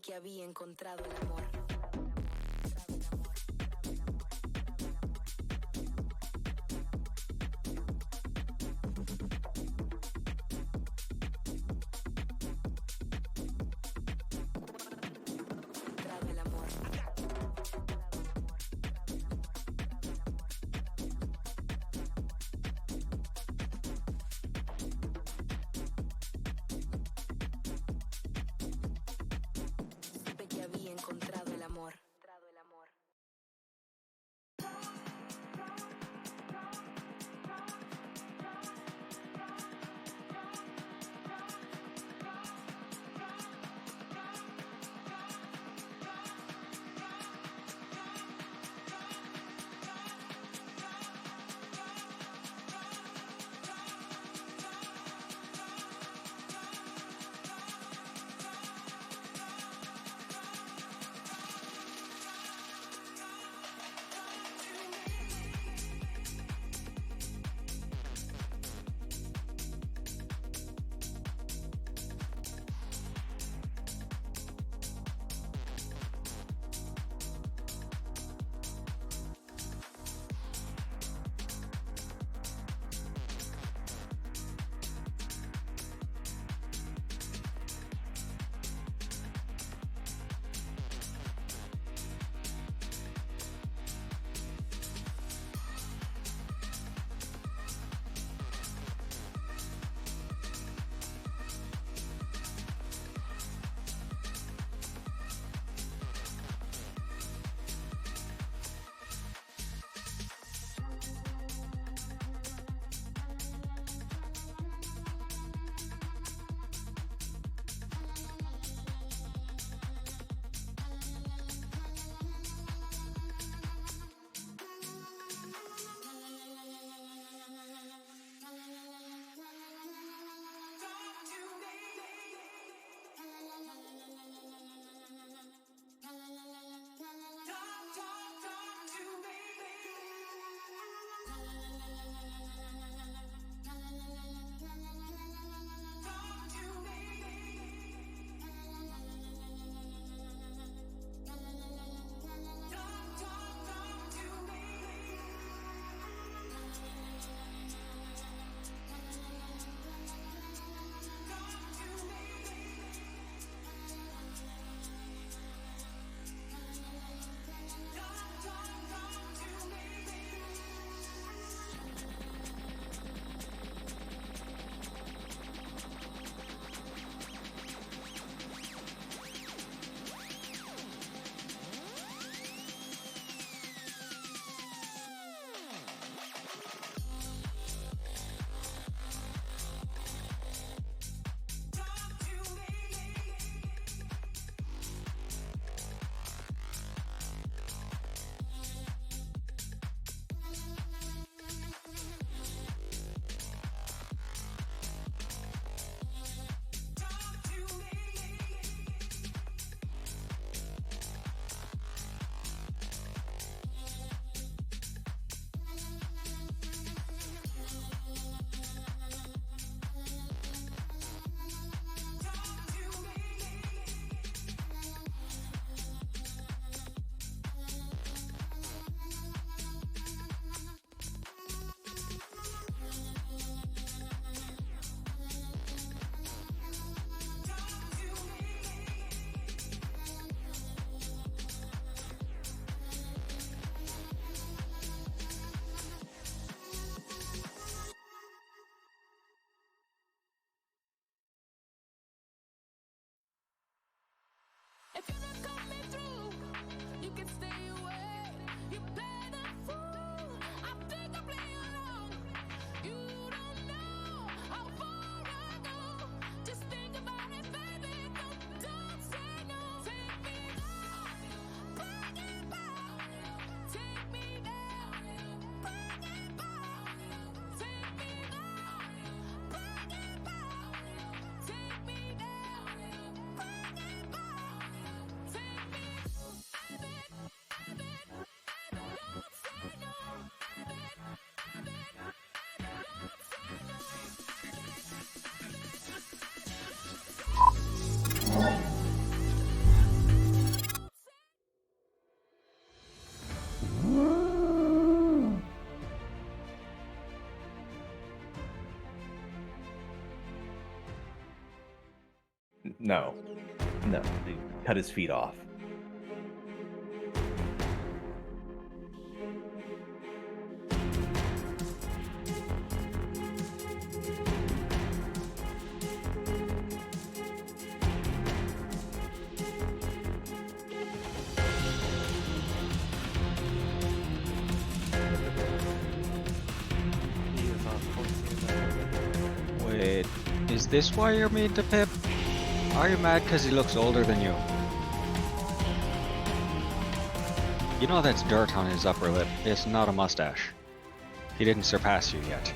que había encontrado el amor. Había encontrado No. No. They cut his feet off. He was on 14. Wait, is this why you're mean to Pip? Are you mad because he looks older than you? You know that's dirt on his upper lip. It's not a mustache. He didn't surpass you yet.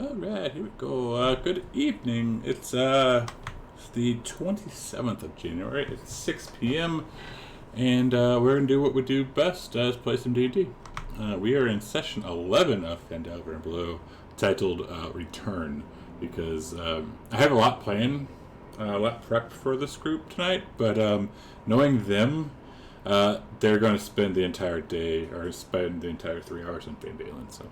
Alright, here we go. Good evening. It's the 27th of January. It's 6 p.m. And we're going to do what we do best, play some D&D. We are in session 11 of Phandelver and Blue, titled Return, because I have a lot planned, a lot prepped for this group tonight, but knowing them, they're going to spend the entire day, or spend the entire 3 hours in Phandalen, so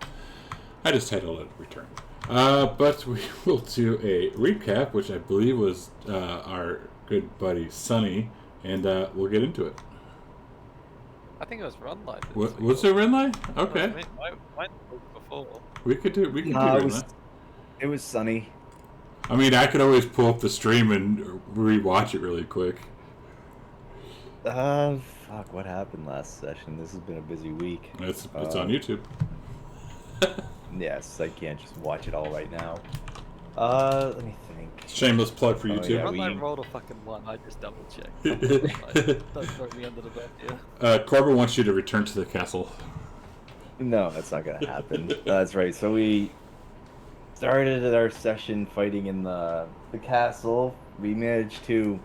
I just titled it Return. But we will do a recap, which I believe was our good buddy Sonny, and we'll get into it. I think it was run line. Was it run line? Okay. Mine was before. We could do No, run line. It was sunny. I mean, I could always pull up the stream and rewatch it really quick. Fuck, what happened last session? This has been a busy week. It's on YouTube. Yes, I can't just watch it all right now. Let me think. Shameless plug for Oh, YouTube. yeah, Run we- line rolled a fucking 1. I just double checked. Don't throw me under the bus here. Corbin wants you to return to the castle. No, that's not gonna happen. That's right. So we started our session fighting in the castle. We managed to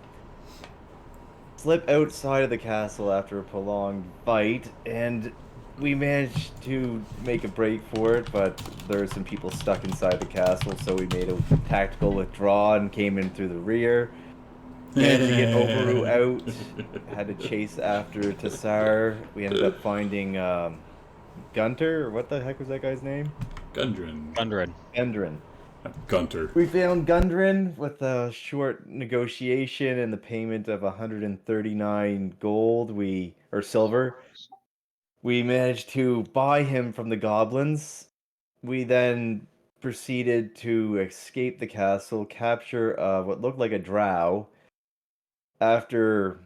slip outside of the castle after a prolonged fight, and we managed to make a break for it, but there were some people stuck inside the castle, so we made a tactical withdrawal and came in through the rear. Managed to get Oberu out, had to chase after Tassar. We ended up finding Gunter, or what the heck was that guy's name? Gundren. Endrin. Gunter. We found Gundren with a short negotiation and the payment of 139 gold, or silver. We managed to buy him from the goblins. We then proceeded to escape the castle, capture what looked like a drow. After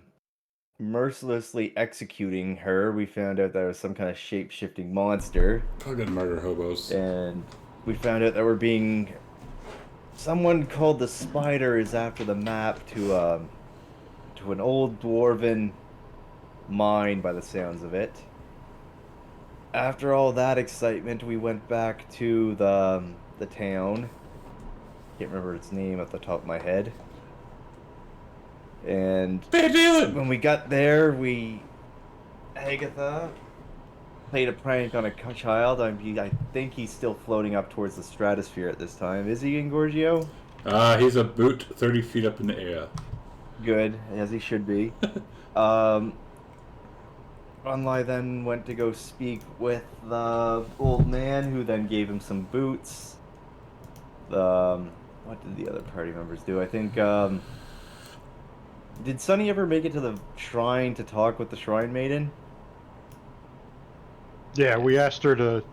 mercilessly executing her, we found out that it was some kind of shape-shifting monster. Fucking murder hobos. And we found out that we're being... Someone called the Spider is after the map to an old dwarven mine by the sounds of it. After all that excitement, we went back to the town. Can't remember its name off the top of my head. And when we got there, Agatha played a prank on a child. I think he's still floating up towards the stratosphere at this time. Is he, Ingorgio? He's a boot 30 feet up in the air. Good, as he should be. Runlai then went to go speak with the old man, who then gave him some boots. What did the other party members do? I think, did Sunny ever make it to the shrine to talk with the shrine maiden? Yeah, we asked her to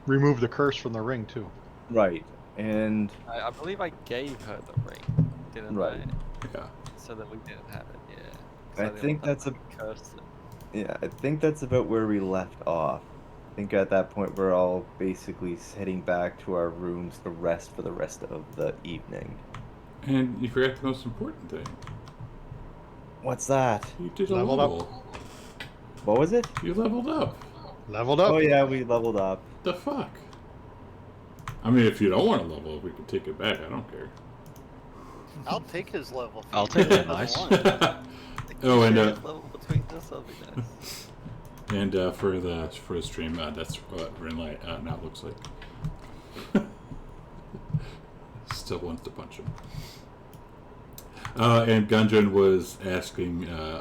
remove the curse from the ring, too. Right, and... I believe I gave her the ring, didn't Right. I? Yeah. So that we didn't have it, yeah. 'Cause I didn't think want that's that to curse it. Yeah, I think that's about where we left off. I think at that point we're all basically heading back to our rooms to rest for the rest of the evening. And you forgot the most important thing. What's that? You did a Leveled up. level. What was it? You leveled up. Leveled up. Oh yeah, we leveled up. The fuck? I mean, if you don't want to level up, we can take it back. I don't care. I'll take his level. I'll take it. it, nice. Oh, and level between us, that'll be nice. and for the stream, that's what Renlight now looks like. Still wants to punch him. And Gundren was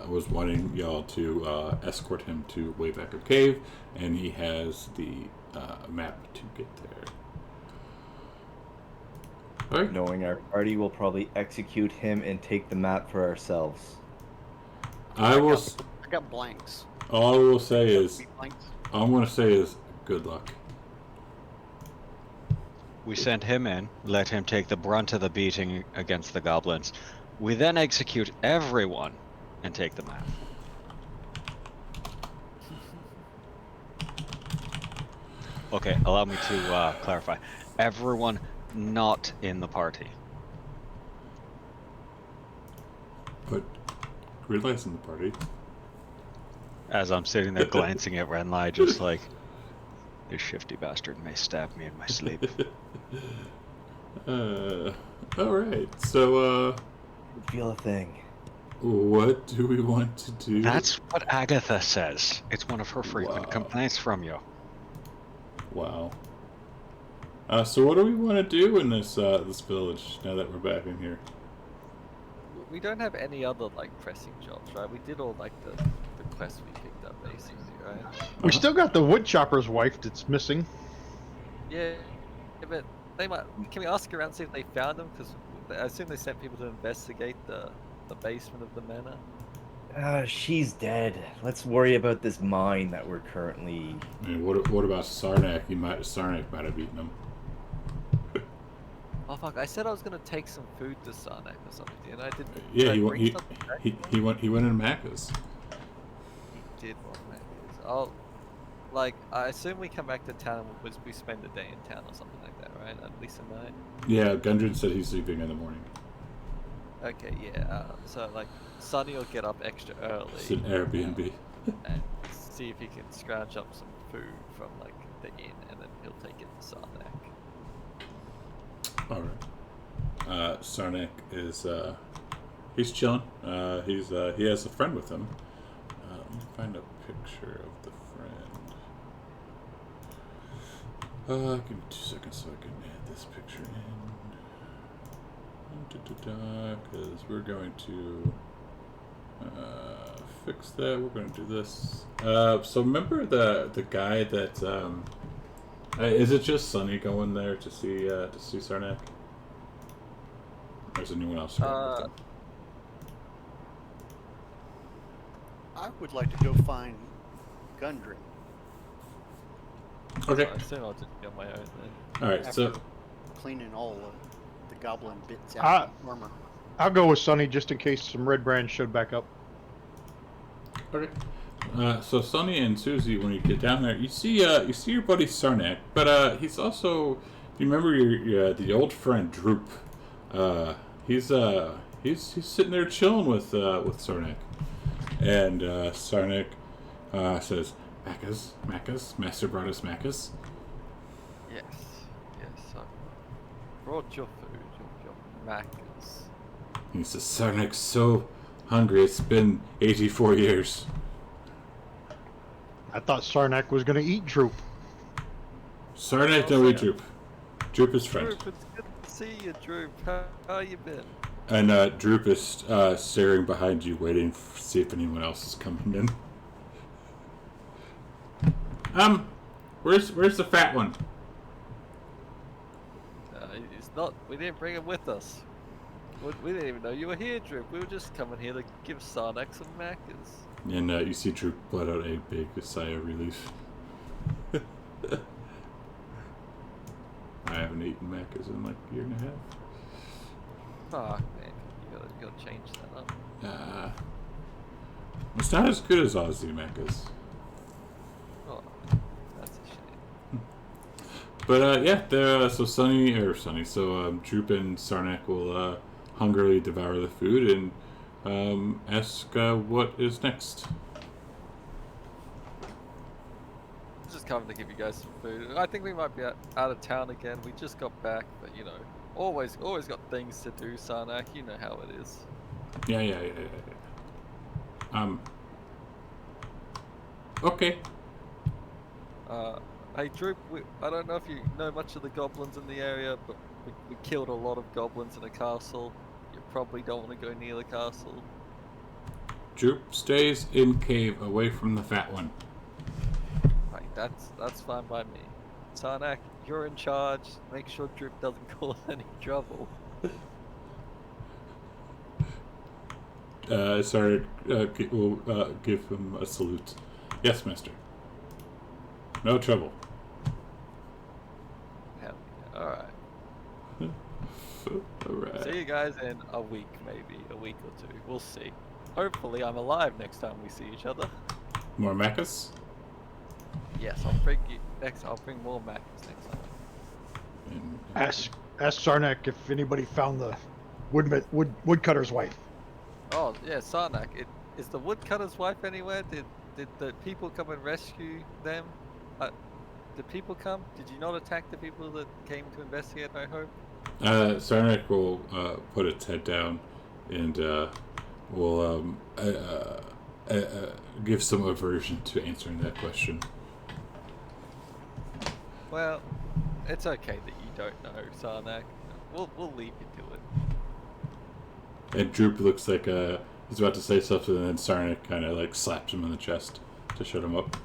was wanting y'all to escort him to Waybacker Cave, and he has the map to get there. All right. Knowing our party, will probably execute him and take the map for ourselves. I will. I got blanks. All I will say is, Blanks. all I'm going to say is, good luck. We send him in, let him take the brunt of the beating against the goblins. We then execute everyone and take the map. Okay, allow me to clarify. Everyone not in the party. But Gridlight's in the party. As I'm sitting there glancing at Renly, just like, this shifty bastard may stab me in my sleep. Alright, so, Feel a thing. what do we want to do? That's what Agatha says. It's one of her frequent Wow. complaints from you. Wow. So what do we want to do in this this village now that we're back in here? We don't have any other like pressing jobs, right? We did all like the quests we picked up basically, right? We still got the woodchopper's wife that's missing. Yeah, but they might. Can we ask around see if they found them? Because I assume they sent people to investigate the basement of the manor. She's dead. Let's worry about this mine that we're currently. I mean, what about Sarnak? Sarnak might have eaten him. Oh fuck! I said I was gonna take some food to Sarnak or something, and I didn't. Yeah, Did I he bring something back? went in Macca's. He did want Macca's. I'll. Like, I assume we come back to town and we spend a day in town or something like that, right? At least a night. Yeah, Gundren said he's sleeping in the morning. Okay, yeah. So like, Sonny will get up extra early. It's an Airbnb. And see if he can scrounge up some food from like the inn, and then he'll take it to Sarnak. All right. Sarnak is he's chilling. He has a friend with him. Let me find a picture of the friend. Give me 2 seconds so I can add this picture in. Because we're going to fix that. We're going to do this. So remember the guy that is it just Sonny going there to see Sarnak? Or is anyone else? I would like to go find Gundren. Okay. I assume I'll just be on my own then. All right. So After cleaning all the goblin bits out of the armor. I'll go with Sonny just in case some red brands showed back up. okay. So Sonny and Susie, when you get down there, you see your buddy Sarnak, but he's also, you remember your the old friend Droop. He's sitting there chilling with Sarnak, and Sarnak says, Macca's, Master brought us Macca's. Yes, I brought your food, your Macca's. He says, Sarnak's so hungry, it's been 84 years. I thought Sarnak was going to eat Droop. Sarnak don't eat Droop. Droop is friend. Droop, it's good to see you, Droop. How you been? And Droop is staring behind you, waiting to see if anyone else is coming in. Where's the fat one? It's not. We didn't bring him with us. We didn't even know you were here, Droop. We were just coming here to give Sarnak some Macca's. And you see Droop let out a big sigh of relief. I haven't eaten Macca's in like a year and a half. Fuck, man. You gotta change that up. It's not as good as Aussie Macca's. Oh, that's a shame. But yeah, so Droop and Sarnak will hungrily devour the food and ask what is next. Just coming to give you guys some food. I think we might be out of town again. We just got back, but you know, always got things to do, Sarnak. You know how it is. Yeah. Okay. Hey Droop, I don't know if you know much of the goblins in the area, but we killed a lot of goblins in a castle. You probably don't want to go near the castle. Droop stays in cave away from the fat one. Right, that's fine by me. Sarnak, you're in charge. Make sure Droop doesn't cause any trouble. Sorry, we'll give him a salute. Yes, master. No trouble. Hell yeah. Alright. Alright. See you guys in a week, maybe. A week or two. We'll see. Hopefully I'm alive next time we see each other. More Mechas? Yes, I'll bring more Macs next time. And, Ask Sarnak if anybody found the woodcutter's wife. Oh yeah, Sarnak. Is the woodcutter's wife anywhere? Did the people come and rescue them? Did people come? Did you not attack the people that came to investigate? I hope. Sarnak will put its head down and will give some aversion to answering that question. Well, it's okay that you don't know, Sarnak. We'll leave you to it. And Droop looks like he's about to say something, and then Sarnak kind of like slaps him in the chest to shut him up.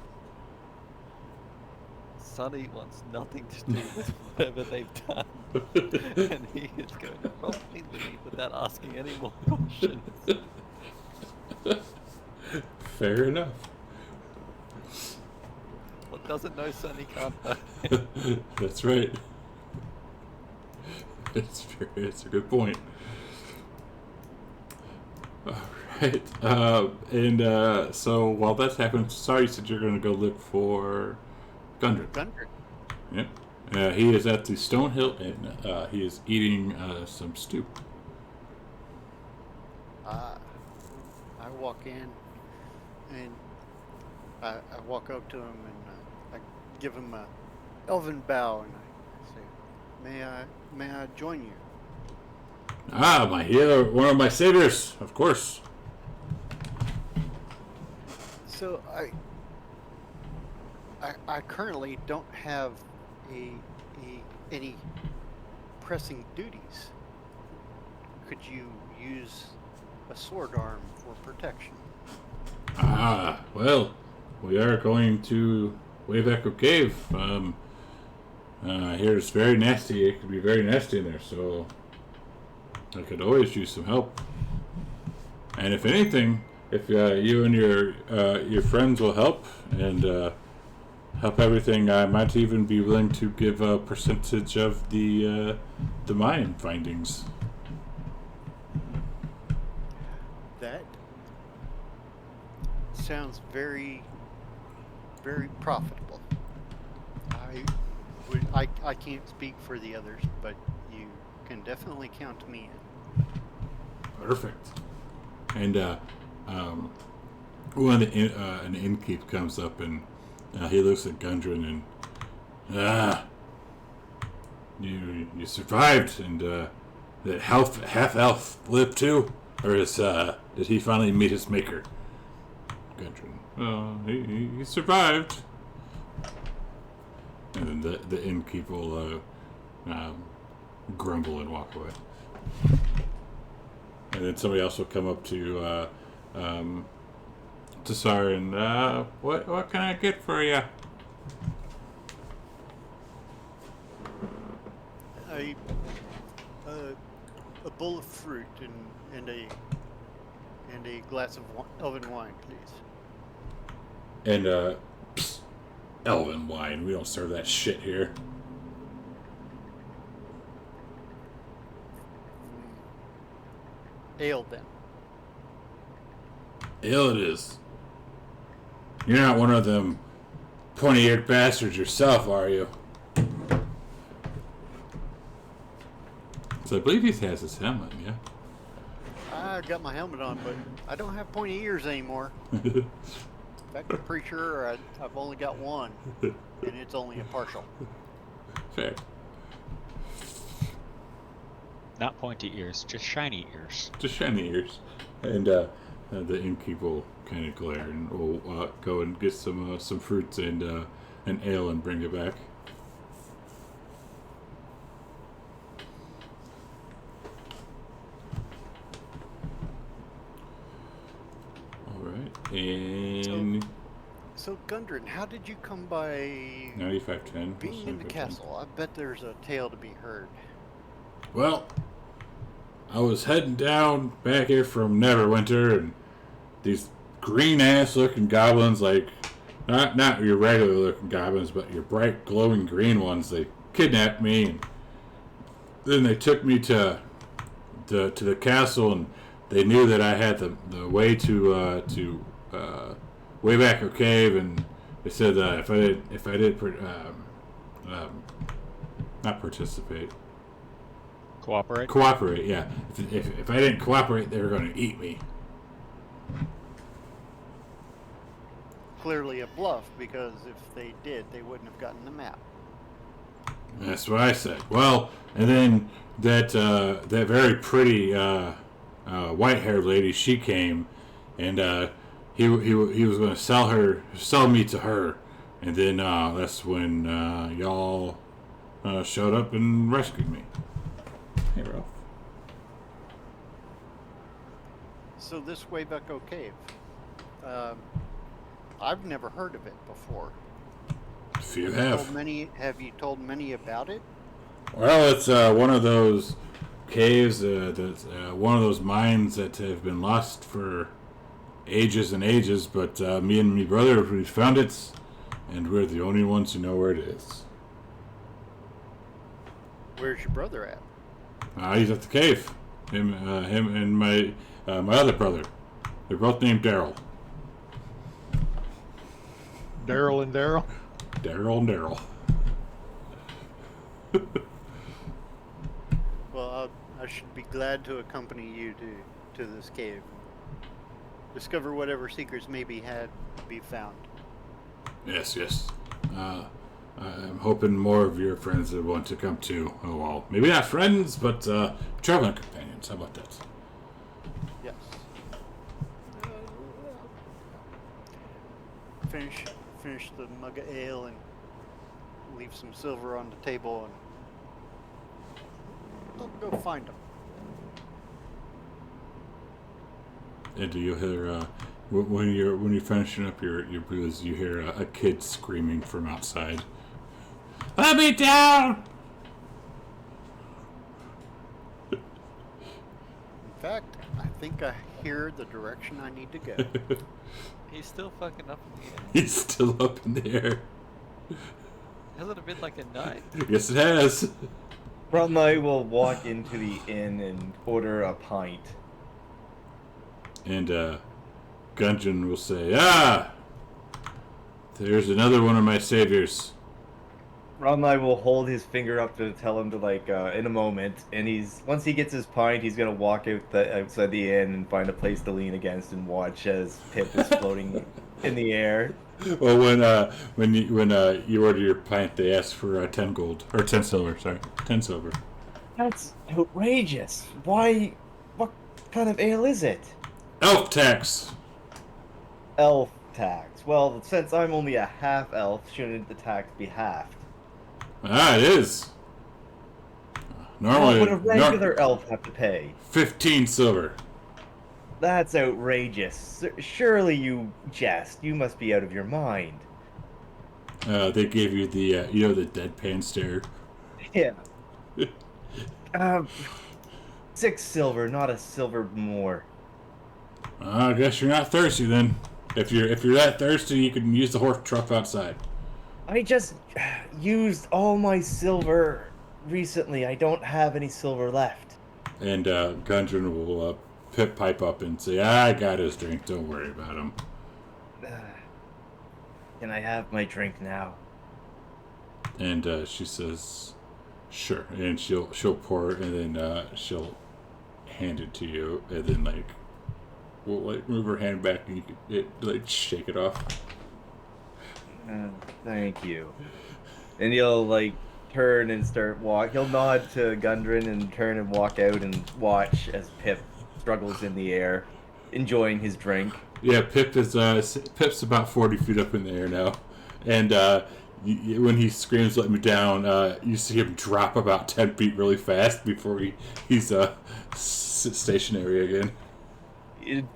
Sonny wants nothing to do with whatever they've done, and he is going to probably leave without asking any more questions. Fair enough. What doesn't know Sonny can't know. That's right. It's a good point. Alright. So while that's happening, sorry, you said you're going to go look for Gundren. Gundren. Yep. He is at the Stone Hill Inn. He is eating some stew. I walk in and I walk up to him and I give him a elven bow and I say, "May I join you?" Ah, my healer, one of my satyrs, of course. So I currently don't have any pressing duties. Could you use a sword arm for protection? Ah, well, we are going to Wave Echo Cave. Here it's very nasty. It could be very nasty in there, so I could always use some help. And if anything, if you and your friends will help and help everything, I might even be willing to give a percentage of the mine findings. That sounds very, very profitable. I can't speak for the others, but you can definitely count me in. Perfect. And one of an innkeep comes up and he looks at Gundren and you survived, and that half elf lived too, or did he finally meet his maker? Gundren, he survived. And then the innkeep will grumble and walk away. And then somebody else will come up to Sar and what can I get for you? A bowl of fruit and a glass of elven wine, please. And psst, elven wine. We don't serve that shit here. Ale then. Ale it is. You're not one of them pointy-eared bastards yourself, are you? So I believe he has his helmet, yeah? I got my helmet on, but I don't have pointy ears anymore. In fact, I'm pretty sure I've only got one. and it's only a partial. Fair. Not pointy ears, just shiny ears. Just shiny ears. And the innkeeper will kind of glare and will go and get some fruits and an ale and bring it back. All right, and So Gundren, how did you come by 9510. being in the castle? I bet there's a tale to be heard. Well, I was heading down back here from Neverwinter, and these green-ass looking goblins, like, not your regular looking goblins, but your bright glowing green ones, they kidnapped me, and then they took me to the castle, and they knew that I had the way to Waybacker Cave, and they said if I did not participate. Cooperate? Yeah. If I didn't cooperate, they were going to eat me. Clearly a bluff, because if they did, they wouldn't have gotten the map. That's what I said. Well, and then that very pretty white-haired lady, she came, and he was going to sell me to her, and then that's when y'all showed up and rescued me. Hey, Ralph. So this Waybucko Cave, I've never heard of it before. If you have. Have you told many about it? Well, it's one of those caves, that's one of those mines that have been lost for ages and ages, but me and my brother, we found it, and we're the only ones who know where it is. Where's your brother at? He's at the cave. Him and my other brother. They're both named Daryl. Daryl and Daryl. Daryl and Daryl. Well, I should be glad to accompany you to this cave. Discover whatever secrets may be found. Yes. I'm hoping more of your friends would want to come too. Oh well, maybe not friends, but traveling companions. How about that? Yes. Finish the mug of ale and leave some silver on the table, and I'll go find them. And do you hear when you're finishing up your booze, you hear a kid screaming from outside? Let me down! In fact, I think I hear the direction I need to go. He's still fucking up in the air. He's still up in the air. Hasn't it been like a night? Yes, it has. Brumley will walk into the inn and order a pint. And Gungeon will say, there's another one of my saviors. Brumley will hold his finger up to tell him to in a moment, and once he gets his pint, he's gonna walk outside the inn and find a place to lean against and watch as Pip is floating in the air. Well, when you order your pint, they ask for 10 gold or 10 silver. Sorry, 10 silver. That's outrageous. Why? What kind of ale is it? Elf tax. Elf tax. Well, since I'm only a half elf, shouldn't the tax be halved? It is. Normally, What would a regular elf have to pay? 15 silver. That's outrageous. Surely you jest. You must be out of your mind. They gave you the the deadpan stare. Yeah. 6 silver, not a silver more. I guess you're not thirsty then. If you're that thirsty, you can use the horse trough outside. I just used all my silver recently. I don't have any silver left. And Gundren will pipe up and say, I got his drink. Don't worry about him. Can I have my drink now? And she says, sure. And she'll pour it, and then she'll hand it to you, and then we'll move her hand back, and you can shake it off. Thank you. And he'll like turn and start walk. He'll nod to Gundren and turn and walk out and watch as Pip struggles in the air, enjoying his drink. Yeah, Pip's about 40 feet up in the air now, and when he screams "Let me down," you see him drop about 10 feet really fast before he's stationary again.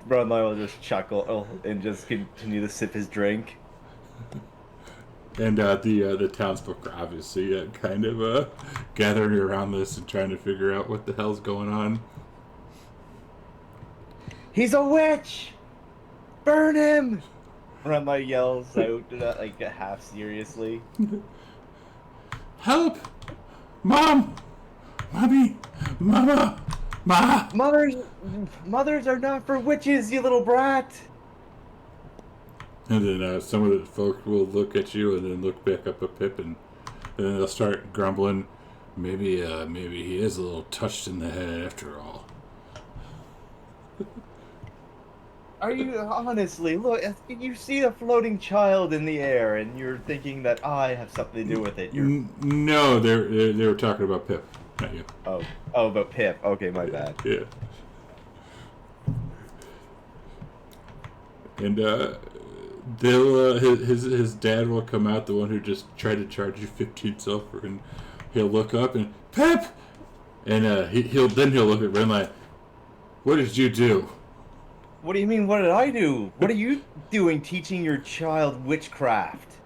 Brunley will just chuckle and just continue to sip his drink. And the townsfolk are obviously kind of gathering around this and trying to figure out what the hell's going on. He's a witch! Burn him! Brunley yells out like half seriously. Help! Mom! Mommy! Mama! Ma! Mothers are not for witches, you little brat! And then some of the folk will look at you and then look back up at Pip, and then they'll start grumbling. Maybe he is a little touched in the head after all. Are you honestly look? You see a floating child in the air, and you're thinking that I have something to do with it. No, they were talking about Pip, not you. Oh, about Pip. Okay, my bad. Yeah. And they'll his dad will come out, the one who just tried to charge you 15 silver, and he'll look up and Pip, and he'll look at Ren like, what did you do? What do you mean? What did I do? What are you doing, teaching your child witchcraft?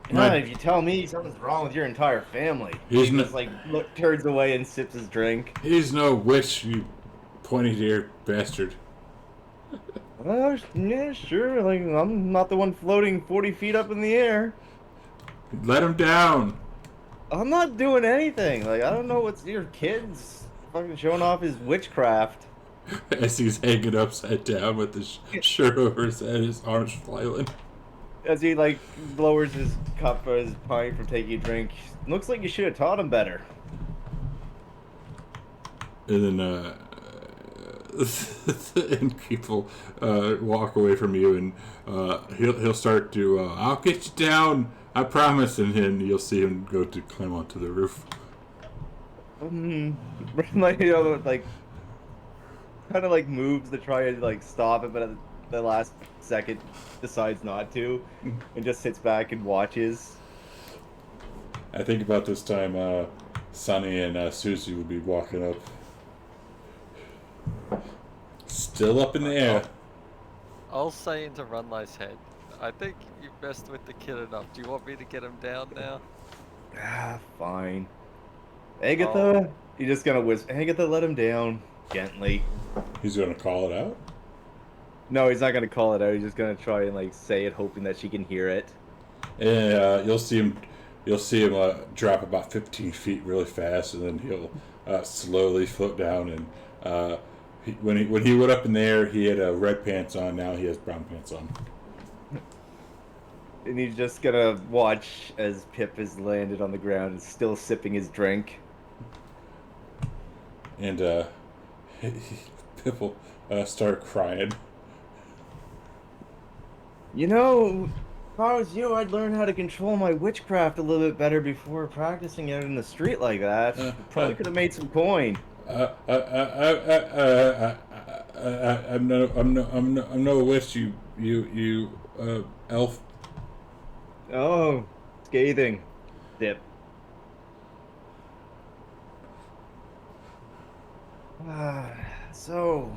If you tell me something's wrong with your entire family. He just turns away and sips his drink. He's no witch, you pointy-eared bastard. Well, yeah, sure. Like, I'm not the one floating 40 feet up in the air. Let him down. I'm not doing anything. Like, I don't know what's your kid's fucking showing off his witchcraft. As he's hanging upside down with his shirt over his head, his arms flailing. As he, lowers his cup or his pint from taking a drink. Looks like you should have taught him better. And then, and people walk away from you, and he'll start to, I'll get you down, I promise, and then you'll see him go to climb onto the roof. Kind of moves to try and stop it, but at the last second decides not to, and just sits back and watches. I think about this time, Sonny and Susie would be walking up. Still up in the air. I'll say into Runlight's head, I think you messed with the kid enough. Do you want me to get him down now? Fine. Agatha, you're just gonna whisper, Agatha, let him down. Gently. He's gonna call it out? No, he's not gonna call it out. He's just gonna try and say it, hoping that she can hear it. And you'll see him drop about 15 feet really fast, and then he'll slowly float down. And when he went up in the air, he had red pants on. Now he has brown pants on. And he's just gonna watch as Pip is landed on the ground and still sipping his drink. And Pip will start crying. If I was you, I'd learn how to control my witchcraft a little bit better before practicing out in the street like that. Probably could have made some coin. I'm no witch. You elf. Oh, scathing. Dip. So,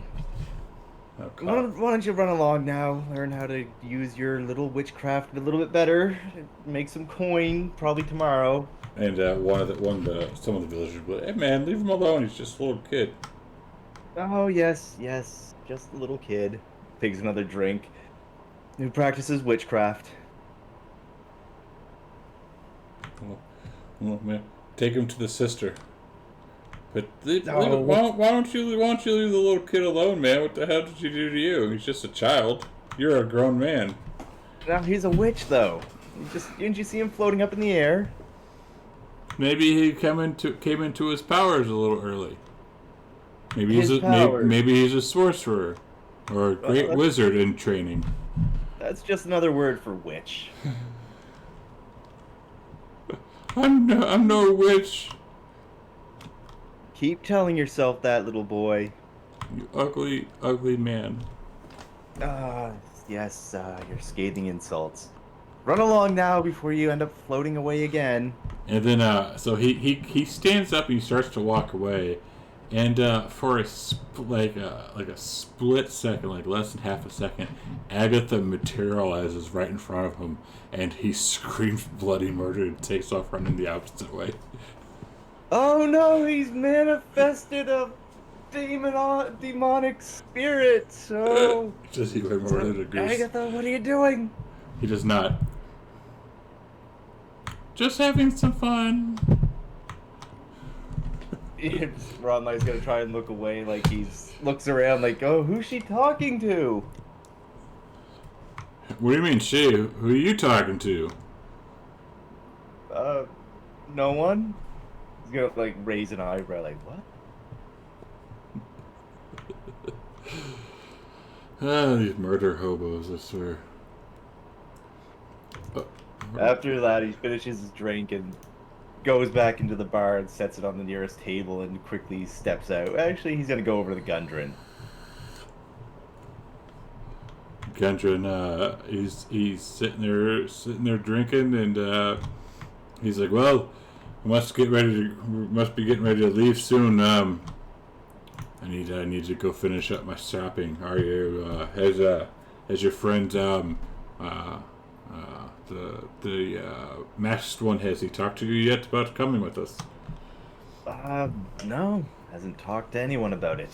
why don't you run along now? Learn how to use your little witchcraft a little bit better. Make some coin, probably tomorrow. And some of the villagers will be, hey man, leave him alone. He's just a little kid. Oh yes, just a little kid. Takes another drink. Who practices witchcraft. Well, man, take him to the sister. But why don't you leave the little kid alone, man? What the hell did you do to you? He's just a child. You're a grown man. Now he's a witch, though. Didn't you see him floating up in the air? Maybe he came into his powers a little early. Maybe he's a sorcerer or a great wizard in training. That's just another word for witch. I'm no witch. Keep telling yourself that, little boy. You ugly, ugly man. Yes, your scathing insults. Run along now before you end up floating away again. And then, so he stands up and he starts to walk away, and for a like a split second, like less than half a second, Agatha materializes right in front of him, and he screams bloody murder and takes off running the opposite way. Oh no, he's manifested a demonic spirit. So, Just he went more than a goose. Agatha, what are you doing? He does not. Just having some fun. Ronlai's gonna try and look away, like looks around, like, oh, who's she talking to? What do you mean, she? Who are you talking to? No one. He's gonna like raise an eyebrow, like, what? These murder hobos, I swear. After that, he finishes his drink and goes back into the bar and sets it on the nearest table and quickly steps out. Actually, he's gonna go over to the Gundren. Gundren, he's sitting there drinking, and he's like, "Well, we must be getting ready to leave soon. I need to go finish up my shopping. Are you? Has your friend the masked one, has he talked to you yet about coming with us?" No, hasn't talked to anyone about it.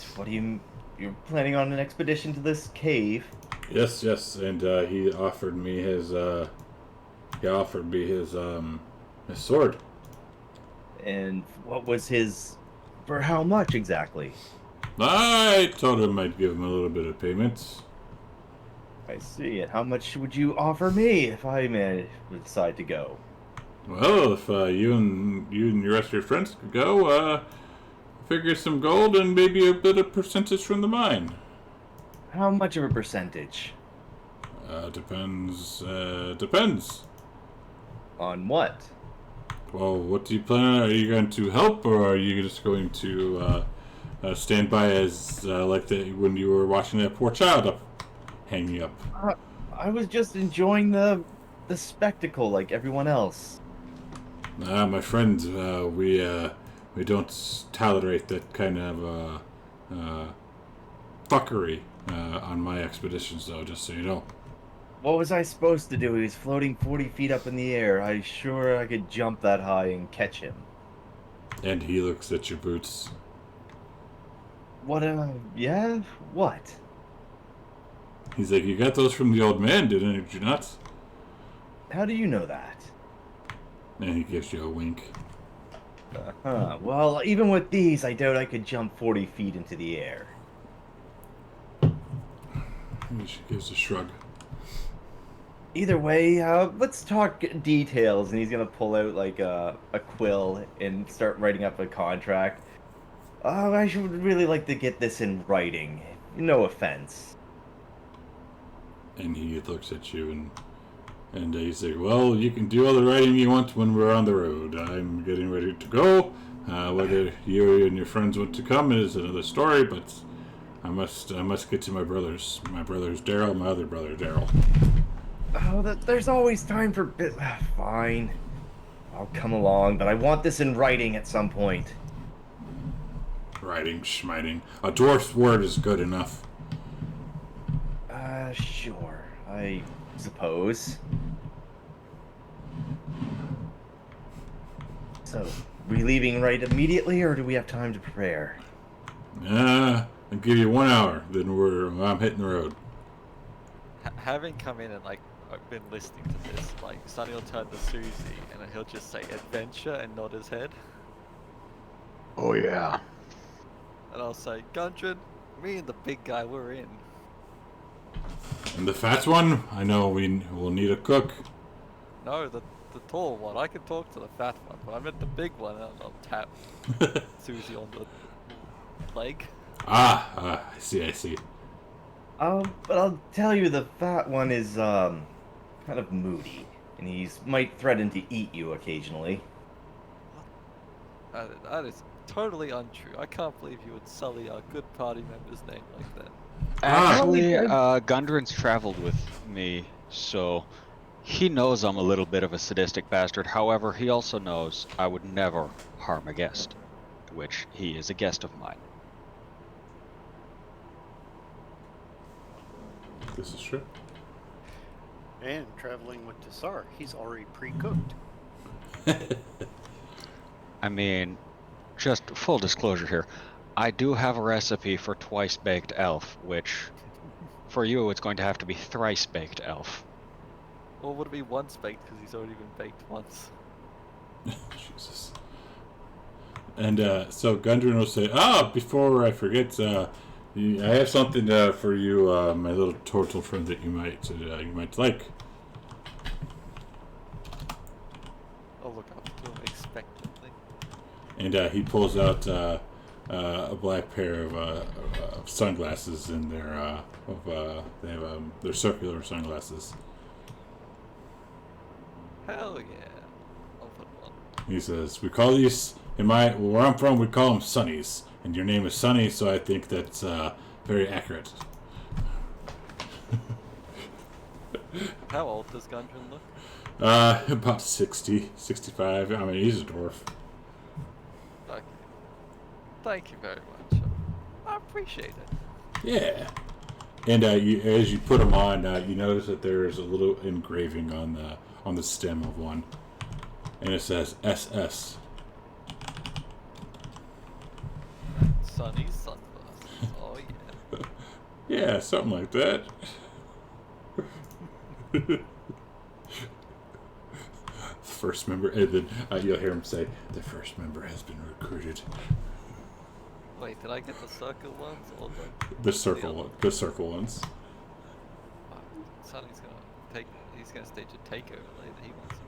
You're planning on an expedition to this cave? Yes, and he offered me his sword. And what was his? For how much exactly? I told him I'd give him a little bit of payment. I see. And how much would you offer me if I decide to go? Well, if you and the rest of your friends could go, figure some gold and maybe a bit of percentage from the mine. How much of a percentage? Depends. On what? Well, what do you plan on? Are you going to help, or are you just going to stand by as when you were watching that poor child hanging up? I was just enjoying the spectacle like everyone else. My friends, we don't tolerate that kind of fuckery on my expeditions, though. Just so you know. What was I supposed to do? He was floating 40 feet up in the air. I could jump that high and catch him. And he looks at your boots. What, yeah? What? He's like, you got those from the old man, did you not? How do you know that? And he gives you a wink. Well, even with these, I doubt I could jump 40 feet into the air. She gives a shrug. Either way, let's talk details. And he's gonna pull out like a quill and start writing up a contract. I should really like to get this in writing. No offense. And he looks at you and he's like, well, you can do all the writing you want when we're on the road. I'm getting ready to go. Whether you and your friends want to come is another story, but I must get to my brothers. My brother's Daryl, my other brother Daryl. Oh, there's always time for fine. I'll come along, but I want this in writing at some point. Writing, schmiting. A dwarf's word is good enough. Sure. I suppose. So, we leaving right immediately, or do we have time to prepare? I'll give you 1 hour, then I'm hitting the road. Having come in and like I've been listening to this, like Sonny will turn to Susie and he'll just say adventure and nod his head. Oh yeah. And I'll say, Gundren, me and the big guy, we're in. And the fat one? I know we'll need a cook. No, the tall one. I can talk to the fat one, but I meant the big one. And I'll tap Susie on the leg. I see. But I'll tell you, the fat one is, kind of moody, and might threaten to eat you occasionally. That is totally untrue. I can't believe you would sully our good party member's name like that. Actually, Ah. Gundren's traveled with me, so he knows I'm a little bit of a sadistic bastard. However, he also knows I would never harm a guest, which he is a guest of mine. This is true. And traveling with Tassar, he's already pre-cooked. I mean, just full disclosure here, I do have a recipe for twice-baked elf, which, for you, it's going to have to be thrice-baked elf. Or would it be once baked because he's already been baked once? Jesus. And so Gundren will say, before I forget, I have something for you, my little turtle friend that you might like. I'll look up to him expectantly. And he pulls out a black pair of sunglasses, and they're they're circular sunglasses. Hell yeah. I'll put one. He says, "We call these where I'm from, we call them sunnies, and your name is Sunny, so I think that's very accurate." How old does Gundren look? About 60, 65. I mean, he's a dwarf. Okay. Thank you very much. I appreciate it. Yeah. And as you put them on, you notice that there's a little engraving on the stem of one, and it says SS. Sunny's sunglasses. Oh yeah. Yeah, something like that. First member, and then you'll hear him say, "The first member has been recruited." Wait, did I get the circle ones or The circle ones. Sonny's he's gonna stage a takeover later. He wants to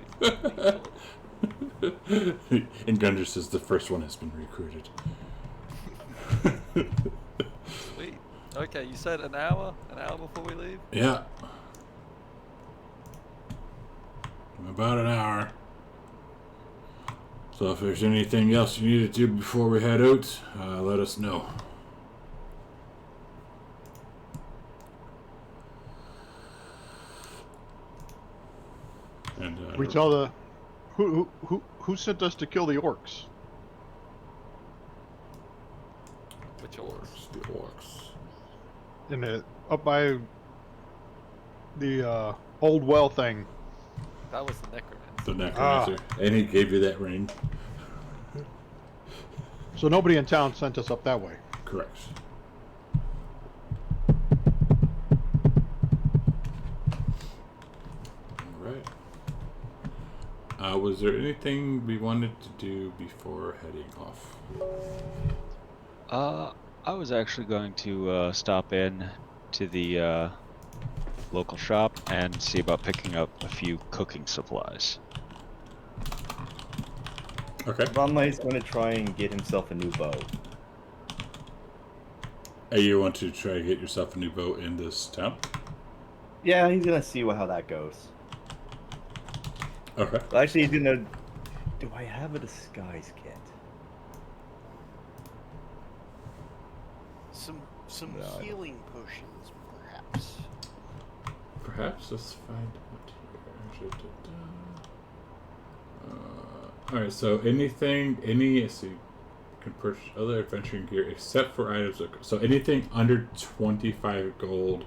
be And Gundren says the first one has been recruited. Sweet. Okay, you said an hour before we leave? Yeah. About an hour. So if there's anything else you need to do before we head out, let us know. And We tell the who sent us to kill the orcs? Which orcs? the orcs. In the up by the old well thing. That was the necromancer. The necromancer. And he gave you that ring. So nobody in town sent us up that way. Correct. Alright. Was there anything we wanted to do before heading off? I was actually going to stop in to the local shop and see about picking up a few cooking supplies. Okay. Ronlight's going to try and get himself a new bow. Hey, you want to try to get yourself a new bow in this town? Yeah, he's going to see how that goes. Okay. Well, actually, he's going to... Do I have a disguise kit? Some No, I don't. healing potions, perhaps. Perhaps let's find what here. Alright, so so you can purchase other adventuring gear except for items so anything under 25 gold,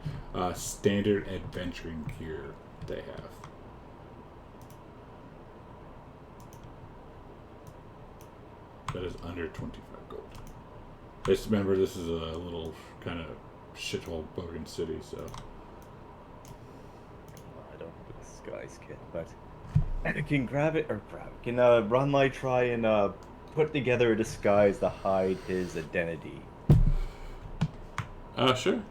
standard adventuring gear they have. That is under 25 gold. Just remember, this is a little kind of shithole bogan city, so. I don't have a disguise kit, but I can grab it, can Ronlight try and put together a disguise to hide his identity? Sure.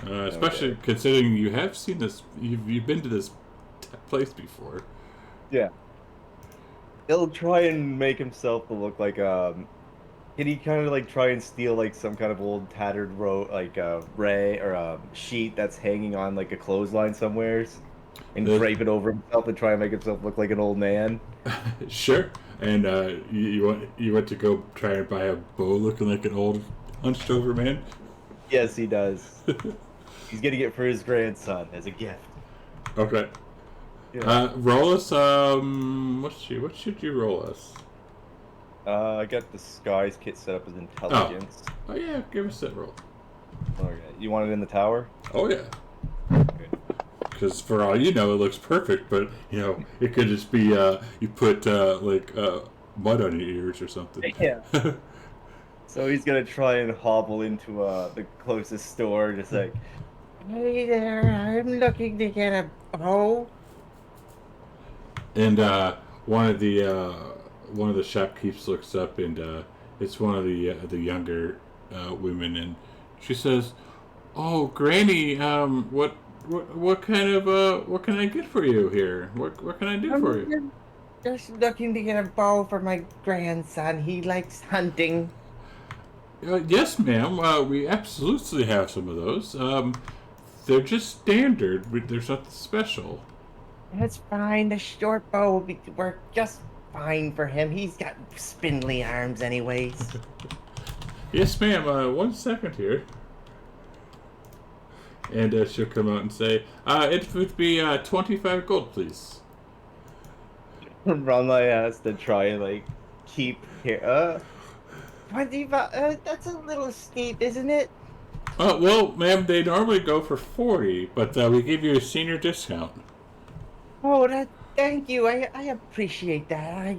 Especially considering you have seen this, you've been to this place before. Yeah. He'll try and make himself to look like can he kind of like try and steal like some kind of old tattered ray or a sheet that's hanging on like a clothesline somewheres and drape it over himself and try and make himself look like an old man? Sure. and you went to go try and buy a bow looking like an old hunched over man. Yes, he does. He's getting it for his grandson as a gift. Okay. Yeah. Roll us. What should you roll us? I got the Skies kit set up as intelligence. Oh yeah, give us that roll. Okay. You want it in the tower? Oh yeah. Okay. Because for all you know, it looks perfect, but you know it could just be you put mud on your ears or something. Yeah. So he's gonna try and hobble into the closest store, just like, "Hey there, I'm looking to get a bow." And one of the shopkeepers looks up, and it's one of the younger women, and she says, "Oh, Granny, what kind of what can I get for you here? What can I do for you?" Just looking to get a bow for my grandson. He likes hunting. Yes, ma'am. We absolutely have some of those. They're just standard. There's nothing special. That's fine. The short bow will work just fine for him. He's got spindly arms, anyways. Yes, ma'am. 1 second here. And she'll come out and say, it would be 25 gold, please. Runley has to try and like keep here. 25. That's a little steep, isn't it? Well, ma'am, they normally go for 40, but we give you a senior discount. Oh, thank you. I appreciate that.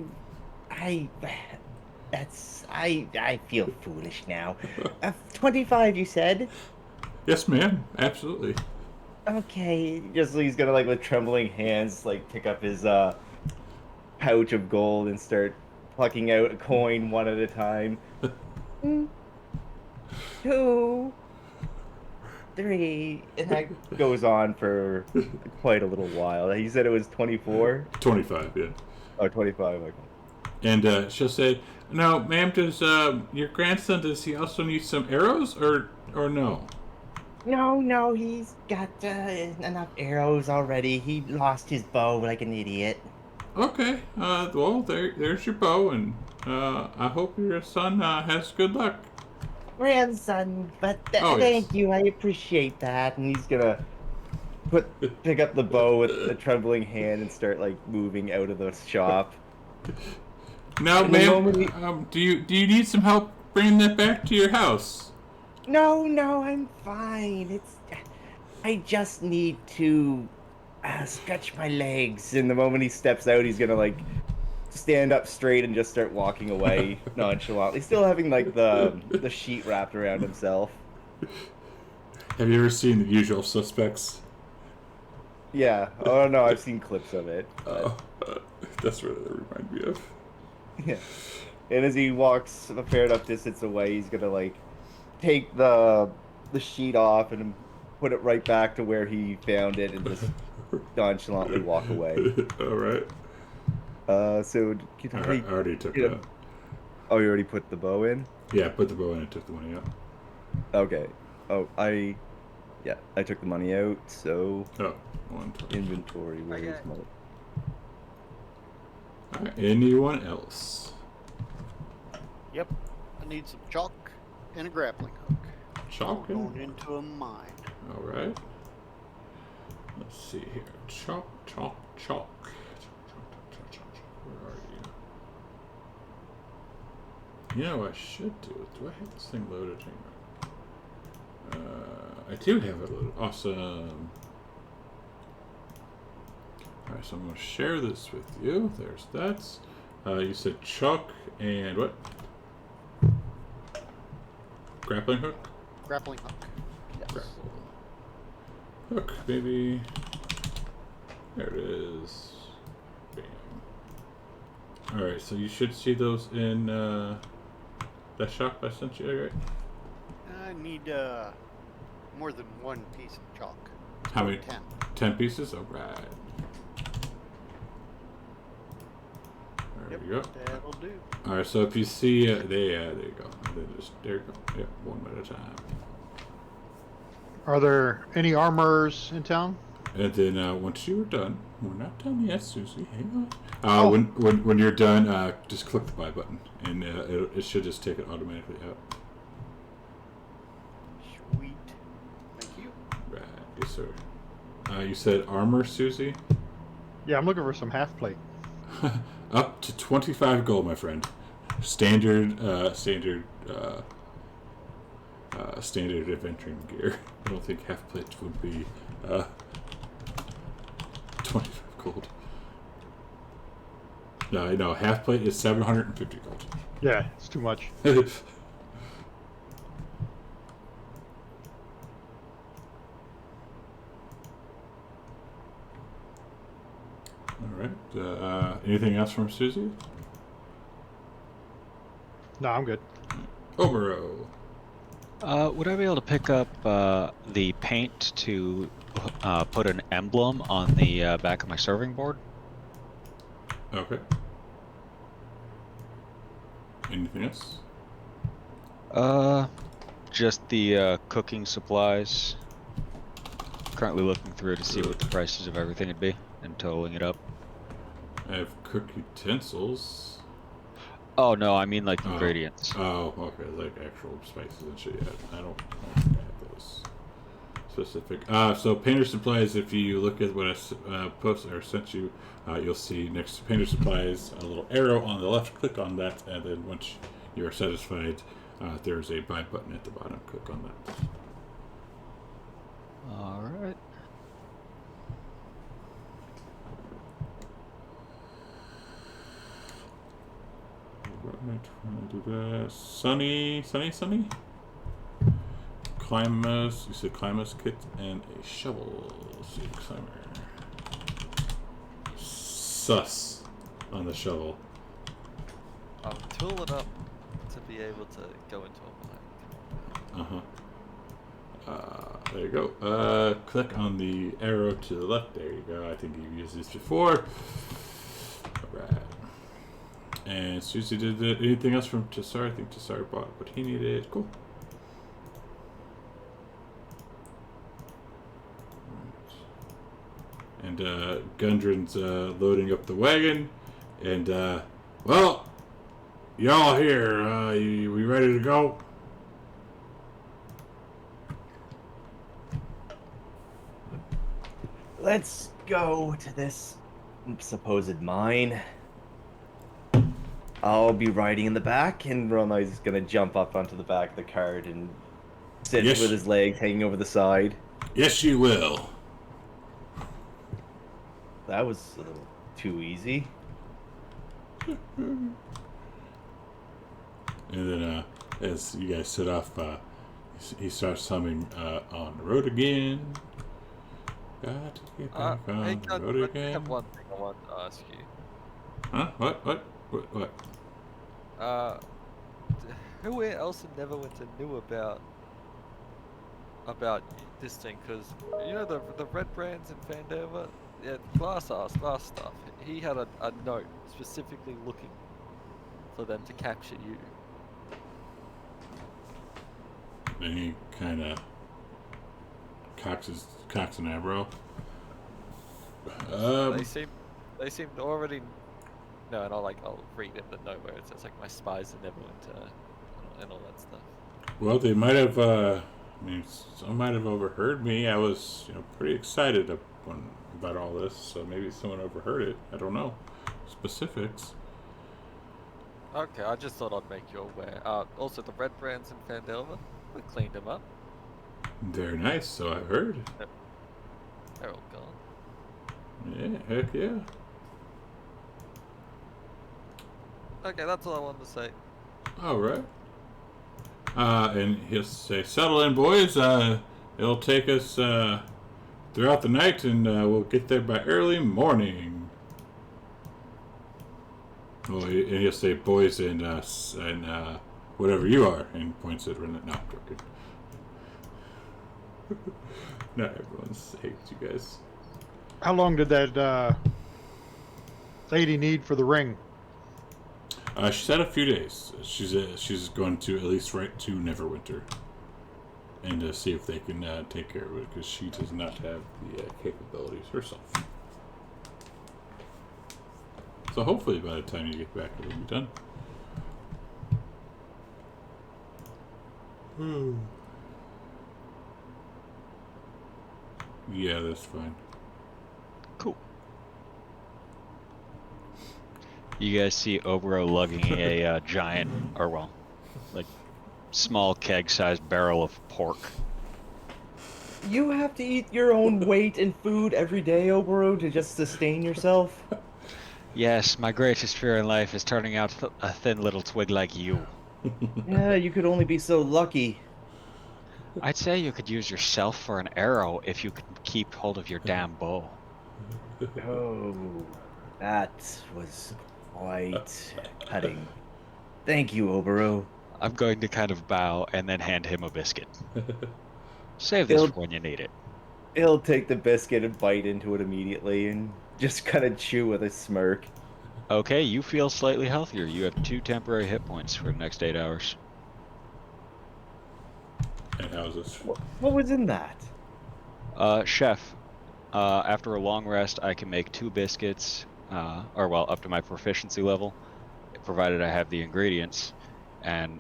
I feel foolish now. 25, you said? Yes, ma'am. Absolutely. Okay. He's gonna like with trembling hands like pick up his pouch of gold and start plucking out a coin one at a time. 2, 3, and that goes on for quite a little while. He said it was 24? 25, yeah. Oh, 25, okay. And she'll say, "Now, ma'am, does your grandson, does he also need some arrows, or no?" No, he's got enough arrows already. He lost his bow like an idiot. Okay, well, there's your bow, and I hope your son has good luck. Grandson, but Oh, thank yes. you. I appreciate that. And he's gonna pick up the bow with a trembling hand and start like moving out of the shop. Now, And the ma'am, moment do you need some help bringing that back to your house? No, I'm fine. I just need to stretch my legs. And the moment he steps out, he's gonna like stand up straight and just start walking away nonchalantly, still having like the sheet wrapped around himself. Have you ever seen The Usual Suspects? Yeah. Oh no, I've seen clips of it. Oh, that's what it reminded me of. Yeah. And as he walks a fair enough distance away, he's gonna like take the sheet off and put it right back to where he found it and just nonchalantly walk away. All right. So I already took you know- that. Oh, you already put the bow in? Yeah, put the bow in and took the money out. Okay. Oh, I took the money out, so Oh, 1, 2. inventory, where is my... All right, anyone else? Yep. I need some chalk and a grappling hook. Chalk We're and... going into a mine. All right. Let's see here. Chalk. Where are you? You know what I should do? Do I have this thing loaded? Hang on. I do have it loaded. Awesome. Alright, so I'm going to share this with you. There's that. You said chalk and what? Grappling hook? Grappling hook. Yes. Grapple. Hook, maybe. There it is. Bam. Alright, so you should see those in that shop I sent you, right? I need more than one piece of chalk. How many? 10. 10 pieces? Alright. There Yep, we go. that'll do. Alright, so if you see, there you go. There you go. Yep, one at a time. Are there any armors in town? And then once you are done, we're not done yet, Susie. Hang on. Oh. When you're done, just click the buy button, and it should just take it automatically out. Sweet. Thank you. Right, yes, sir. You said armor, Susie? Yeah, I'm looking for some half plate. Up to 25 gold, my friend. Standard adventuring gear. I don't think half plate would be 25 gold. No, half plate is 750 gold. Yeah, it's too much. All right. Anything else from Susie? No, I'm good. Omero. Would I be able to pick up the paint to put an emblem on the back of my serving board? Okay. Anything else? Just the cooking supplies. Currently looking through to see what the prices of everything would be and totaling it up. I have cook utensils. Oh no, I mean like ingredients. Oh, okay, like actual spices and shit. Yeah, I don't think I have those specific. So painter supplies. If you look at what I posted or sent you, you'll see next to painter supplies a little arrow on the left. Click on that, and then once you are satisfied, there's a buy button at the bottom. Click on that. All right. Right, do that. Sunny. Climbers. You said climbers kit and a shovel. Let's see, climber. Sus on the shovel. I'm tooling up to be able to go into a mine. There you go. Click on the arrow to the left. There you go. I think you've used this before. Alright. And Susie did that. Anything else from Tassar? I think Tassar bought what he needed. Cool. And Gundren's loading up the wagon. And, well, y'all here. We ready to go? Let's go to this supposed mine. I'll be riding in the back, and Ronai's gonna jump up onto the back of the cart and sit Yes. with his legs hanging over the side. Yes, you will. That was a little too easy. And then, as you guys set off, he starts humming on the road again. Got to get back Hey, on the road I again. have one thing I want to ask you. Huh? What? Who else in Neverwinter knew about this thing? Because you know the red brands in Phandelver, yeah, glass stuff. He had a note specifically looking for them to capture you. And he kind of cocks an eyebrow. They seem to already. No, and I'll read in the note where it says like my spies in Neverwinter and all that stuff. Well, they might have. Some might have overheard me. I was, pretty excited about all this. So maybe someone overheard it. I don't know specifics. Okay, I just thought I'd make you aware. Also, the red brands in Phandelver, we cleaned them up. They're nice, so I've heard. They're all gone. Yeah, heck yeah. Okay, that's all I wanted to say. All right. And he'll say, "Settle in, boys. It'll take us throughout the night, and we'll get there by early morning." Well, and he'll say, "Boys and whatever you are," and points at Rennet. No, I'm joking. Not everyone's hates you guys. How long did that lady need for the ring? She said a few days. She's going to at least right to Neverwinter. and see if they can take care of it, because she does not have the capabilities herself. So hopefully by the time you get back, it'll be done. Yeah, that's fine. Cool. You guys see Obro lugging a giant, or well, like small keg-sized barrel of pork. You have to eat your own weight in food every day, Oboro, to just sustain yourself? Yes, my greatest fear in life is turning out a thin little twig like you. Yeah, you could only be so lucky. I'd say you could use yourself for an arrow if you could keep hold of your damn bow. Oh, that was quite cutting. Thank you, Oboro. I'm going to kind of bow and then hand him a biscuit. Save this He'll, for when you need it. he'll take the biscuit and bite into it immediately and just kind of chew with a smirk. Okay, you feel slightly healthier. You have 2 temporary hit points for the next 8 hours. And how's this? What was in that? Chef, after a long rest, I can make 2 biscuits, or well, up to my proficiency level, provided I have the ingredients and,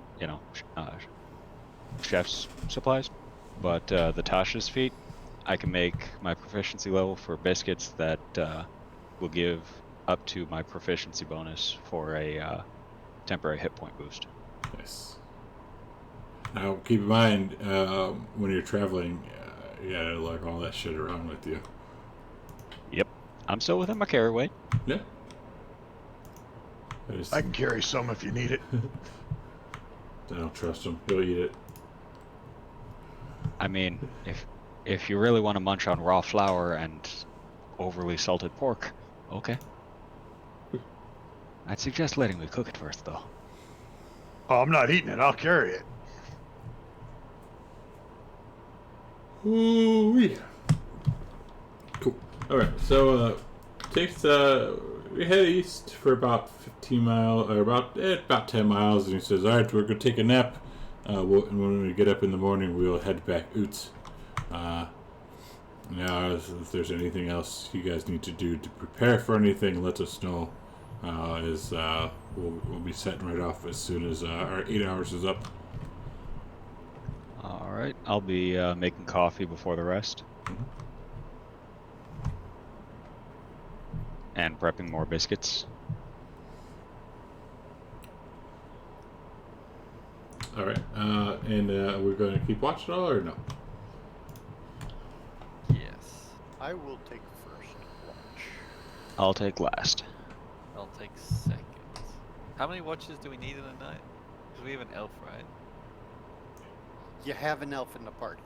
chef's supplies. But the Tasha's feat, I can make my proficiency level for biscuits that will give up to my proficiency bonus for a temporary hit point boost. Nice. Now, keep in mind, when you're traveling, you gotta lug all that shit around with you. Yep. I'm still within my carry weight. Yeah. I can carry some if you need it. I don't trust him. He'll eat it. I mean, if you really want to munch on raw flour and overly salted pork, okay. I'd suggest letting me cook it first, though. Oh, I'm not eating it. I'll carry it. Ooh, cool. Alright, so takes we head east for about 15 miles, or about 10 miles, and he says, alright, we're gonna take a nap. And when we get up in the morning, we'll head back out. Now, if there's anything else you guys need to do to prepare for anything, let us know. We'll be setting right off as soon as our 8 hours is up. Alright, I'll be making coffee before the rest. And prepping more biscuits. Alright, and we're going to keep watch at all, or no? Yes. I will take first watch. I'll take last. I'll take second. How many watches do we need in a night? Because we have an elf, right? You have an elf in the party.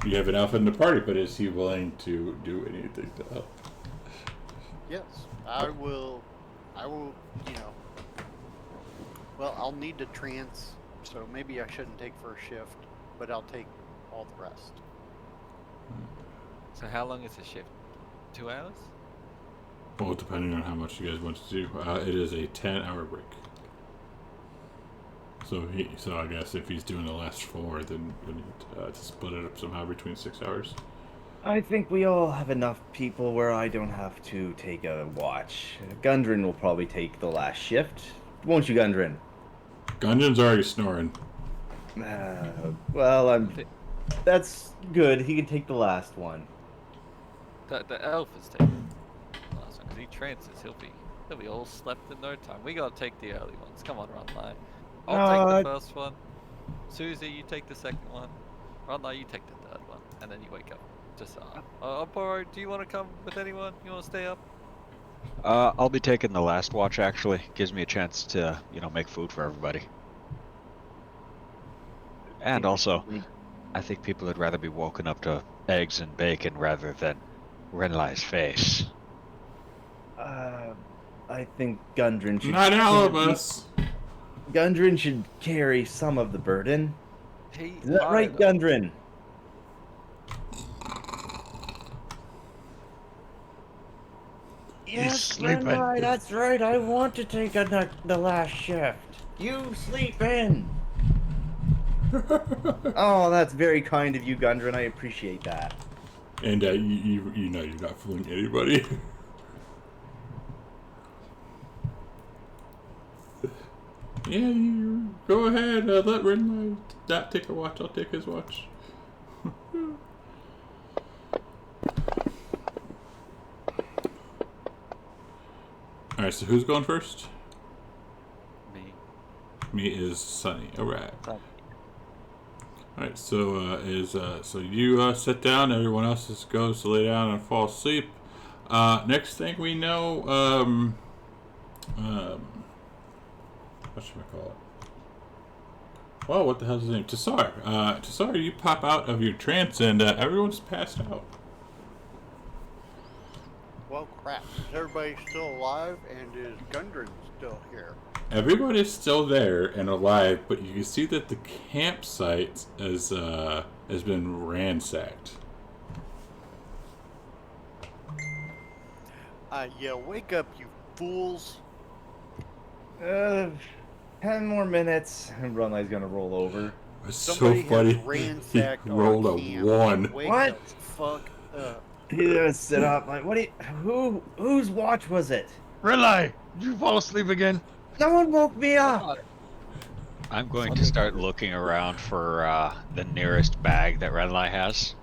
You have an elf in the party, but is he willing to do anything to help? Yes, I will, well, I'll need to trance, so maybe I shouldn't take first shift, but I'll take all the rest. So how long is the shift? 2 hours? Well, depending on how much you guys want to do. It is a 10-hour break. So I guess if he's doing the last 4, then we need to split it up somehow between 6 hours. I think we all have enough people where I don't have to take a watch. Gundren will probably take the last shift. Won't you, Gundren? Gundren's already snoring. Well, that's good. He can take the last one. The elf is taking the last one because he trances. He'll be all slept in no time. We gotta take the early ones. Come on, Ronline. I'll take the first one. Susie, you take the second one. Ronline, you take the third one, and then you wake up. Just Boro, do you want to come with anyone? You want to stay up? I'll be taking the last watch, actually. Gives me a chance to, make food for everybody. And also, I think people would rather be woken up to eggs and bacon rather than Renlai's face. I think Gundren should... Not all of us! Gundren should carry some of the burden. He Is that right, Gundren? Yes, sleeping. Renlai, that's right. I want to take the last shift. You sleep in. Oh, that's very kind of you, Gundren. I appreciate that. And you know you're not fooling anybody. Yeah, you go ahead. Let Renly not take a watch. I'll take his watch. Alright, so who's going first? Me. Me is Sunny. Alright. Sunny. Alright, so so you sit down, everyone else just goes to lay down and fall asleep. Next thing we know, what should I call it? Well, what the hell's his name? Tassar. Tassar, you pop out of your trance and everyone's passed out. Well, crap. Is everybody still alive? And is Gundren still here? Everybody's still there and alive, but you can see that the campsite has been ransacked. Yeah, wake up, you fools. 10 more minutes, and Runlight's gonna roll over. It's Somebody so funny. has ransacked He rolled our a camp. 1. Wake What? the fuck up. He's gonna sit up like, what do you, whose watch was it? Relay, did you fall asleep again? No one woke me up! I'm going to start looking around for the nearest bag that Renly has.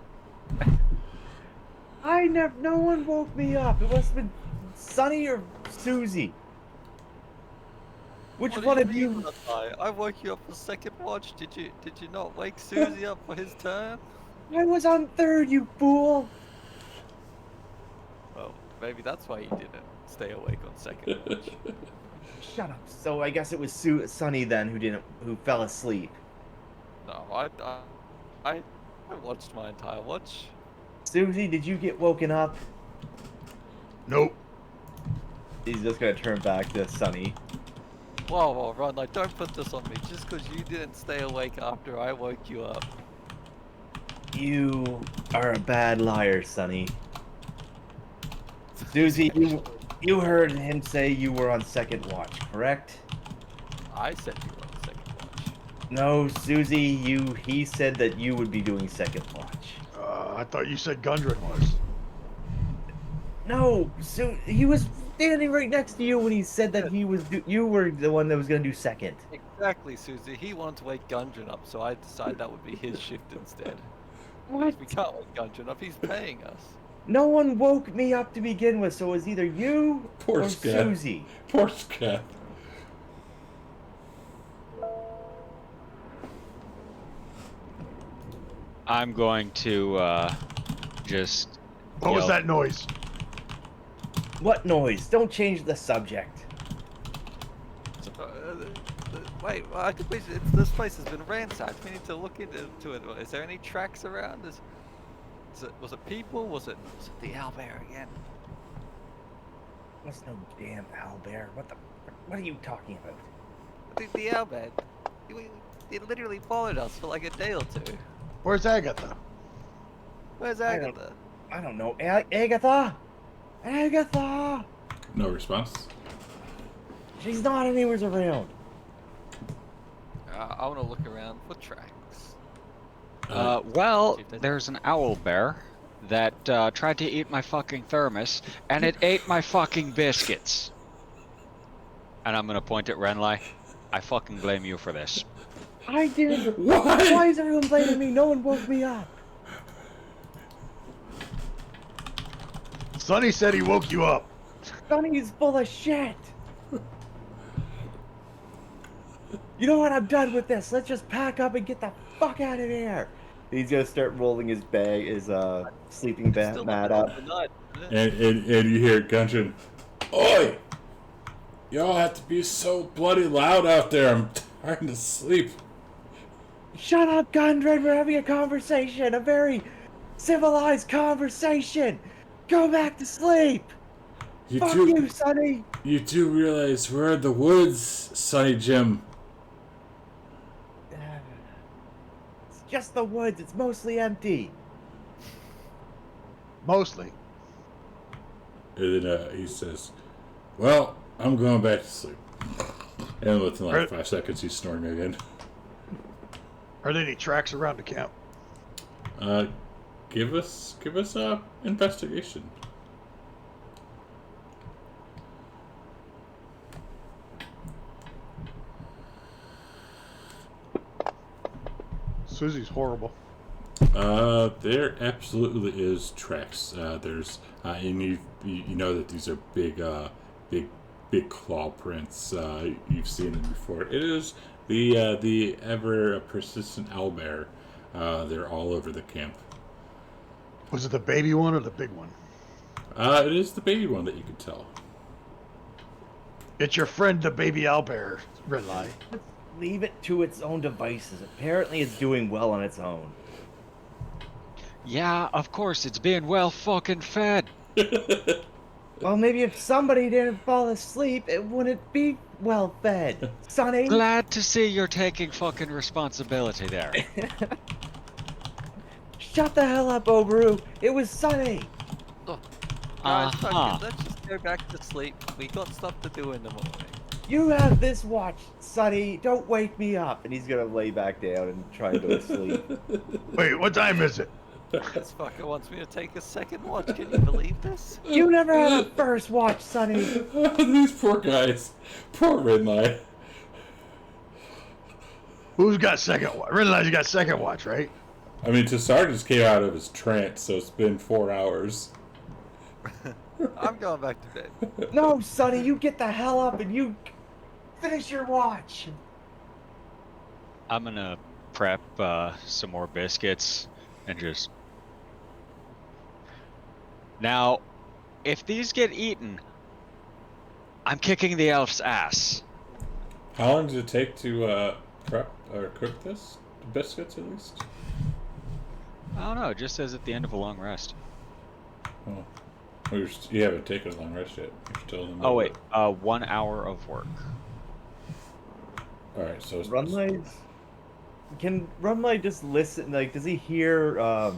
No one woke me up. It must have been Sunny or Susie. Which What one do of mean, you? I woke you up for second watch. Did you not wake Susie up for his turn? I was on third, you fool! Well, maybe that's why you didn't stay awake on second watch. Shut up. So I guess it was Sunny then who fell asleep. No, I watched my entire watch. Susie, did you get woken up? Nope. He's just gonna turn back to Sunny. Whoa, Ron, like, don't put this on me. Just because you didn't stay awake after I woke you up. You are a bad liar, Sunny. Susie, you heard him say you were on second watch, correct? I said you were on second watch. No, Susie, he said that you would be doing second watch. I thought you said Gundren was. No, he was standing right next to you when he said that you were the one that was gonna do second. Exactly, Susie. He wanted to wake Gundren up, so I decided that would be his shift instead. What? We can't wake Gundren up. He's paying us. No one woke me up to begin with, so it was either you Poor or Scat. Susie. Poor Scat. I'm going to just. What was yell- that noise? What noise? Don't change the subject. Wait, I think this place has been ransacked. We need to look into it. Is there any tracks around? Was it people? Was it the owlbear again? What's no damn owlbear? What are you talking about? The owlbear. It literally followed us for like a day or two. Where's Agatha? Where's I don't- Agatha? I don't know. Agatha! Agatha! No response. She's not anywhere around. I want to look around for tracks. Well, there's an owl bear that tried to eat my fucking thermos, and it ate my fucking biscuits. And I'm gonna point at Renly. I fucking blame you for this. I did. What? Why is everyone blaming me? No one woke me up. Sonny said he woke you up. Sonny's full of shit. You know what? I'm done with this. Let's just pack up and get the fuck out of here. He's gonna start rolling his sleeping mat up. And you hear Gundren. Oi! Y'all have to be so bloody loud out there. I'm trying to sleep. Shut up, Gundren. We're having a conversation. A very civilized conversation. Go back to sleep. Fuck you, Sonny. You do realize we're in the woods, Sonny Jim. It's just the woods. It's mostly empty. Mostly. And then he says, well, I'm going back to sleep. And within like 5 seconds, he's snoring again. Are there any tracks around the camp? Give us a investigation. Susie's horrible. There absolutely is tracks. There's and you know that these are big claw prints. You've seen them before. It is the ever persistent owlbear. They're all over the camp. Was it the baby one or the big one? It is the baby one that you can tell. It's your friend, the baby owlbear, Red Lie. Let's leave it to its own devices. Apparently it's doing well on its own. Yeah, of course, it's being well fucking fed. Well, maybe if somebody didn't fall asleep, it wouldn't be well fed. Sonny? Glad to see you're taking fucking responsibility there. Shut the hell up, Obaru. It was Sonny. Guys, fuck Uh-huh. it, let's just go back to sleep. We got stuff to do in the morning. You have this watch, Sonny. Don't wake me up. And he's gonna lay back down and try and go to sleep. Wait, what time is it? This fucker wants me to take a second watch. Can you believe this? You never had a first watch, Sonny. These poor guys. Poor Red Lie. Who's got second watch? Red Lie's got second watch, right? I mean, Tassar just came out of his trance, so it's been 4 hours. I'm going back to bed. No, Sonny, you get the hell up and you finish your watch. I'm gonna prep some more biscuits and just... Now, if these get eaten, I'm kicking the elf's ass. How long does it take to prep or cook this? The biscuits, at least? I don't know, it just says at the end of a long rest. Oh. Well, you haven't taken a long rest yet. You're still in the middle. Oh wait, 1 hour of work. Alright, so it's... Runlight's... Can Runlight just listen? Like, does he hear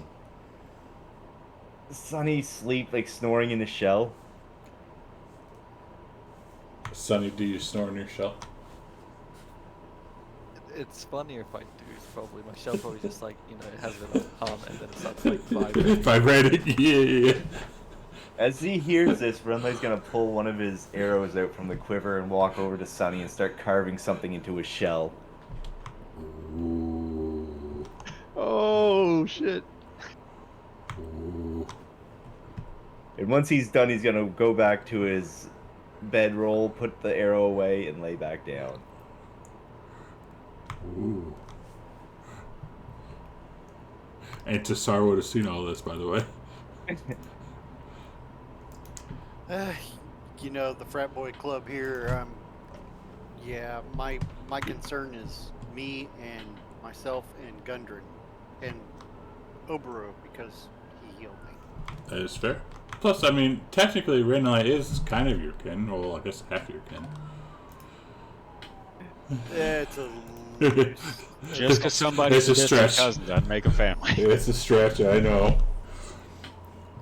Sonny sleep, like, snoring in the shell? Sonny, do you snore in your shell? It's funnier if I do. Probably my shell probably just like it has a little hum and then it starts like vibrating. Vibrating, yeah. As he hears this, Runlight's gonna pull one of his arrows out from the quiver and walk over to Sonny and start carving something into his shell. Ooh. Oh, shit. Ooh. And once he's done, he's gonna go back to his bedroll, put the arrow away, and lay back down. Ooh. And Tassar would have seen all this, by the way. The frat boy club here. Yeah, my concern is me and myself and Gundren and Obaru because he healed me. That is fair. Plus, I mean, technically, Renai is kind of your kin. Well, I guess half your kin. It's a Just because somebody's It's a a distant stretch. cousin doesn't make a family. It's a stretch, I know.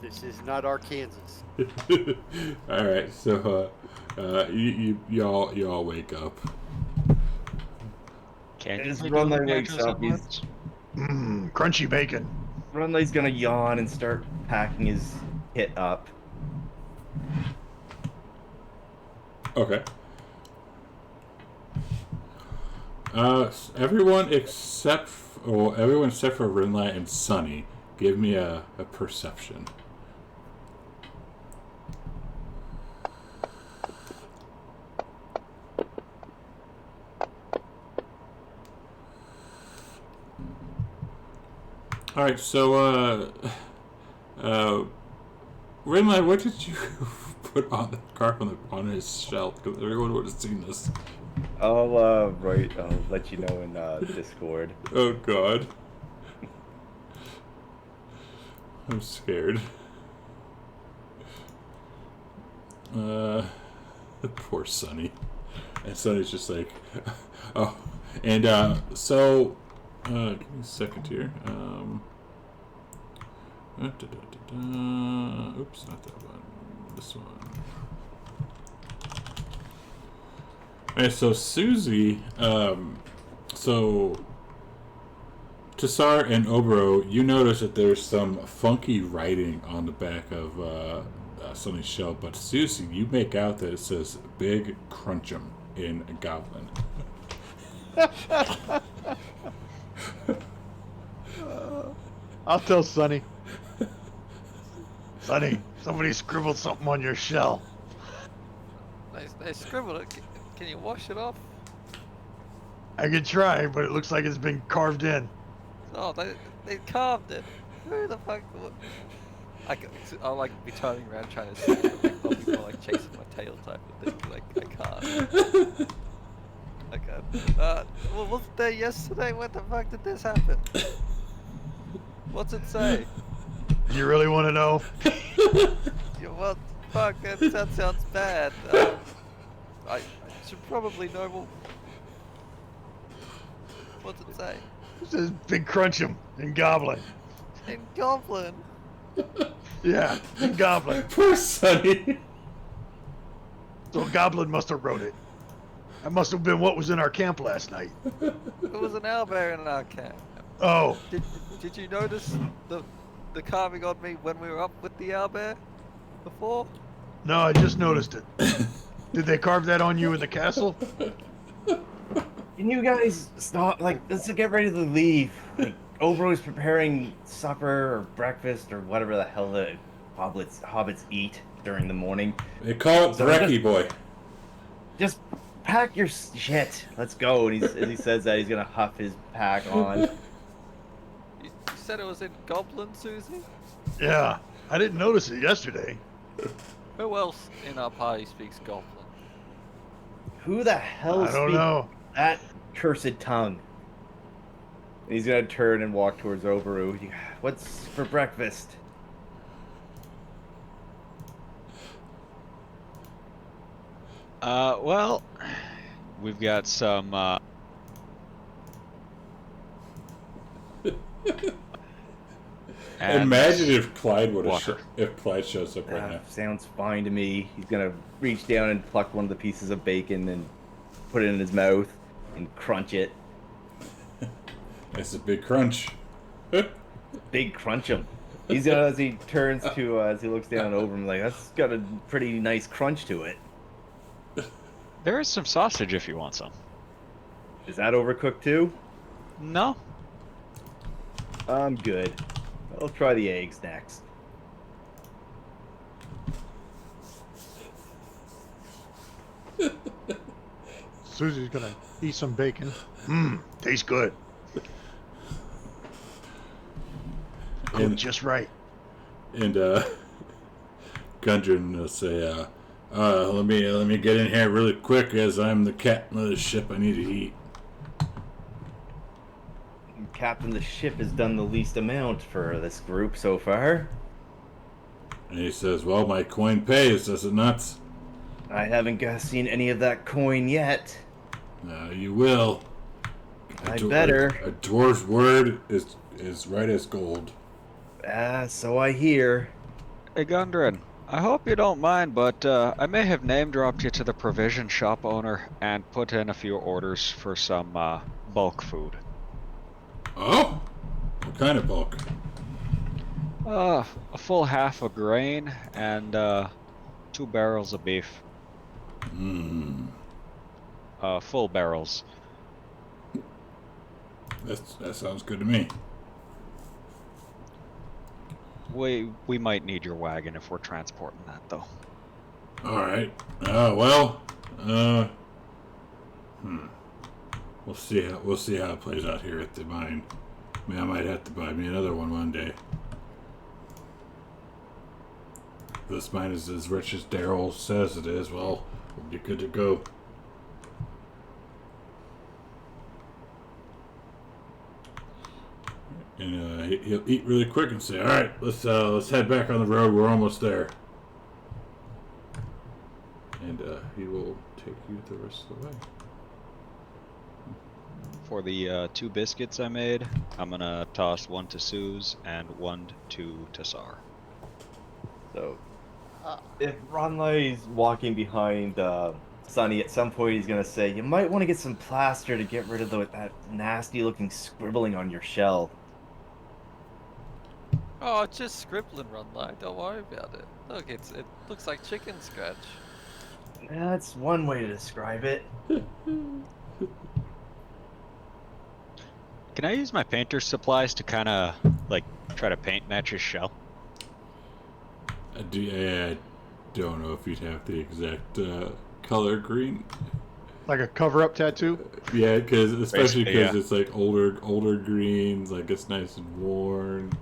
This is not Arkansas. All right, so y'all wake up. Can And you just make run little my wakes banjos up, at he's- once? Crunchy bacon. Runlight's gonna yawn and start packing his kit up. Okay. Everyone except for Rinlight and Sunny, give me a perception. All right, so Rinlight, what did you put on the carp on his shell? Because everyone would have seen this. I'll let you know in Discord. Oh God. I'm scared. Poor Sonny. And Sonny's just like, oh. And so, give me a second here. Oops, not that one. This one. Alright, so Susie, so Tassar and Obro, you notice that there's some funky writing on the back of Sonny's shell, but Susie, you make out that it says Big Crunch'em in Goblin. I'll tell Sonny. Sonny, somebody scribbled something on your shell. They scribbled it. Can you wash it off? I could try, but it looks like it's been carved in. Oh, they carved it. Who the fuck? I'll like be turning around trying to see it. I'll be more like chasing my tail type of thing. Like I can't. I can't. Well, wasn't there yesterday? When the fuck did this happen? What's it say? You really want to know? Yeah, well, fuck, that sounds bad. I should probably know. Well, what's it say? It says Big Crunch'em in Goblin. In Goblin. Yeah, in Goblin. Poor Sonny. So Goblin must have wrote it. That must have been what was in our camp last night. There was an owlbear in our camp. Oh, Did you notice the carving on me when we were up with the owlbear before? no, I just noticed it. Did they carve that on you in the castle? Can you guys stop? Like, let's get ready to leave. Like, Obro's preparing supper or breakfast or whatever the hell the hobbits eat during the morning. They call it So Brekkie Boy. Just pack your shit. Let's go. And as he says that, he's gonna huff his pack on. You said it was in Goblin, Susie? Yeah, I didn't notice it yesterday. Who else in our party speaks Goblin? Who the hell I don't speaks know. that cursed tongue? And he's gonna turn and walk towards Oberu. What's for breakfast? Well, we've got some, and Imagine if Clyde would have water. if Clyde shows up right now. Sounds fine to me. He's gonna reach down and pluck one of the pieces of bacon and put it in his mouth and crunch it. It's a big crunch. Big crunch him. He's gonna, as he turns to as he looks down over him, like, that's got a pretty nice crunch to it. there is some sausage if you want some. Is that overcooked too? No? I'm good. I'll try the eggs next. Susie's gonna eat some bacon. Tastes good. Cooked And- just right. And Gundren will say, let me get in here really quick as I'm the captain of the ship. I need to eat. Captain, the ship has done the least amount for this group so far. And he says, well, my coin pays, does it not? I haven't seen any of that coin yet. You will. I better. A dwarf's word is right as gold. So I hear. Hey, Gundren, I hope you don't mind, but I may have name-dropped you to the provision shop owner and put in a few orders for some bulk food. Oh? What kind of bulk? A full half of grain and 2 barrels of beef. Full barrels. That sounds good to me. We might need your wagon if we're transporting that, though. All right. Well. We'll see how it plays out here at the mine. I mean, I might have to buy me another one day. This mine is as rich as Daryl says it is. Well, we'll be good to go. And he'll eat really quick and say, "All right, let's head back on the road. We're almost there." And he will take you the rest of the way. For the 2 biscuits I made, I'm gonna toss 1 to Suze and 1 to Tassar. So, if Ronlai's walking behind Sonny, at some point he's gonna say, you might want to get some plaster to get rid of that nasty-looking scribbling on your shell. Oh, it's just scribbling, Runlight. Don't worry about it. Look, it looks like chicken scratch. That's one way to describe it. Can I use my painter's supplies to kind of, like, try to paint Natch's shell? I don't know if you'd have the exact color green. Like a cover-up tattoo? Yeah, especially because yeah. it's like older greens, like it's nice and worn.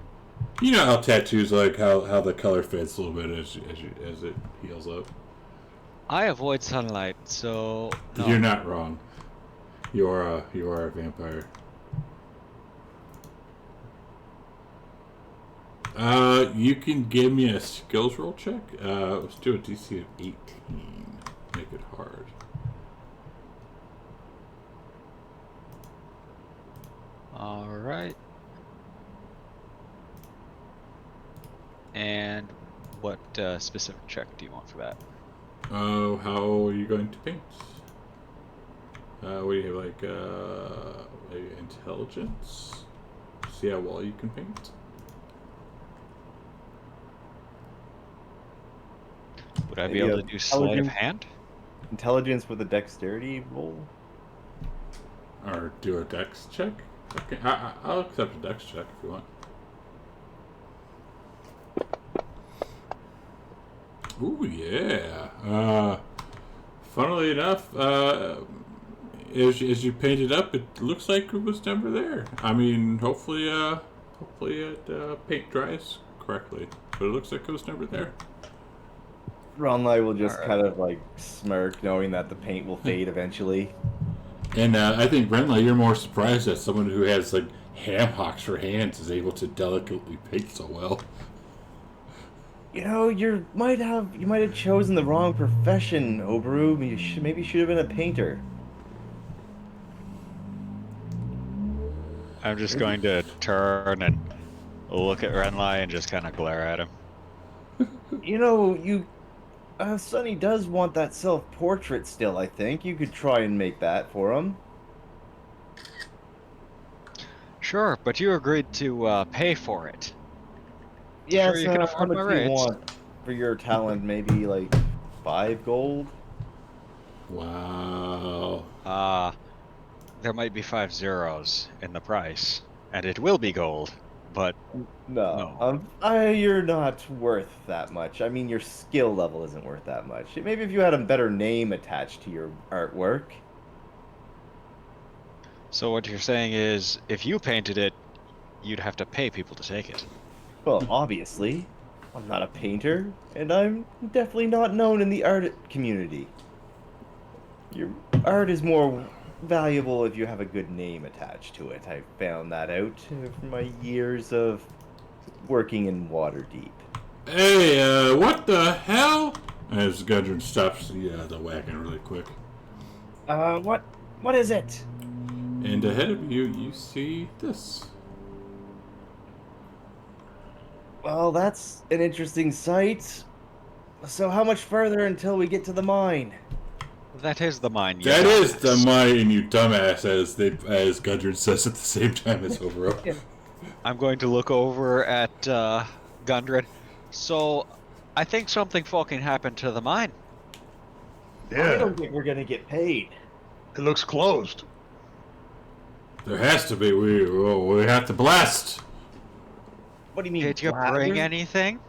You know how tattoos like how the color fades a little bit as it heals up. I avoid sunlight, so no. You're not wrong. You are a vampire. You can give me a skills roll check. Let's do a DC of 18. Make it hard. All right. And what specific check do you want for that? Oh, how are you going to paint? What do you have, like, maybe intelligence? See how well you can paint? Would I be Maybe able a to do sleight of intelligence- hand? Intelligence with a dexterity roll? Or do a dex check? Okay, I'll accept a dex check if you want. Ooh, yeah. Funnily enough, as you paint it up, it looks like it was never there. I mean, hopefully it paint dries correctly, but it looks like it was never there. Ronlai will just Alright. kind of like smirk, knowing that the paint will fade eventually. And I think, Brentley, you're more surprised that someone who has like ham hocks for hands is able to delicately paint so well. You know, you might have chosen the wrong profession, Oberu. Maybe you should have been a painter. I'm just going to turn and look at Renlai and just kind of glare at him. You know, Sonny does want that self-portrait still, I think. You could try and make that for him. Sure, but you agreed to pay for it. Yeah, Sure you so can how afford much my do you rates. want for your talent? Maybe like 5 gold? Wow. There might be 5 zeros in the price, and it will be gold, but No. You're not worth that much. I mean, your skill level isn't worth that much. Maybe if you had a better name attached to your artwork. so what you're saying is, if you painted it, you'd have to pay people to take it. Well, obviously, I'm not a painter, and I'm definitely not known in the art community. Your art is more valuable if you have a good name attached to it. I found that out from my years of working in Waterdeep. Hey, what the hell? As Gudrun stops the wagon really quick. What is it? And ahead of you, you see this. Well, that's an interesting sight. So how much further until we get to the mine? That is the mine. That is the mine, you dumbass, as Gudrun says at the same time as Overall. I'm going to look over at Gundred. So, I think something fucking happened to the mine. I Yeah, don't think we're gonna get paid. it looks closed. There has to be. We have to blast. What do you mean? Did you blaster? bring anything?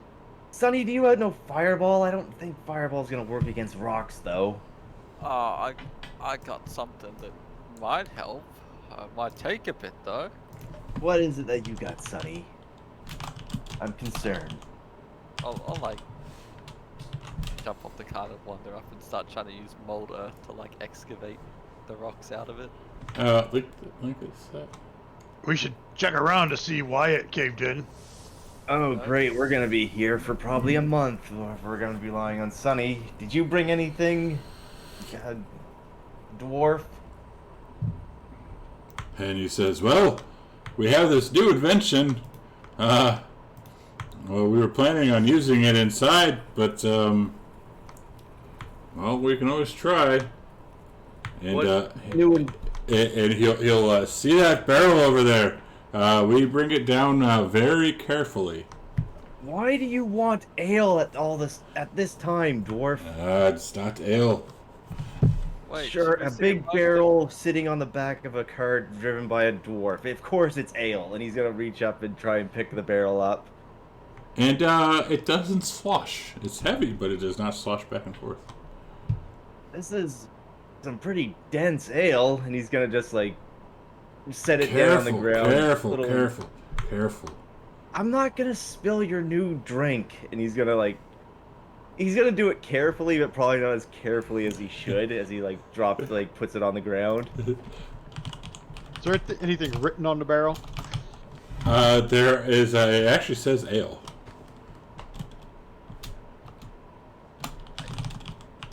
Sonny, do you have no fireball? I don't think fireball's gonna work against rocks, though. I got something that might help. Might take a bit though. What is it that you got, Sonny? I'm concerned. I'll like jump off the cart and wander up and start trying to use mold earth to like excavate the rocks out of it. Look at that. We should check around to see why it caved in. Oh, great. We're gonna be here for probably a month. If we're gonna be relying on Sonny. Did you bring anything? Dwarf? And he says, well, we have this new invention. Well, we were planning on using it inside, but, well, Well, we can always try. And What- New and and he'll see that barrel over there. We bring it down very carefully. why do you want ale at this time, dwarf? It's not ale. Wait, Sure, should we a say big both barrel sitting on the back of a cart driven by a dwarf. Of course it's ale, and he's gonna reach up and try and pick the barrel up. And it doesn't slosh. It's heavy, but it does not slosh back and forth. This is some pretty dense ale, and he's gonna just like set it down on the ground. Careful, Little- careful. I'm not gonna spill your new drink, and he's gonna do it carefully, but probably not as carefully as he should, as he puts it on the ground. Is there anything written on the barrel? There is it actually says ale.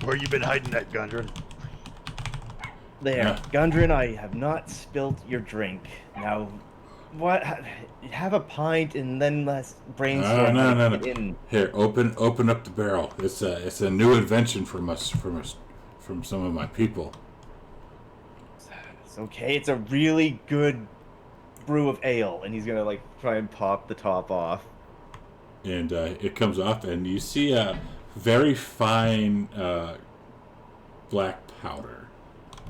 Where you been hiding that, Gundren? There, Yeah. Gundren, I have not spilt your drink. Now, what? Have a pint and then let's brainstorm. No. how to get in. Here, open up the barrel. It's a new invention from some of my people. It's okay. It's a really good brew of ale, and he's gonna try and pop the top off. And it comes off, and you see a very fine black powder,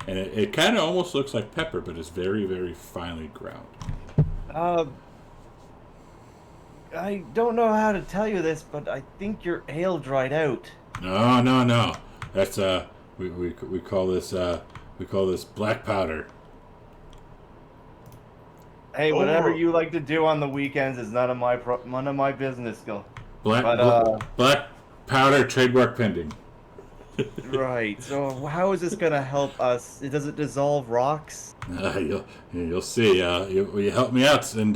and it kind of almost looks like pepper, but it's very, very finely ground. I don't know how to tell you this, but I think your ale dried out. No. That's we call this black powder. Hey, whatever Oh. you like to do on the weekends is none of my business, Gil. Black But, black powder, trademark pending. Right. So how is this gonna help us? Does it dissolve rocks? You'll see. You help me out and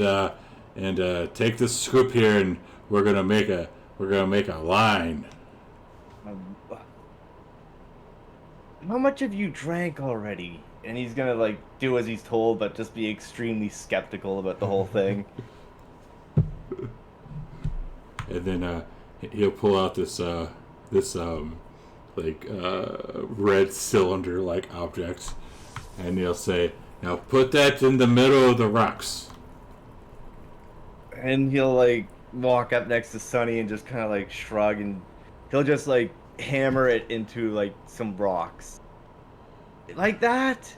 take this scoop here, and we're gonna make a line. How much have you drank already? And he's gonna do as he's told, but just be extremely skeptical about the whole thing. And then he'll pull out this red cylinder like object, and he'll say, "Now put that in the middle of the rocks." And he'll walk up next to Sonny and just kind of shrug, and he'll just hammer it into some rocks. Like that?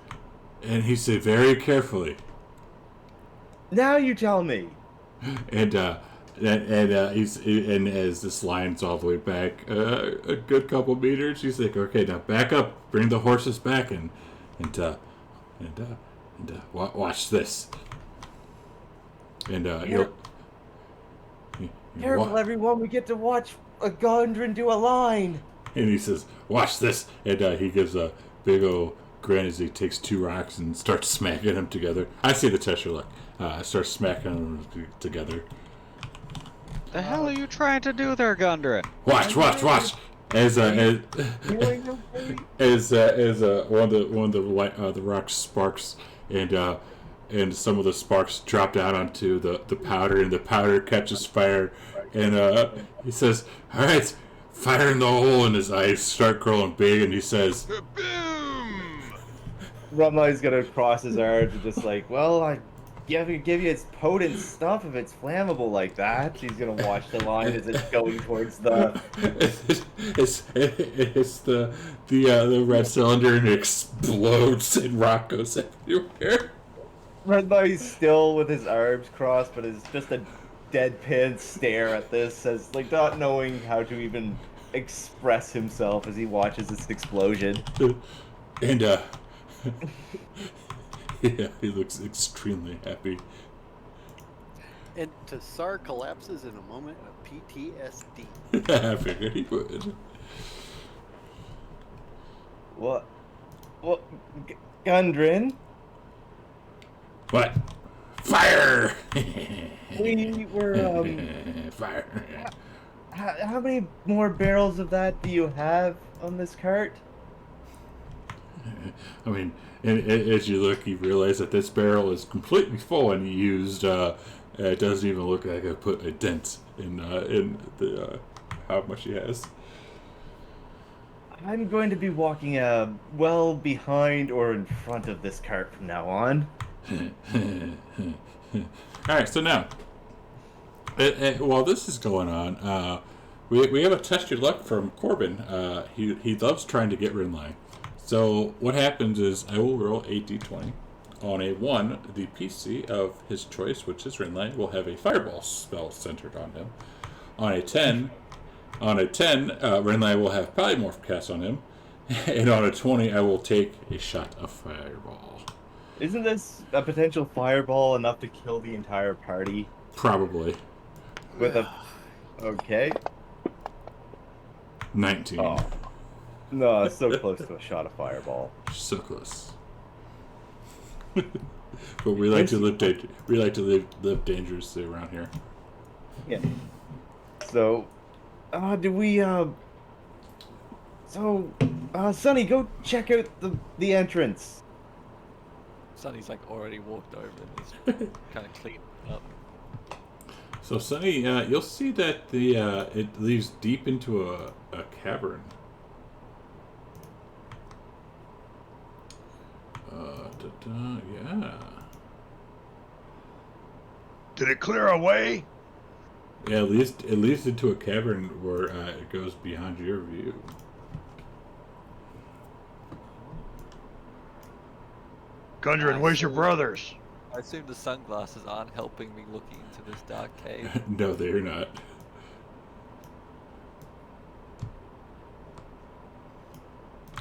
And he said, "Very carefully." Now you tell me. And as this line's all the way back a good couple meters, he's like, "Okay, now back up, bring the horses back, and watch this." And Careful, everyone. We get to watch a Gundren do a line. and he says, "Watch this," and he gives a big old grin as he takes two rocks and starts smacking them together. I see the test your luck. Starts smacking them together. The hell are you trying to do there, Gundren? Watch. As one of the rocks sparks, and some of the sparks drop down onto the powder, and the powder catches fire, and he says, "All right, fire in the hole," and his eyes start growing big, and he says, Rumlai's gonna cross his arms and just well, I give you its potent stuff if it's flammable like that. He's gonna watch the line as it's going towards the. it's the red cylinder, and it explodes, and rock goes everywhere. Rumlai's still with his arms crossed, but is just a deadpan stare at this, as not knowing how to even express himself as he watches this explosion. And yeah, he looks extremely happy. And Tassar collapses in a moment of PTSD. I figured he would. What? Gundren? What? Fire! We were Fire! How many more barrels of that do you have on this cart? I mean, as you look, you realize that this barrel is completely full and used. It doesn't even look like I put a dent in the how much he has. I'm going to be walking well behind or in front of this cart from now on. All right, so now, while this is going on, we have a test your luck from Corbin. He loves trying to get Rinlai. So what happens is I will roll a d20. On a 1, the PC of his choice, which is Rinlai, will have a fireball spell centered on him. On a 10, Rinlai will have polymorph cast on him. And on a 20, I will take a shot of fireball. Isn't this a potential fireball enough to kill the entire party? Probably. With a... Okay. 19. Oh. No, it's so close to a shot of fireball. So close. But we like to live dangerously around here. Yeah. So, Sonny, go check out the entrance. Sonny's like already walked over and is kind of cleaning up. So Sonny, you'll see that it leads deep into a cavern. Yeah. Did it clear away? Yeah, it leads into a cavern where it goes beyond your view. Gundren, where's your brothers? I assume the sunglasses aren't helping me looking into this dark cave. No, they're not.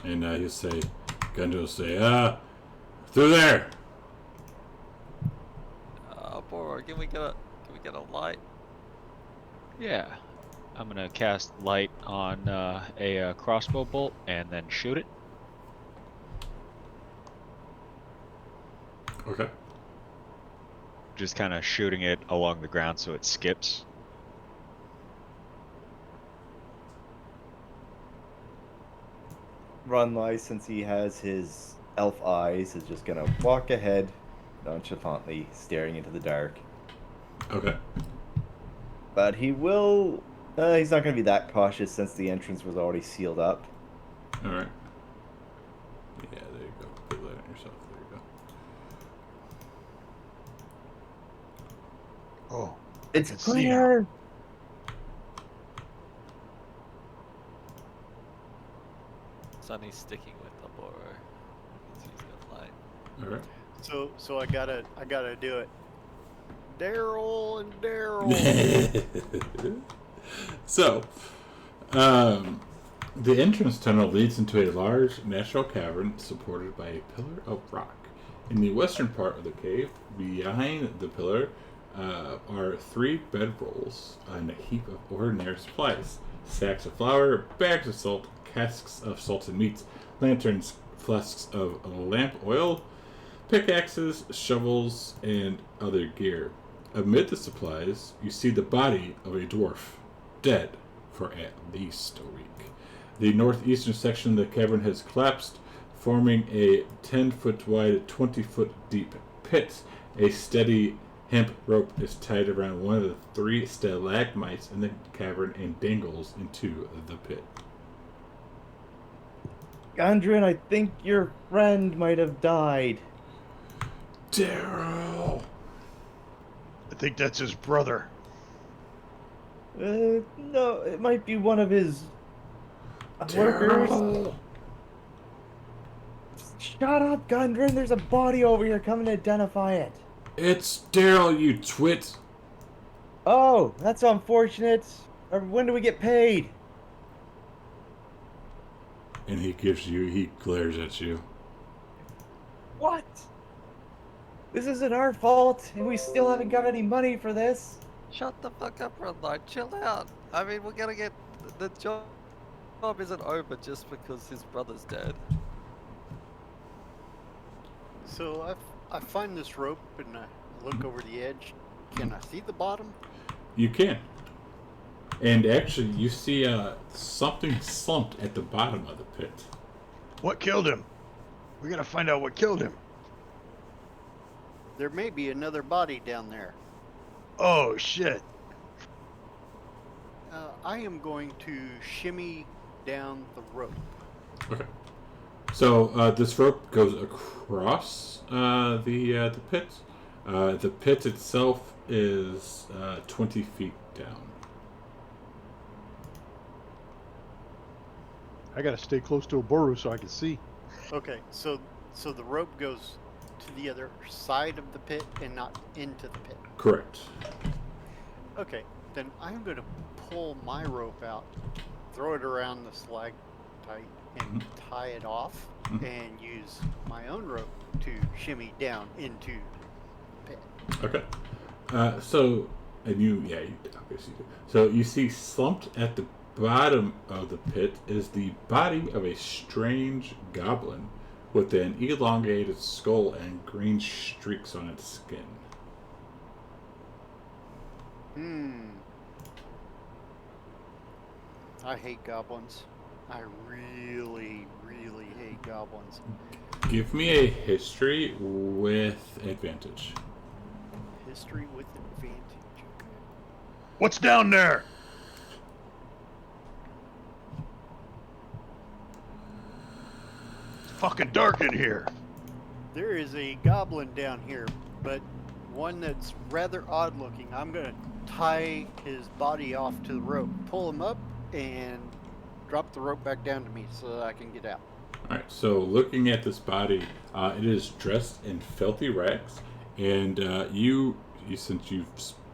And he'll say, Gundren will say, through there. Boro, can we get a light? Yeah. I'm gonna cast light on a crossbow bolt and then shoot it. Okay. Just kind of shooting it along the ground so it skips. Runlai, since he has his elf eyes, is just gonna walk ahead, nonchalantly staring into the dark. Okay. But he will... he's not gonna be that cautious since the entrance was already sealed up. Alright. Yeah, there you go. Put that on yourself. There you go. Oh, It's can see clear! Sonny's sticking with the Boro. He's got light. Alright. So I gotta do it. Daryl and Daryl. So, the entrance tunnel leads into a large natural cavern supported by a pillar of rock. In the western part of the cave, behind the pillar, are 3 bedrolls and a heap of ordinary supplies: sacks of flour, bags of salt, casks of salted meats, lanterns, flasks of lamp oil, pickaxes, shovels, and other gear. Amid the supplies, you see the body of a dwarf, dead for at least a week. The northeastern section of the cavern has collapsed, forming a 10-foot wide, 20-foot deep pit. A steady hemp rope is tied around one of the 3 stalagmites in the cavern and dangles into the pit. Gundren, I think your friend might have died. Daryl! I think that's his brother. No, it might be one of his workers. Daryl! Shut up, Gundren. There's a body over here. Come and identify it. It's Daryl, you twit! Oh, that's unfortunate. When do we get paid? And he glares at you. What? This isn't our fault, and we still haven't got any money for this. Shut the fuck up, Redline. Chill out. I mean, we're gonna get the job isn't over just because his brother's dead. So I find this rope and I look over the edge. Can I see the bottom? You can. And actually, you see something slumped at the bottom of the pit. What killed him? We gotta find out what killed him. There may be another body down there. Oh shit. I am going to shimmy down the rope. Okay. So this rope goes across the pit. The pit itself is 20 feet down. I gotta stay close to Oboru so I can see. Okay, so the rope goes to the other side of the pit and not into the pit. Correct. Okay, then I'm gonna pull my rope out, throw it around the stalactite, and tie it off, and use my own rope to shimmy down into the pit. Okay. So, and you obviously do. So you see slumped at the bottom of the pit is the body of a strange goblin with an elongated skull and green streaks on its skin. I hate goblins. I really, really hate goblins. Give me a history with advantage. History with advantage. Okay. What's down there? It's fucking dark in here. There is a goblin down here, but one that's rather odd looking. I'm gonna tie his body off to the rope, pull him up, and drop the rope back down to me so that I can get out. Alright, so looking at this body, it is dressed in filthy rags, and you since you've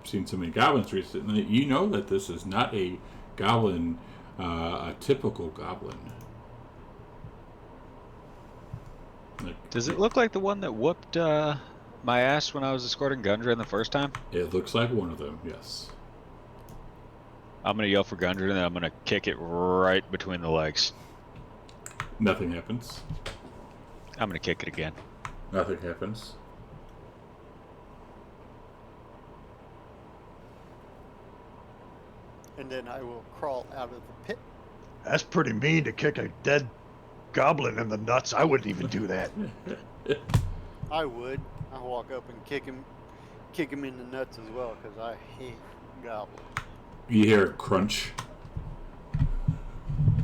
seen so many goblins recently, you know that this is not a goblin, a typical goblin. Does it look like the one that whooped my ass when I was escorting Gundren the first time? It looks like one of them, yes. I'm gonna yell for Gundren and then I'm gonna kick it right between the legs. Nothing happens. I'm gonna kick it again. Nothing happens. And then I will crawl out of the pit. That's pretty mean to kick a dead goblin in the nuts. I wouldn't even do that. I would. I walk up and kick him in the nuts as well, because I hate goblins. You hear a crunch.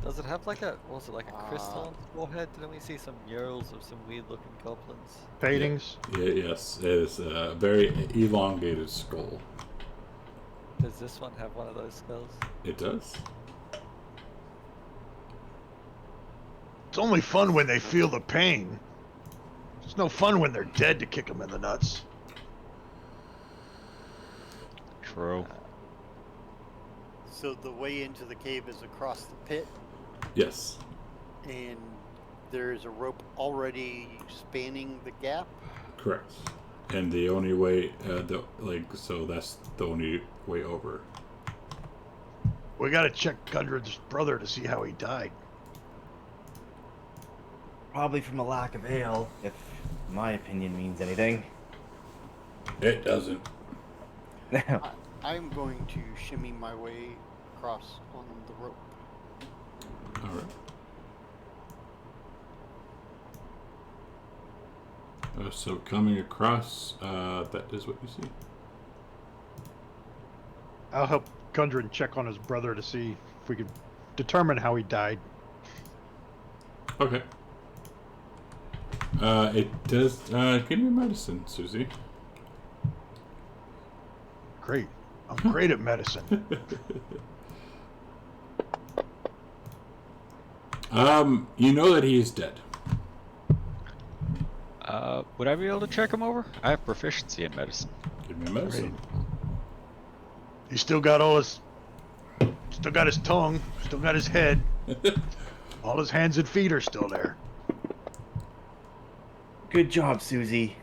Does it have like a, was it like a crystal on its forehead? Didn't we see some murals of some weird looking goblins? Paintings. Yes, it is a very elongated skull. Does this one have one of those skulls? It does. It's only fun when they feel the pain. It's no fun when they're dead to kick them in the nuts. True. So the way into the cave is across the pit, Yes. and there is a rope already spanning the gap. Correct. And the only way, so that's the only way over. We gotta check Gundren's brother to see how he died. Probably from a lack of ale, if my opinion means anything. It doesn't. I'm going to shimmy my way across on the rope. All right. So coming across, that is what you see. I'll help Gundren check on his brother to see if we can determine how he died. Okay. It does. Give me medicine, Susie. Great. I'm great at medicine. You know that he is dead. Would I be able to check him over? I have proficiency in medicine. Give me medicine. He's still got his tongue, still got his head. All his hands and feet are still there. Good job, Susie.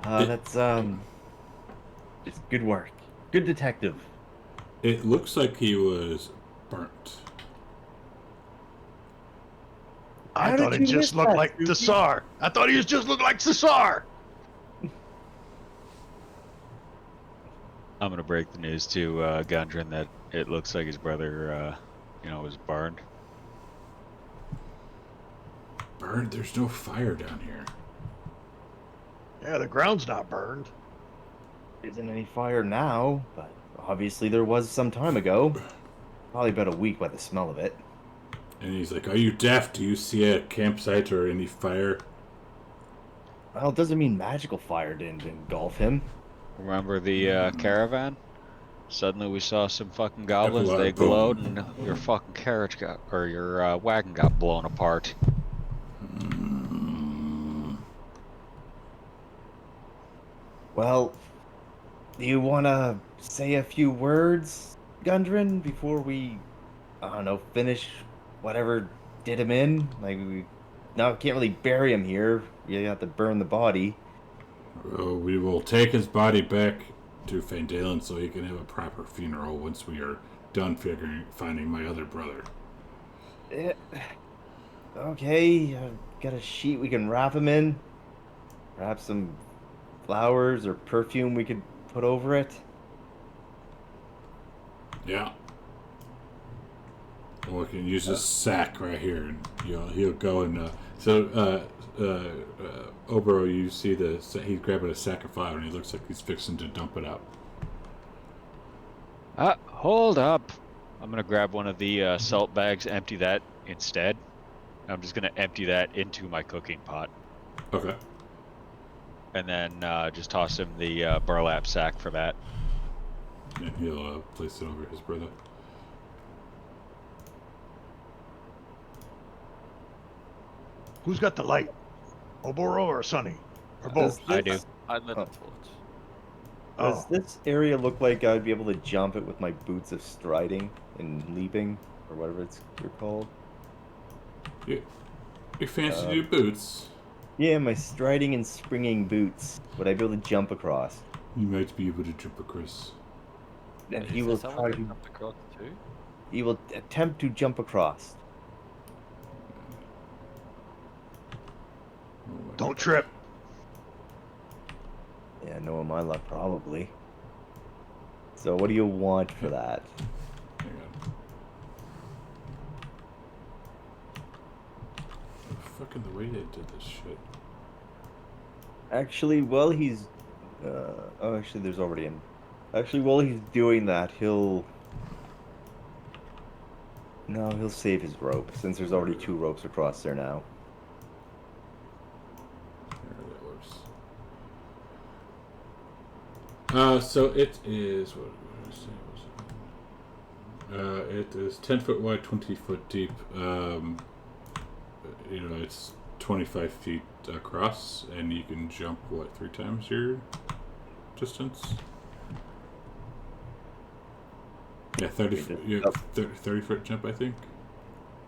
That's it's good work. Good detective. It looks like he was burnt. I How thought did it you just miss looked that, like Susie? Tsar. I thought he just looked like Tsar. I'm gonna break the news to Gundren that it looks like his brother, was burned. Burned? There's no fire down here. Yeah, the ground's not burned. Isn't any fire now, but obviously there was some time ago. Probably about a week by the smell of it. And he's like, "Are you deaf? Do you see a campsite or any fire?" Well, it doesn't mean magical fire didn't engulf him. Remember the caravan? Suddenly we saw some fucking goblins. Epilogue, They glowed, boom. and your fucking carriage got, or your wagon got blown apart. Well, do you want to say a few words, Gundren, before we, I don't know, finish whatever did him in? Like, we can't really bury him here. You have to burn the body. We will take his body back to Phandelver so he can have a proper funeral once we are done finding my other brother. Okay, got a sheet we can wrap him in. Perhaps some flowers or perfume we could put over it. Yeah. Or we can use this sack right here, and he'll go and Obro, you see he's grabbing a sack of flour, and he looks like he's fixing to dump it out. Hold up. I'm gonna grab one of the salt bags, empty that instead. I'm just gonna empty that into my cooking pot. Okay. And then just toss him the burlap sack for that. And he'll place it over his brother. Who's got the light? Oboro or Sonny? Or both? I do. I lit a Oh. torch. Does this area look like I'd be able to jump it with my boots of striding and leaping, or whatever they're called? You fancy new boots? Yeah, my striding and springing boots. Would I be able to jump across? You might be able to jump across. And Is he there will someone try that to. jumped across too? He will attempt to jump across. Don't trip. Yeah, knowing my luck, probably. So, what do you want for that? Hang on. Fucking the way they did this shit. Actually, while he's, actually, there's already an. Actually, while he's doing that, he'll save his rope since there's already 2 ropes across there now. There, that works. So it is what did I say? It is 10 foot wide, 20 foot deep. It's 25 feet across, and you can jump 3 times your distance. Yeah, 30 foot. Yeah, 30 foot jump, I think.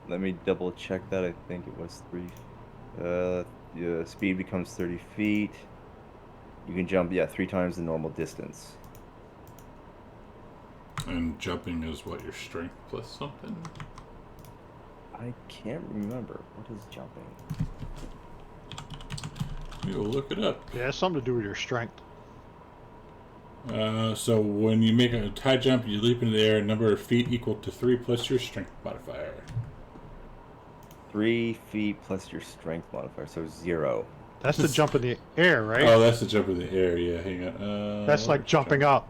Let me double check that. I think it was 3. Your speed becomes 30 feet. You can jump, 3 times the normal distance. And jumping is what, your strength plus something? I can't remember. What is jumping? We'll look it up. Yeah, it's something to do with your strength. So when you make a high jump, you leap into the air, number of feet equal to 3 plus your strength modifier. 3 feet plus your strength modifier, so 0. That's the jump in the air, right? Oh, that's the jump in the air. Yeah, hang on. That's like jumping up.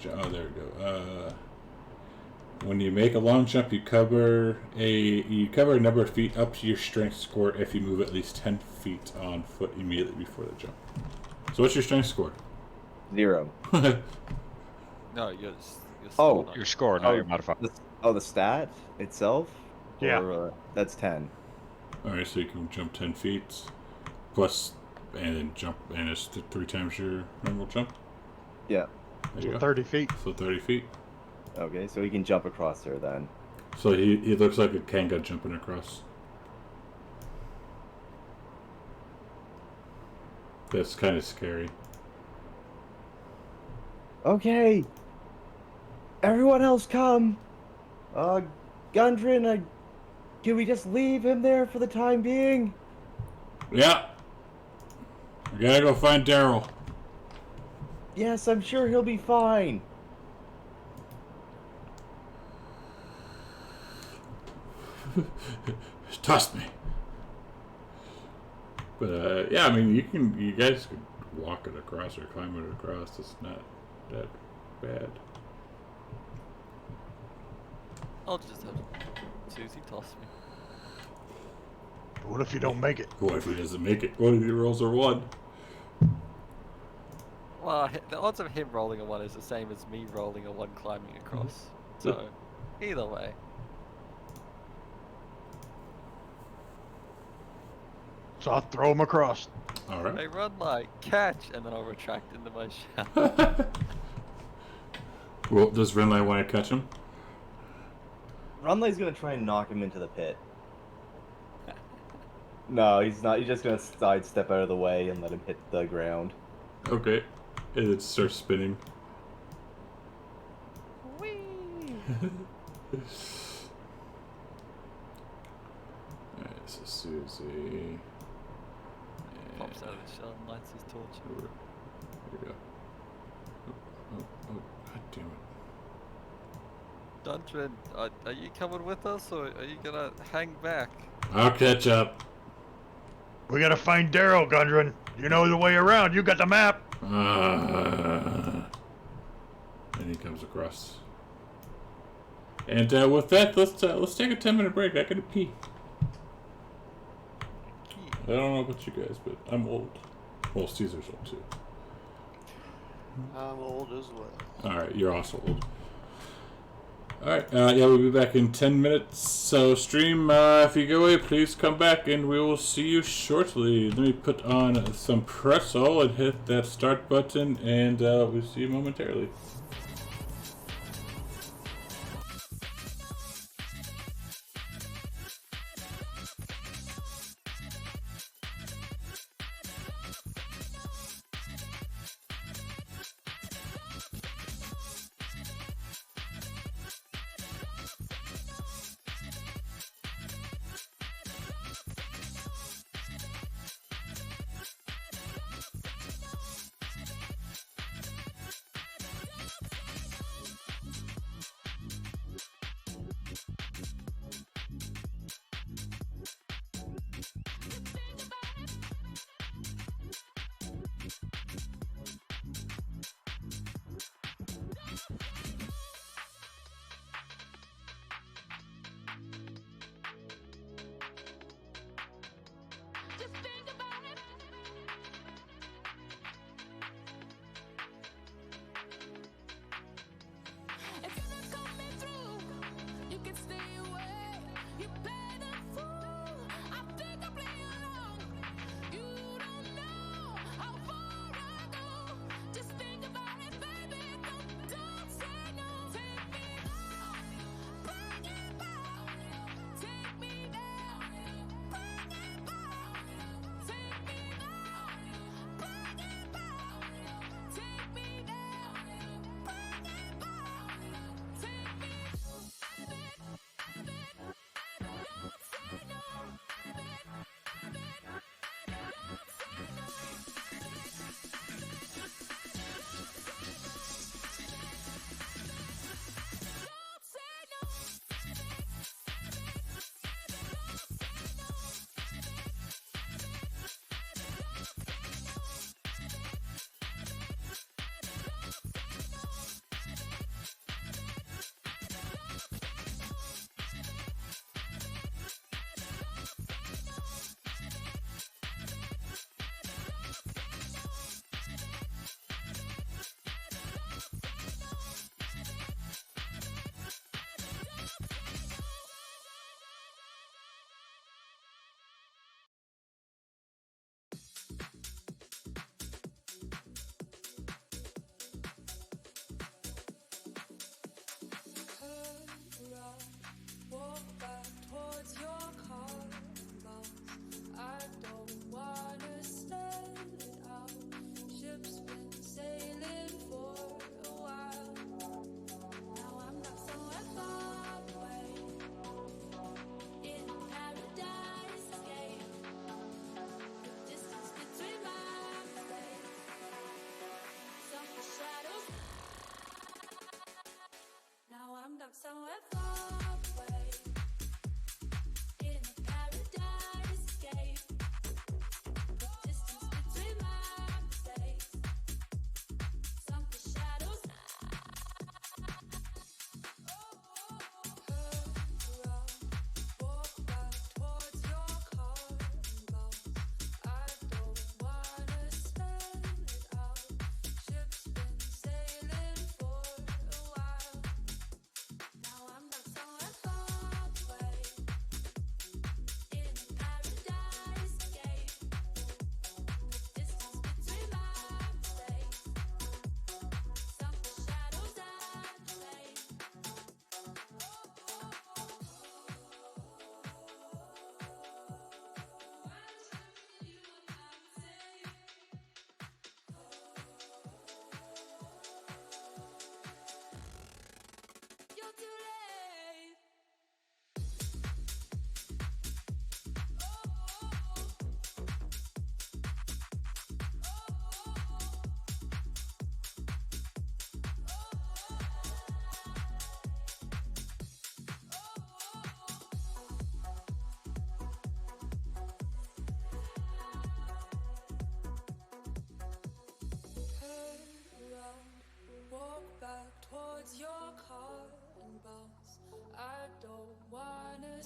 Oh, there we go. When you make a long jump, you cover a number of feet up to your strength score if you move at least 10 feet on foot immediately before the jump. So what's your strength score? 0. No, you're Oh, Your score, not your modifier. The stat itself? Yeah. Or, that's 10. Alright, so you can jump 10 feet plus, and then jump, and it's 3 times your normal jump. Yeah. There you So go. 30 feet. So 30 feet. Okay, so he can jump across there then. So he looks like a Kanga jumping across. That's kind of scary. Okay. Everyone else come. Gundren, can we just leave him there for the time being? Yeah. I gotta go find Daryl. Yes, I'm sure he'll be fine. Toss me. But yeah, I mean, you guys could walk it across or climb it across. It's not that bad. I'll just have Susie toss me. What if you don't make it? What if he doesn't make it? What if he rolls a 1? Well, the odds of him rolling a 1 is the same as me rolling a 1 climbing across. So, either way. So I'll throw him across. All right. They run like catch, and then I'll retract into my shout. Well, does Renly want to catch him? Runley's gonna try and knock him into the pit. No, he's not. He's just gonna sidestep out of the way and let him hit the ground. Okay. And it starts spinning. Whee! Alright, so Susie. Pops out of the shell and lights his torch. Here we go. Oh, god damn it. Dundren, are you coming with us, or are you gonna hang back? I'll catch up. We gotta find Daryl, Gundren. You know the way around. You got the map. And he comes across. And with that, let's take a 10-minute break. I gotta pee. I don't know about you guys, but I'm old. Well, Caesar's old too. I'm old as well. Alright, you're also old. Alright, yeah, we'll be back in 10 minutes. So, stream, if you go away, please come back and we will see you shortly. Let me put on some pretzel and hit that start button, and we'll see you momentarily.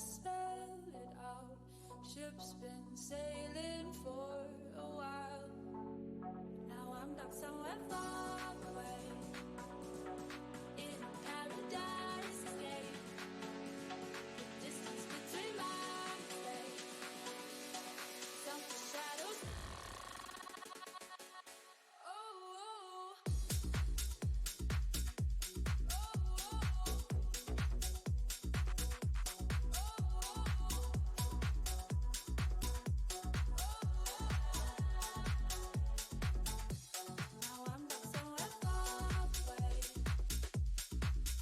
spell it out. Ship's been sailing for a while. Now I'm docked somewhere far away, in a paradise escape. The distance between my legs, some shadows. Oh, oh, now I'm docked somewhere far away,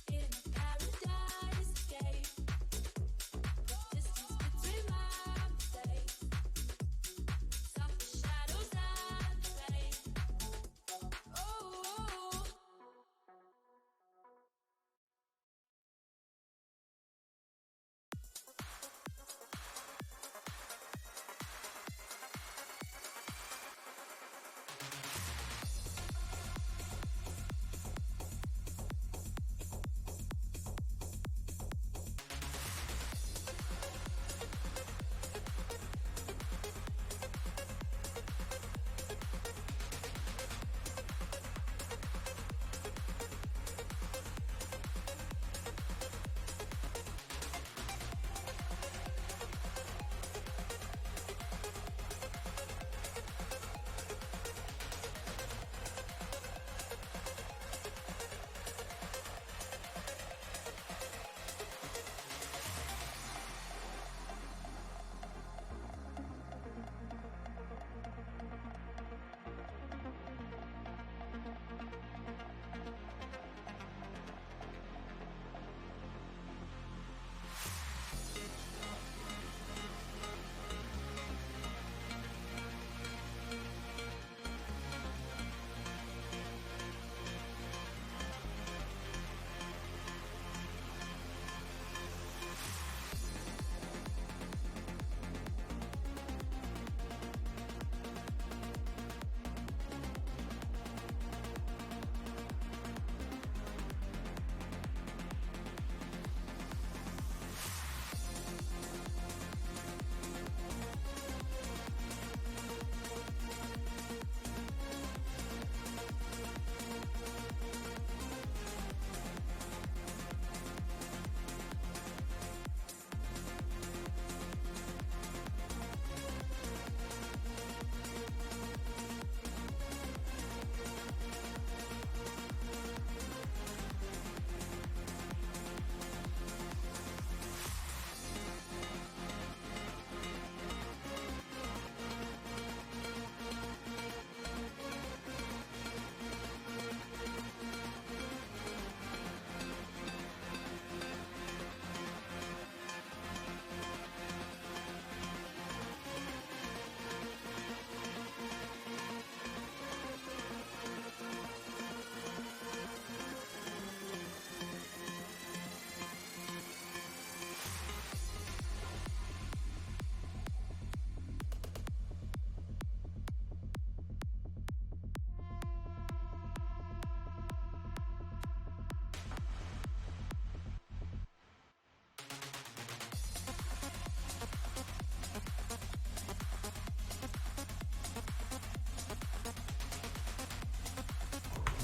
in a paradise escape. The distance between my legs, some shadows that play. Oh.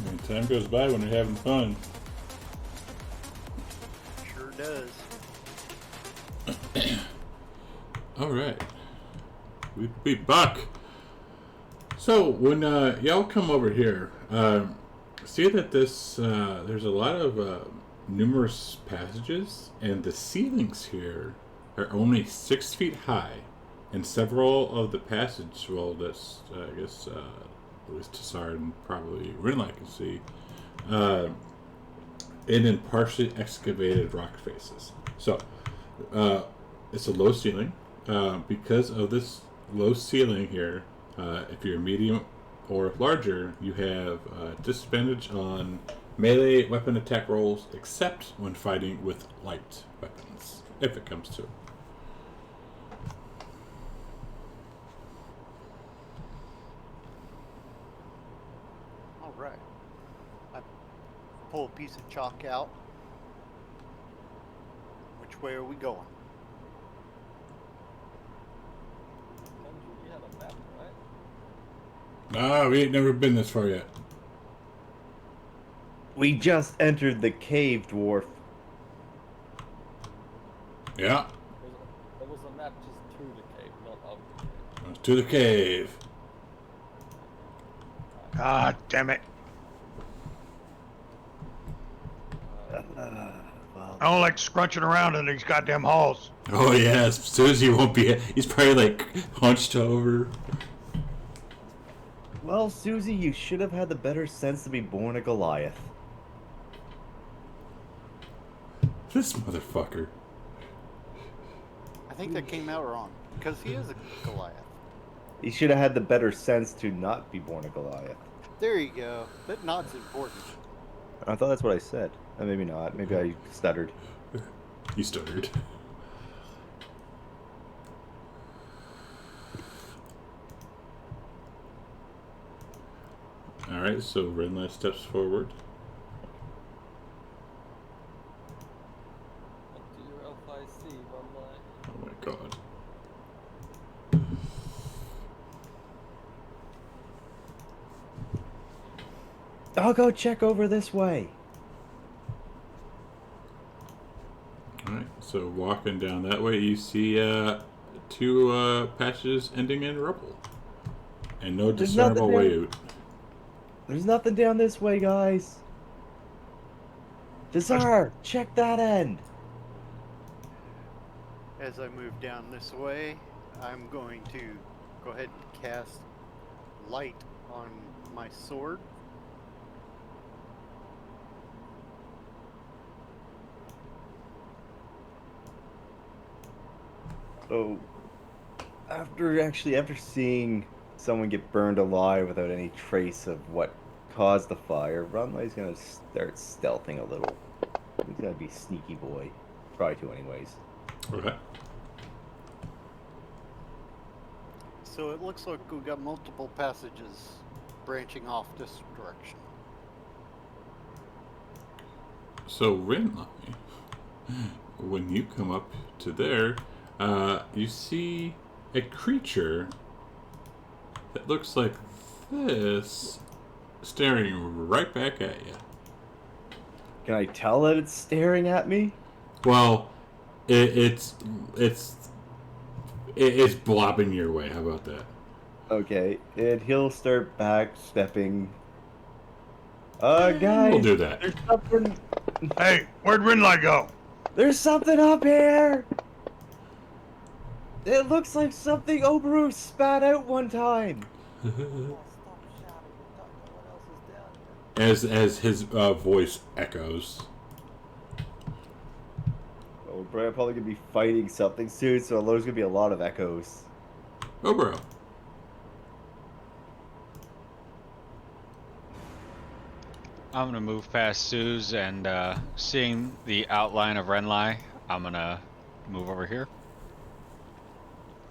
And time goes by when you're having fun. Sure does. All right, we be back. So when y'all come over here, see that this there's a lot of numerous passages, and the ceilings here are only 6 feet high, and several of the passage, well, that's I guess at least Tassard and probably Rinlai can see, and in partially excavated rock faces. So it's a low ceiling. Because of this low ceiling here, if you're medium or larger, you have disadvantage on melee weapon attack rolls, except when fighting with light weapons, if it comes to it. All right. I pull a piece of chalk out. Which way are we going? Nah, we ain't never been this far yet. We just entered the cave, dwarf. Yeah, There was a map just to the cave, not of the cave. to the cave. God damn it. Well, I don't like scrunching around in these goddamn halls. Oh yes, Susie won't be. He's probably like hunched over. well, Susie, you should have had the better sense to be born a Goliath. This motherfucker. I think that came out wrong because he is a Goliath. You should have had the better sense to not be born a Goliath. There you go. That nod's important. I thought that's what I said. Maybe not. Maybe I stuttered. You stuttered. Alright, so Renly steps forward. What do your elf eyes see, Runline? Oh my god. I'll go check over this way. Alright, so walking down that way, you see two patches ending in rubble. And no There's discernible nothing way there. out. There's nothing down this way, guys. Desire, check that end. As I move down this way, I'm going to go ahead and cast light on my sword. So, after seeing someone get burned alive without any trace of what caused the fire, Runway's gonna start stealthing a little. He's gonna be sneaky boy. Try to, anyways. Okay. So it looks like we got multiple passages branching off this direction. So Renly, when you come up to there, you see a creature that looks like this staring right back at you. Can I tell that it's staring at me? Well, it's blobbing your way. How about that? Okay, and he'll start backstepping. Guys, We'll do that. there's something. Hey, where'd Rinlight go? There's something up here. It looks like something Oberu spat out one time. Oh, stop shouting. We don't know what else is down here. As his voice echoes. Oh, bro, I'm probably gonna be fighting something soon, so there's gonna be a lot of echoes. Oh, bro. I'm gonna move past Suze and seeing the outline of Renly, I'm gonna move over here.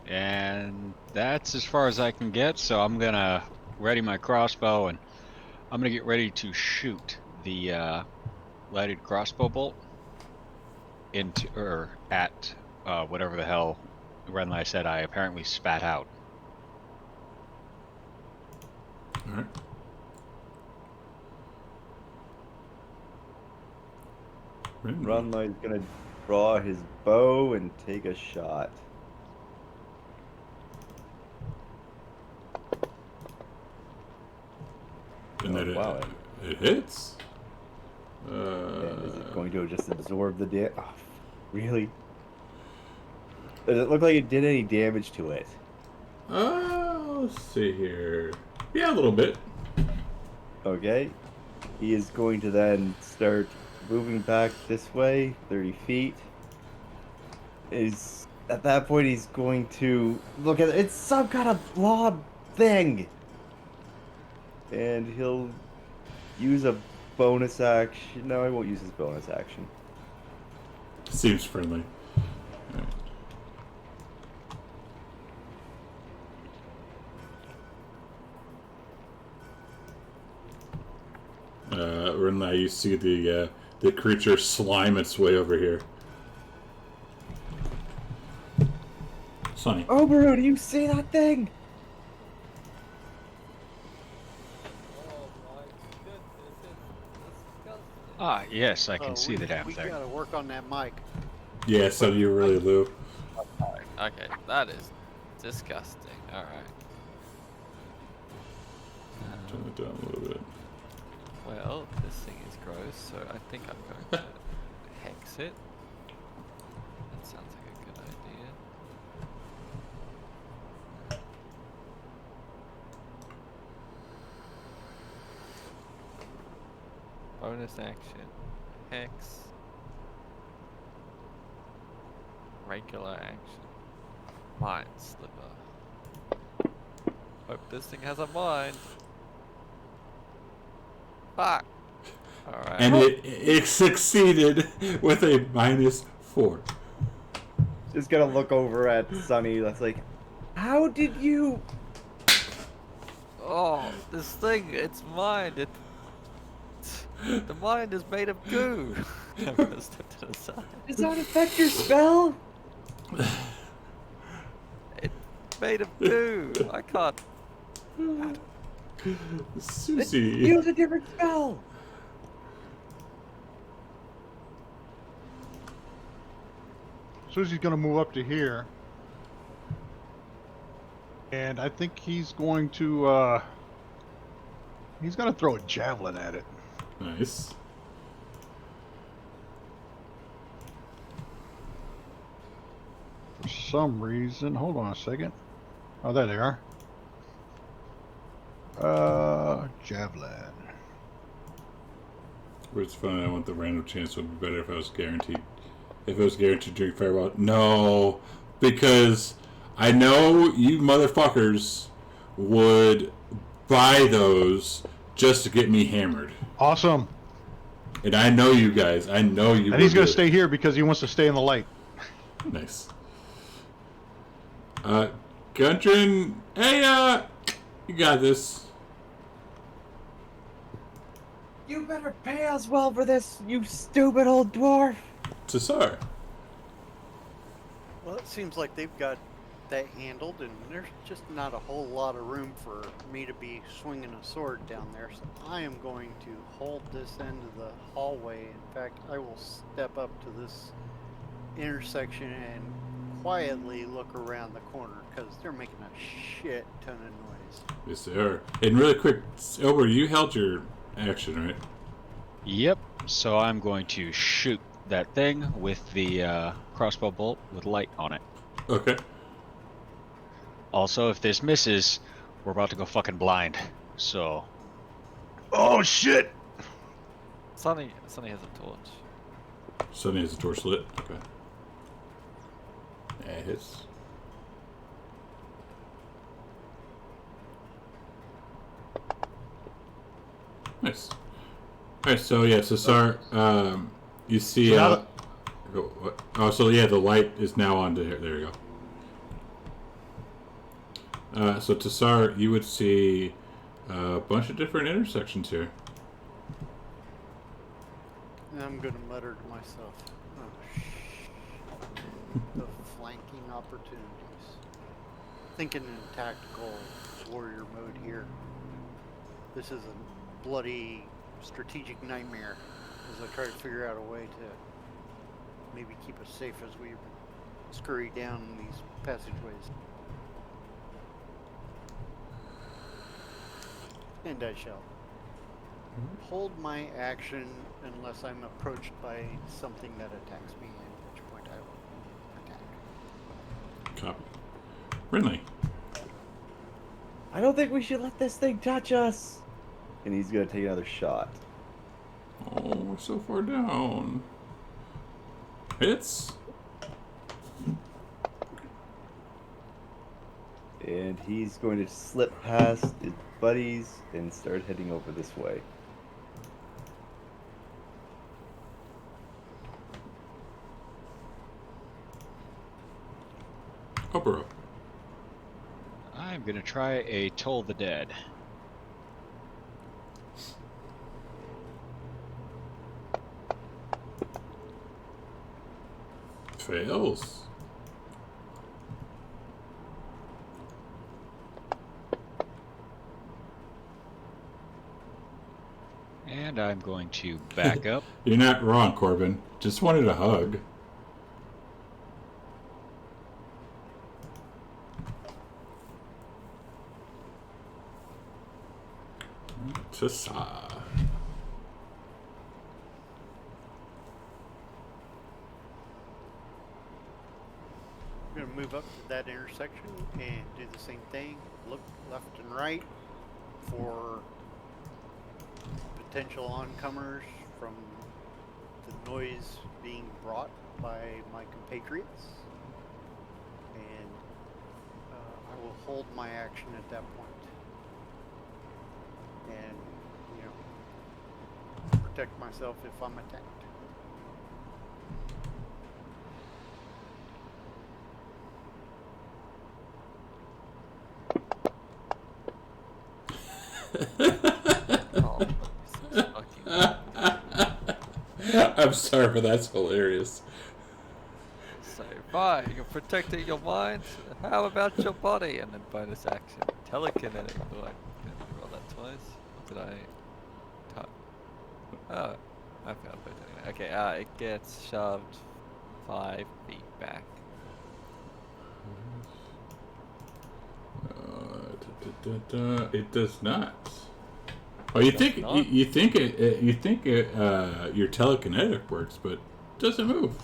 And that's as far as I can get, so I'm gonna ready my crossbow and I'm gonna get ready to shoot the lighted crossbow bolt into or at whatever the hell Renly said I apparently spat out. Alright. Runlight's gonna draw his bow and take a shot. And then wow. it hits. And is it going to just absorb the damage? Oh, really? Does it look like it did any damage to it? Let's see here. Yeah, a little bit. Okay. He is going to then start moving back this way, 30 feet. Is at that point he's going to look at it. It's some kind of blob thing. And he'll use a bonus action. No, I won't use his bonus action. Seems friendly. Alright. Renly, you see the creature slime its way over here. Sonny. Oberu, do you see that thing? Yes, I can see the damn we thing. gotta work on that mic. Yeah, so you really, Lou. Okay, that is disgusting. Alright. Turn it down a little bit. Well, this thing is gross, so I think I'm going to hex it. That sounds like a good idea. Bonus action. Hex. Regular action. Mind sliver. Hope this thing has a mind. Fuck. Alright. And it succeeded with a -4. Just gonna look over at Sunny. That's like, how did you? Oh, this thing, it's mine. The mind is made of goo. I'm gonna step to the side. Does that affect your spell? It's made of goo. I can't. Susie. Use a different spell. Susie's gonna move up to here. And I think he's going to he's gonna throw a javelin at it. Nice. For some reason. Hold on a second. Oh, there they are. Javelin. Which is funny. I want the random chance would be better if I was guaranteed. If it was guaranteed to drink Fireball. No, because I know you motherfuckers would buy those just to get me hammered. Awesome. And I know you guys. I know you. And he's would gonna do it. stay here because he wants to stay in the light. Nice. Gundren, hey, you got this. You better pay us well for this, you stupid old dwarf. Tassar. Well, it seems like they've got that handled, and there's just not a whole lot of room for me to be swinging a sword down there. So I am going to hold this end of the hallway. In fact, I will step up to this intersection and quietly look around the corner because they're making a shit ton of noise. Yes, they are. And really quick, Elber, you held your action, right? Yep. So I'm going to shoot that thing with the crossbow bolt with light on it. Okay. Also, if this misses, we're about to go fucking blind. So Oh shit! Sunny has a torch. Sunny has a torch lit. Okay. Yeah, it hits. Nice. Alright, so yeah, Tassar, you see, So now what? Oh, so yeah, the light is now on to here. There you go. So Tassar, you would see a bunch of different intersections here. And I'm going to mutter to myself, oh, the flanking opportunities. Thinking in tactical warrior mode here. This is a bloody strategic nightmare as I try to figure out a way to maybe keep us safe as we scurry down these passageways. And I shall hold my action unless I'm approached by something that attacks me, at which point I will attack. Copy. Rinley. I don't think we should let this thing touch us. And he's gonna take another shot. Oh, we're so far down. Hits. And he's going to slip past his buddies and start heading over this way. Opera. I'm gonna try a Toll the Dead. Fails. And I'm going to back up. You're not wrong, Corbin. Just wanted a hug. Ta-sa. I'm gonna move up to that intersection and do the same thing. Look left and right for potential oncomers from the noise being brought by my compatriots. And I will hold my action at that point. And, protect myself if I'm attacked. Oh, this is fucking I'm sorry, but that's hilarious. so fine. You're protecting your mind. How about your body? And then bonus action, telekinetic. Do I roll that twice? Or did I? Oh, I failed. But anyway. Okay. It gets shoved 5 feet back. It does not. Oh, you think not? you think your telekinetic works, but it doesn't move.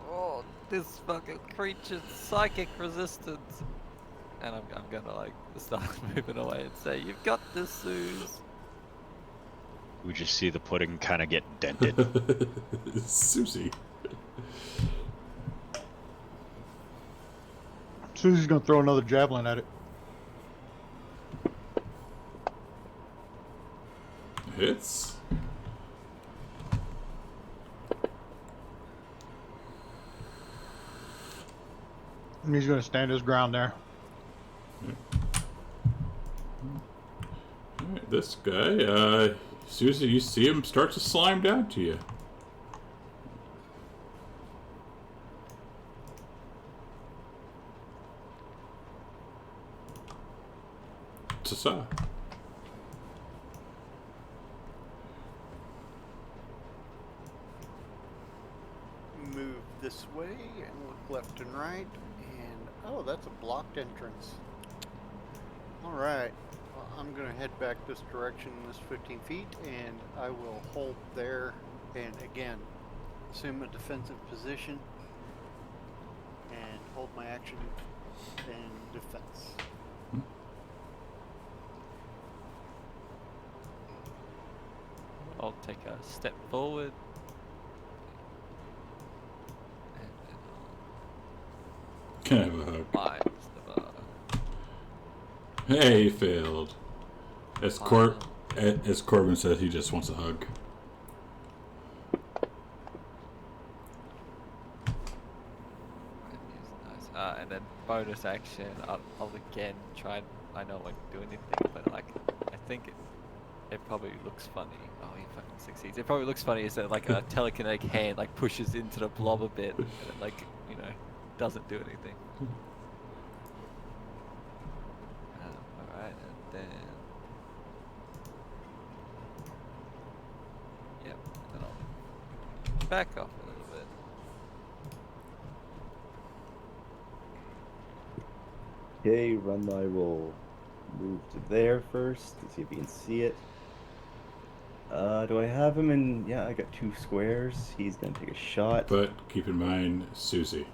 Oh, this fucking creature's psychic resistance. And I'm gonna like start moving away and say, "You've got this, Suze." We just see the pudding kind of get dented. Susie. Susie's gonna throw another javelin at it. Hits. And he's gonna stand his ground there. Alright, this guy, Susie, you see him start to slime down to you. Ta-sa. Move this way and look left and right. And, oh, that's a blocked entrance. Alright. Well, I'm going to head back this direction, this 15 feet, and I will hold there and, again, assume a defensive position and hold my action in defense. I'll take a step forward. And then Can I have a hug? I'll climb the bar. Hey, he failed. As Corbin says, he just wants a hug. Nice. And then bonus action, I'll again try and, I know I won't do anything, but like, I think it probably looks funny. Oh, he fucking succeeds. It probably looks funny is that like a telekinetic hand like pushes into the blob a bit and it like, doesn't do anything. Alright, and then... Yep, and then I'll back off a little bit. Okay, Runly will move to there first to see if he can see it. Do I have him in? Yeah, I got 2 squares. He's gonna take a shot. But keep in mind, Susie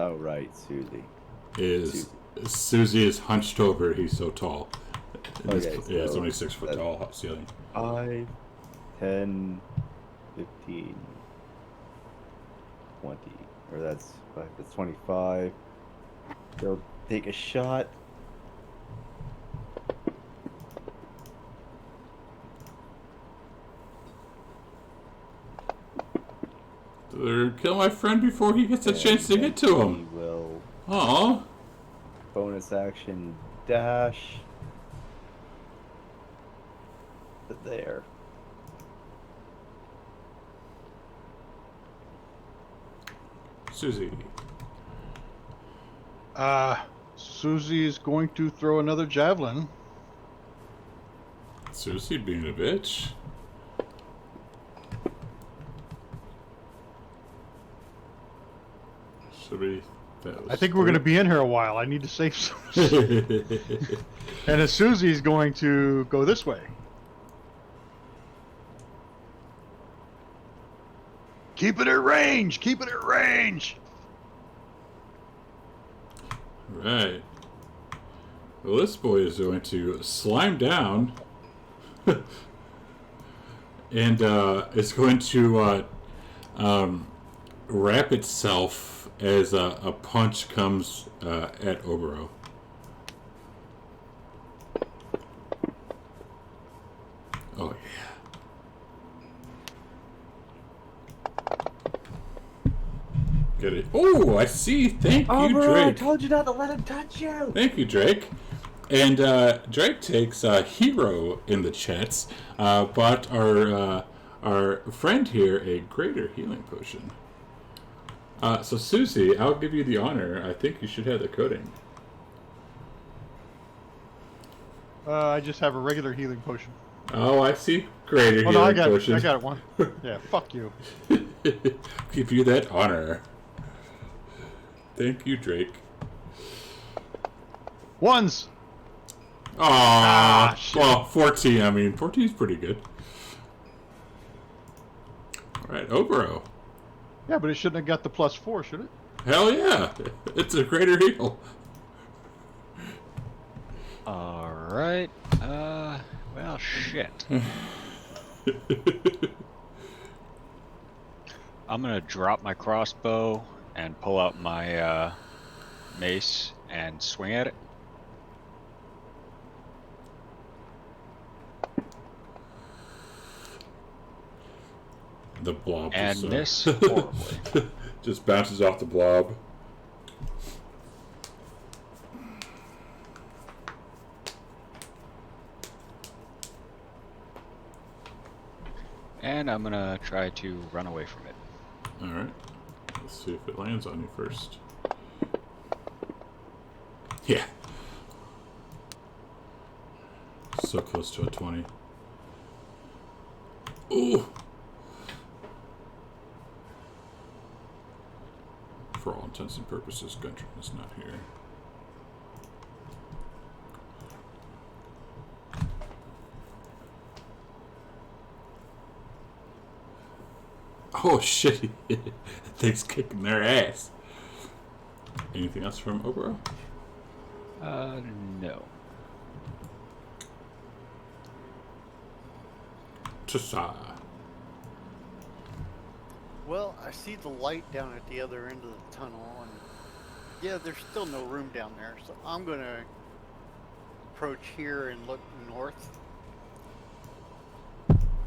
Oh, right, Susie. Susie is hunched over. He's so tall. Okay, Yeah, it's so only 6 foot tall ceiling. 5, 10, 15, 20. Or that's 25. They'll take a shot. Kill my friend before he gets a chance to get to He him. will Aw. bonus action dash to there. Susie. Susie is going to throw another javelin. Susie being a bitch. I think we're going to be in here a while. I need to save some. And Susie's going to go this way. Keep it at range. Keep it at range. Right. Well, this boy is going to slime down and it's going to wrap itself as a punch comes at Obero. Oh, yeah. Get it. Oh, I see. Thank you, Drake. I told you not to let him touch you. Thank you, Drake. And Drake takes hero in the chats, bought our friend here a greater healing potion. So Susie, I'll give you the honor. I think you should have the coding. I just have a regular healing potion. Oh, I see. Greater Oh healing no, I got potion. it. I got it one. Yeah, fuck you. Give you that honor. Thank you, Drake. Ones. Aww. Shit. Well, 14. I mean, 14 is pretty good. All right, Obero. Yeah, but it shouldn't have got the +4, should it? Hell yeah. It's a greater heal. Alright. Well, shit. I'm gonna drop my crossbow and pull out my mace and swing at it. The blob And just, miss horribly. just bounces off the blob. And I'm gonna try to run away from it. Alright. Let's see if it lands on you first. Yeah. So close to a 20. Ooh! For all intents and purposes, Guntram is not here. Oh shit! Thing's kicking their ass. Anything else from Obero? No. Tassa. Well, I see the light down at the other end of the tunnel, and yeah, there's still no room down there, so I'm gonna approach here and look north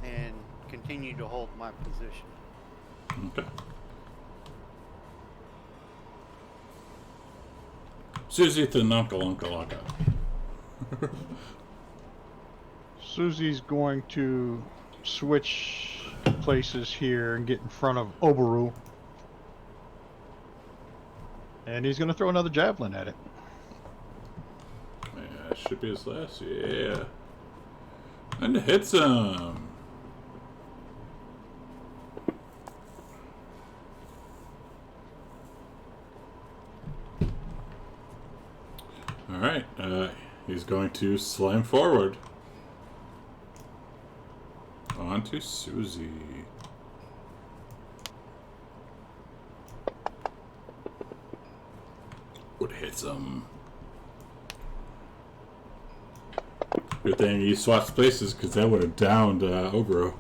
and continue to hold my position. Okay. Susie the Nunkalunkalunka. Susie's going to switch places here and get in front of Oberu. And he's going to throw another javelin at it. Yeah, should be his last. Yeah. And it hits him. Alright, he's going to slam forward. On to Susie. What hits him? Good thing he swaps places, because that would have downed Obero.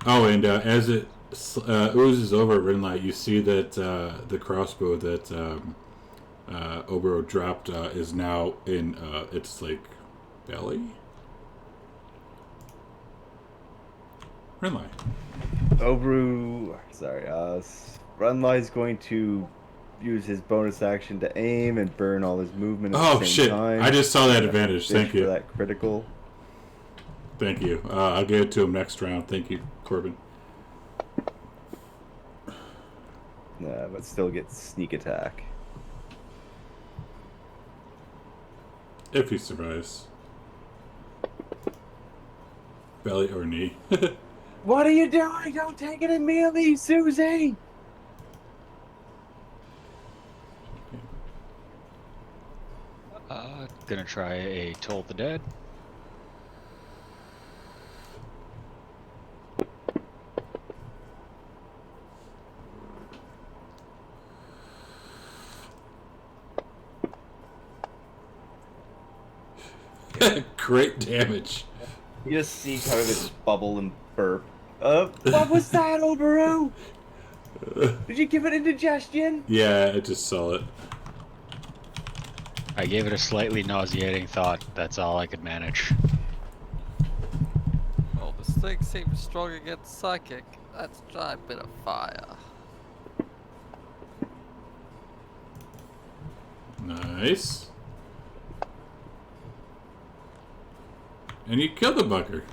Oh, and as it oozes over Rinlight, you see that the crossbow that Obero dropped is now in its like belly. Rinlight. Runlight's going to use his bonus action to aim and burn all his movement at Oh the same shit! time. I just saw that advantage. Thank For you. that critical. Thank you. I'll give it to him next round. Thank you, Corbin. Nah, but still gets sneak attack. If he survives. Belly or knee. What are you doing? Don't take it in melee, Susie! Gonna try a Toll the Dead. Great damage. You just see kind of its bubble and burp. What was that, Oberu? Did you give it indigestion? Yeah, I just saw it. I gave it a slightly nauseating thought. That's all I could manage. Well, this thing seems strong against psychic. Let's try a bit of fire. Nice. And you killed the bugger.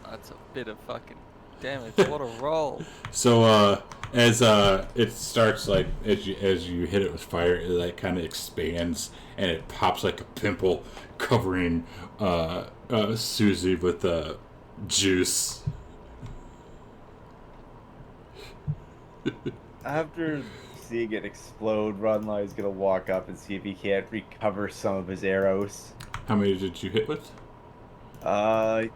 That's a bit of fucking damage. What a roll. So as it starts, like as you hit it with fire, it like kind of expands and it pops like a pimple, covering Susie with juice. After seeing it explode, Runlai's gonna walk up and see if he can't recover some of his arrows. How many did you hit with? I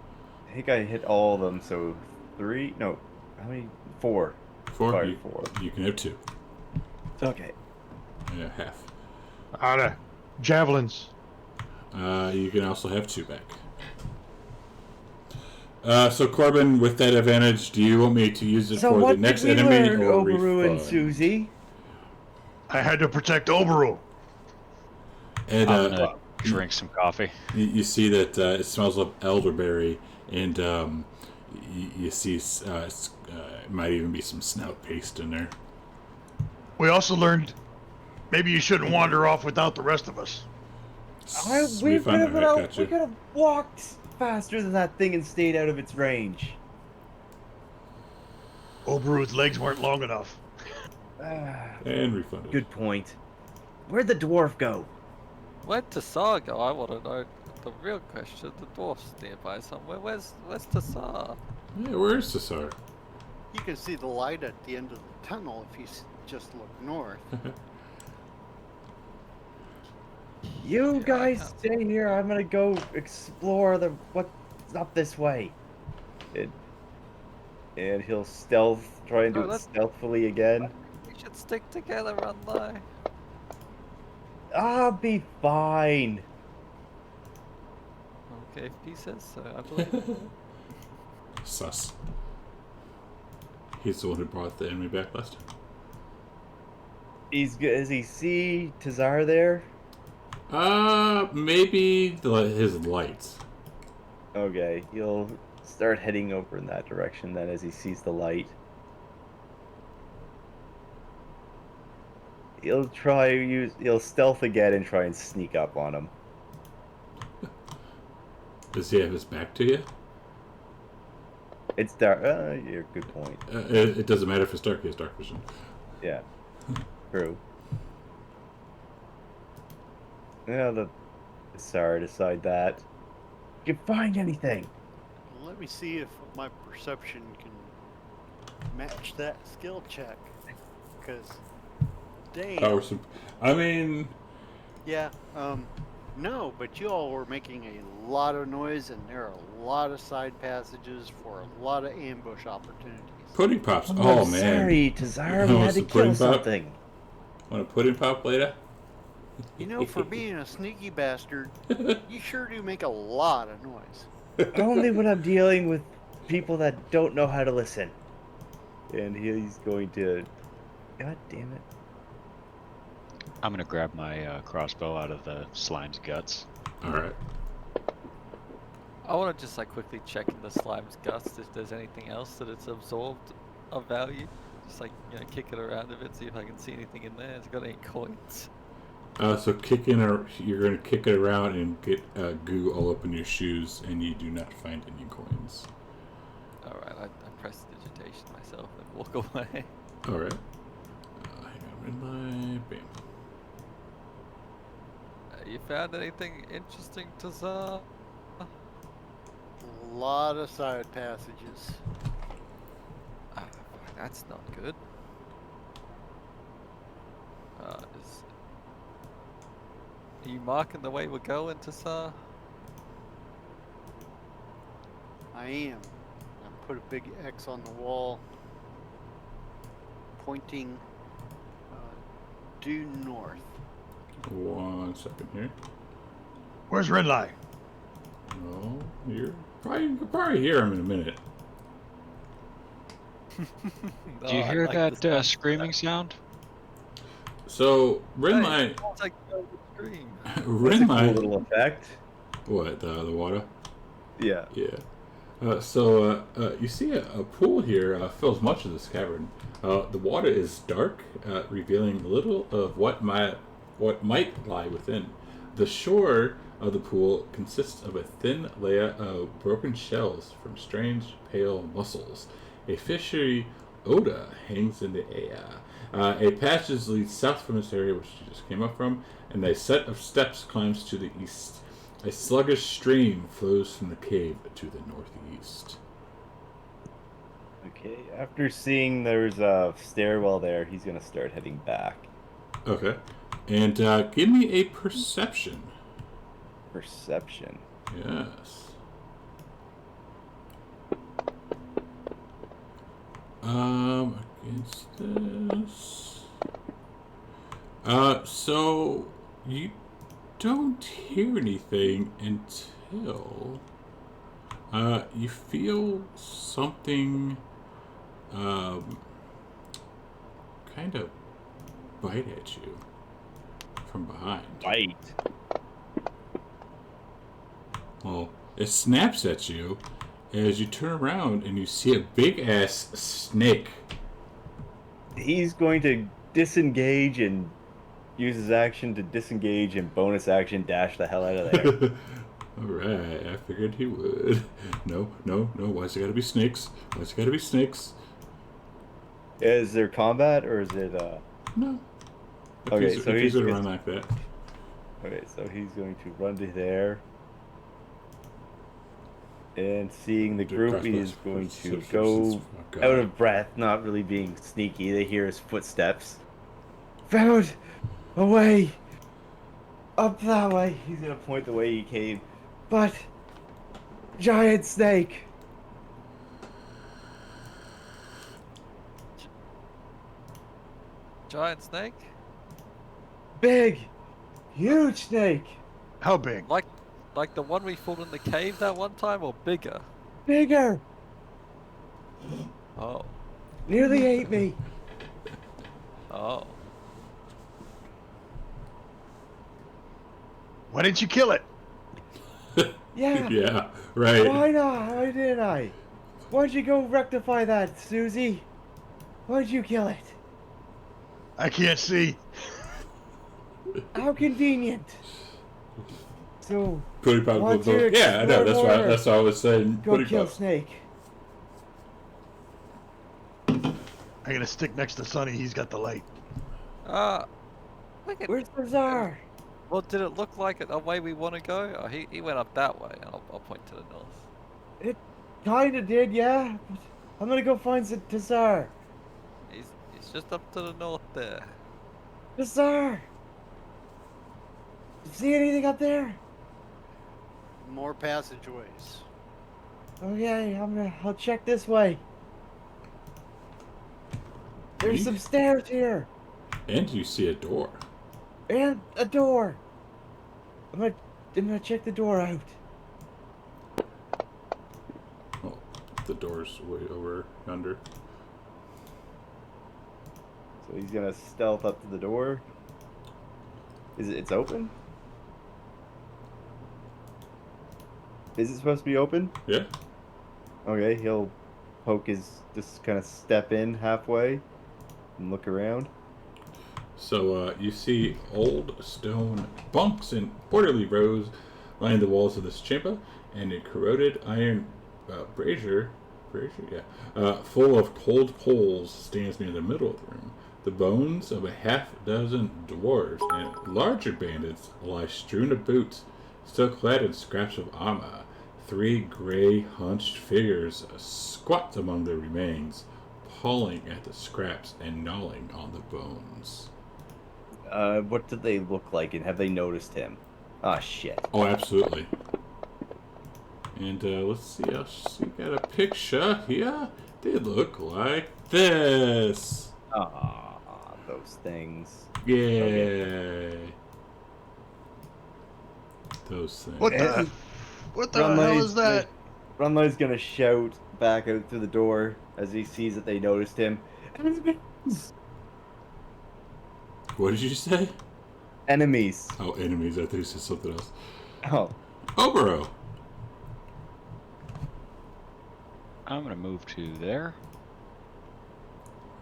think I hit all of them, so 3? No, how many? 4. Four. Fired You, 4. you can have 2. Okay. Yeah, half. Out of javelins. You can also have 2 back. So Corbin, with that advantage, do you want me to use it So for what the next did we enemy learn, or Oberu and refund? Susie? I had to protect Oberu. And I'm gonna drink some coffee. you see that it smells of elderberry, and you see it might even be some snout paste in there. We also learned maybe you shouldn't wander off without the rest of us. We Sweet fun. could Alright, gotcha. have walked faster than that thing and stayed out of its range. Oberu's legs weren't long enough. And refunded. Good point. Where'd the dwarf go? Where'd Tassar go? I want to know the real question. The dwarf's nearby somewhere. Where's Tassar? Yeah, where's Cesar? You can see the light at the end of the tunnel if you just look north. You Yeah, guys I stay here. I'm gonna go explore what's up this way. And he'll try and do No, it let's- stealthily again. We should stick together, Runlai. I'll be fine. Okay, if he says so, I believe him. Sus. He's the one who brought the enemy back last time. Does he see Tazar there? Maybe his lights. Okay, he'll start heading over in that direction then as he sees the light. He'll stealth again and try and sneak up on him. Does he have his back to you? It's dark. Yeah, good point. It doesn't matter if it's dark. He has dark vision. Yeah, true. Yeah, sorry, decide that. You find anything? Let me see if my perception can match that skill check. Because, dang. I mean, Yeah, no, but you all were making a lot of noise, and there are a lot of side passages for a lot of ambush opportunities. pudding pops. I'm Oh man. sorry, Tazar, we You had want to some pudding kill pop? something. Want a pudding pop later? You know, for being a sneaky bastard, you sure do make a lot of noise. Only when I'm dealing with people that don't know how to listen. And he's going to... God damn it. I'm gonna grab my crossbow out of the slime's guts. All right. I want to just like quickly check in the slime's guts if there's anything else that it's absorbed of value. Just like, you know, kick it around a bit, see if I can see anything in there. Has it got any coins? So you're gonna kick it around and get goo all up in your shoes, and you do not find any coins. Alright, I press digitation myself and walk away. All right. Hang on, red light, bam. You found anything interesting, Tazar? A lot of side passages. Ah, that's not good. Are you marking the way we're going, Tassar? I am. I put a big X on the wall, pointing due north. 1 second here. Where's Redlie? Oh, you'll probably hear him in a minute. Do you hear that screaming sound? So, Renline... It's like a scream. That's a cool Renline... little effect. What, the water? Yeah. Yeah. You see a pool here fills much of this cavern. The water is dark, revealing little of what might lie within. The shore of the pool consists of a thin layer of broken shells from strange pale mussels. A fishery odor hangs in the air. A passage leads south from this area which you just came up from, and a set of steps climbs to the east. A sluggish stream flows from the cave to the northeast. Okay, after seeing there's a stairwell there, he's gonna start heading back. Okay. And give me a perception. Perception. Yes. Against this. So you don't hear anything until you feel something kind of bite at you from behind. Bite. Well, it snaps at you as you turn around and you see a big ass snake. He's going to disengage and use his action to disengage and bonus action dash the hell out of there. Alright, I figured he would. No, why's it gotta be snakes? Why's it gotta be snakes? Is there combat or is it No. Okay, so he's he's gonna just- run like that. Okay, so he's going to run to there. And seeing the group, he is going to go out of breath, not really being sneaky. They hear his footsteps. Found a way up that way. He's gonna point the way he came. But giant snake. Giant snake? Big, huge snake. How big? Like the one we fought in the cave that one time, or bigger? Bigger. Oh. Nearly ate me. Oh. Why didn't you kill it? Yeah. Yeah, right. Why not? Why didn't I? Why'd you go rectify that, Susie? Why'd you kill it? I can't see. How convenient. So, Pretty probably. Why don't you Yeah, I know. explore more? That's what I was saying. go Pretty kill close. Snake. I'm gonna stick next to Sonny. He's got the light. Look at, Where's Bazaar? well, did it look like a way we want to go? Oh, he went up that way. I'll point to the north. It kinda did, yeah. But I'm gonna go find Bazaar. He's just up to the north there. Bazaar! See anything up there? More passageways. Okay, I'll check this way. There's some stairs here. And you see a door. And a door. I'm gonna check the door out. Oh, the door's way over yonder. So he's gonna stealth up to the door. It's open? Is it supposed to be open? Yeah. Okay, he'll just kind of step in halfway and look around. So you see old stone bunks in orderly rows line the walls of this chamber, and a corroded iron brazier, full of cold coals stands near the middle of the room. The bones of a half-dozen dwarves and larger bandits lie strewn about, still clad in scraps of armor. 3 gray, hunched figures squat among the remains, pawing at the scraps and gnawing on the bones. What do they look like, and have they noticed him? Ah, shit. Oh, absolutely. And let's see. I'll see. Got a picture here. They look like this. Ah, those things. Yay. Those things. What the? And What the hell is that? Runlight's gonna shout back out through the door as he sees that they noticed him. Enemies! What did you say? Enemies. Oh, enemies. I think you said something else. Oh, Obero. I'm gonna move to there.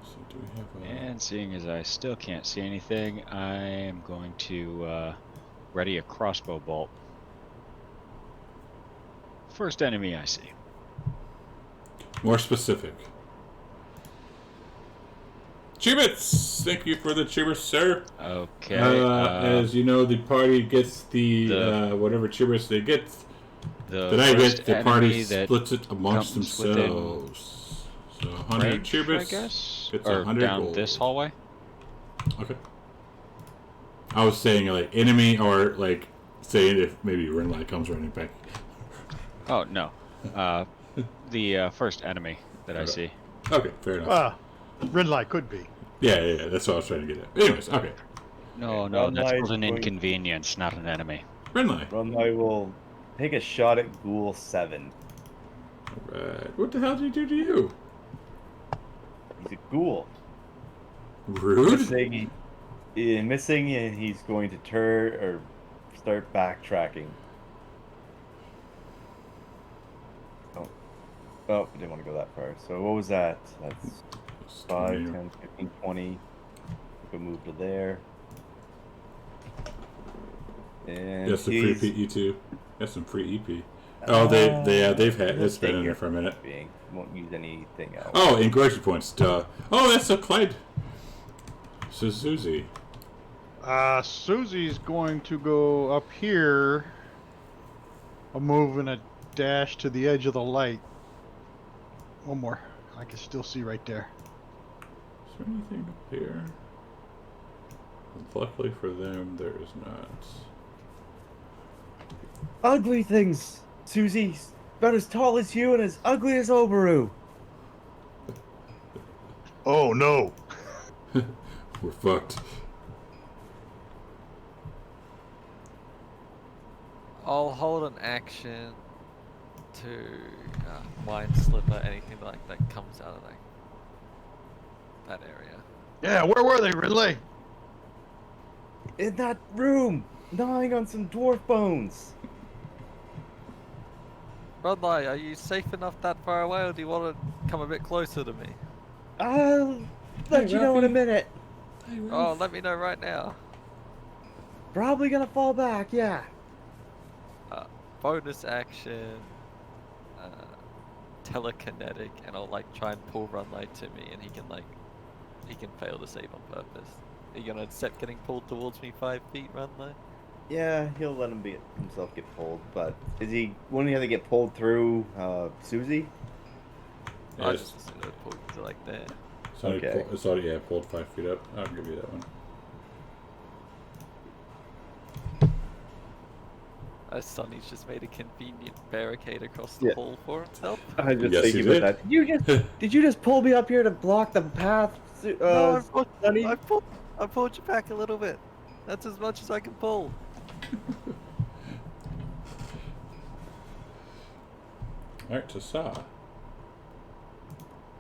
So do we have a... And seeing as I still can't see anything, I am going to ready a crossbow bolt. First enemy I see. More specific. Chibits! Thank you for the chibits, sir. Okay. As you know, the party gets the whatever chibits they get. The That I first get, the party enemy that splits it amongst comes within themselves. So 100 range, chibits I guess, gets or 100 down gold. this hallway. Okay. I was saying like enemy, or like saying if maybe Renlight comes running back. Oh no, the first enemy that I Okay. see. Okay, fair enough. Red light could be. Yeah, that's what I was trying to get at. Anyways, okay. No, Run that's light called an going- inconvenience, not an enemy. Renlight. Runlight will take a shot at Ghoul 7. Alright. What the hell did he do to you? He's a ghoul. Rude? Missing, and he's going to turn or start backtracking. Oh, I didn't want to go that far. So what was that? That's 5, 10, 15, 20. We can move to there. And That's the he's free PE2. That's some free EP. Oh, they've had he'll it's been take in there your for a minute. being. Won't use anything else. Oh, engagement points. Duh. Oh, that's a Clyde. Suzuki. Susie's going to go up here. A move and a dash to the edge of the light. One more. I can still see right there. Is there anything up here? Luckily for them, there is not. Ugly things! Susie's about as tall as you and as ugly as Oberu. Oh no! We're fucked. I'll hold an action to mind slipper anything like that comes out of that area. Yeah, where were they, Ridley? In that room, gnawing on some dwarf bones. Rodley, are you safe enough that far away, or do you want to come a bit closer to me? I'll let you know in a Ralphie. minute. Oh, let me know right now. Probably gonna fall back, yeah. Bonus action, telekinetic, and I'll like try and pull Runlight to me, and he can fail to save on purpose. Are you gonna accept getting pulled towards me 5 feet, Runlight? Yeah, he'll let himself get pulled, but wouldn't he have to get pulled through Susie? I Yes. just assumed I'd pull you to like there. Okay. It's already pulled 5 feet up. I'll give you that one. Sonny's just made a convenient barricade across the Yeah. hall for himself. I was just Yes, he thinking about did. that. Did you just pull me up here to block the path? No, Sonny? I pulled you back a little bit. That's as much as I can pull. Alright, to Saw.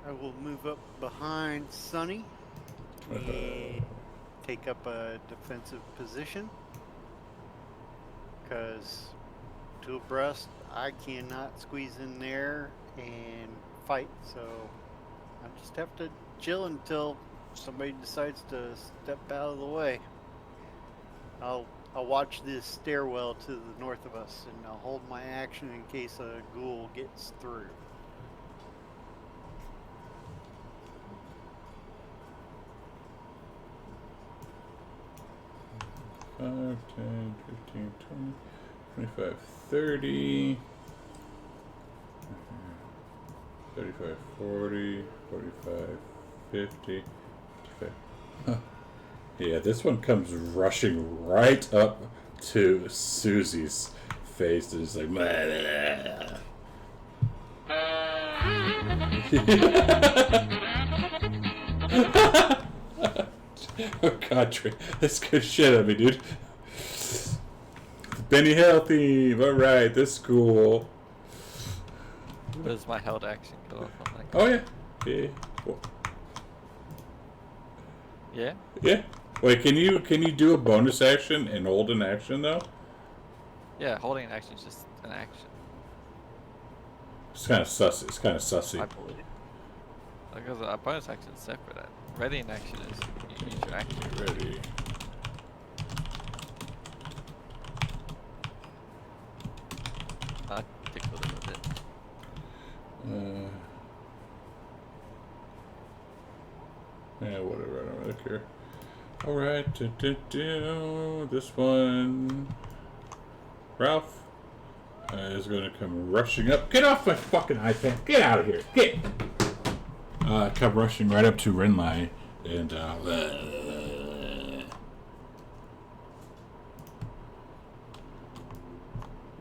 I will move up behind Sunny and take up a defensive position. Because two abreast, I cannot squeeze in there and fight, so I just have to chill until somebody decides to step out of the way. I'll watch this stairwell to the north of us, and I'll hold my action in case a ghoul gets through. Five, 10, 15, 20, 25, 30, 35, 40, 45, 50, 55. Huh. Yeah, this one comes rushing right up to Susie's face and is like, oh god, Trey, that's good shit at me, dude. Benny Hill theme, alright, this is cool. Does my held action go off on that? Oh yeah. Yeah. Cool. Yeah? Yeah. Wait, can you do a bonus action and hold an action though? Yeah, holding an action is just an action, It's kind of sus. It's kind of sussy. I believe. Because a bonus action is separate. Ready in action is you use your action. Ready. I tickle it a bit. Yeah, whatever. I don't really care. All right. This one, Ralph is going to come rushing up. Get off my fucking iPad. Get out of here. Get. Come rushing right up to Renlai and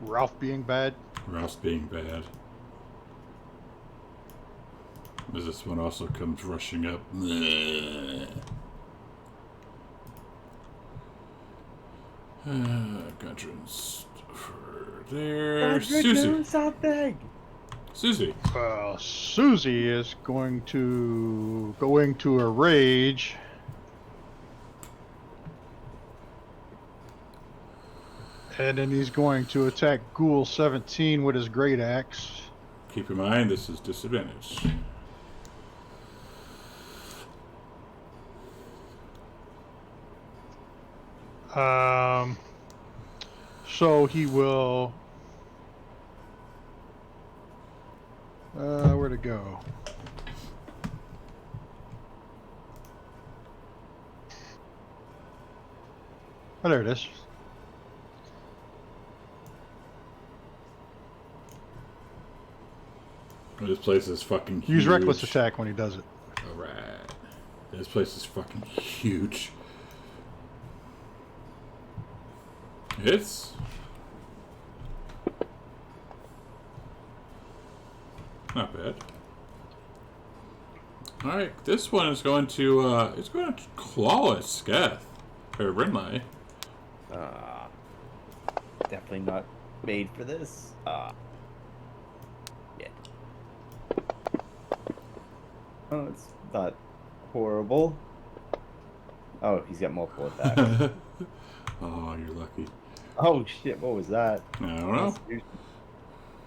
Ralph being bad. Ralph's being bad. As this one also comes rushing up. Gudrun's for there. Susie. Something. Susie. Susie is going to go into a rage. And then he's going to attack Ghoul 17 with his great axe. Keep in mind, this is disadvantage. So he will. Where to go? Oh, there it is. This place is fucking huge. Use reckless attack when he does it. Alright. This place is fucking huge. It's not bad. Alright, this one is going to it's going to claw at Sketh. Or Renlai. Definitely not made for this. Yeah. Oh, it's not horrible. Oh, he's got multiple attacks. Oh, you're lucky. Oh shit, what was that? I don't know.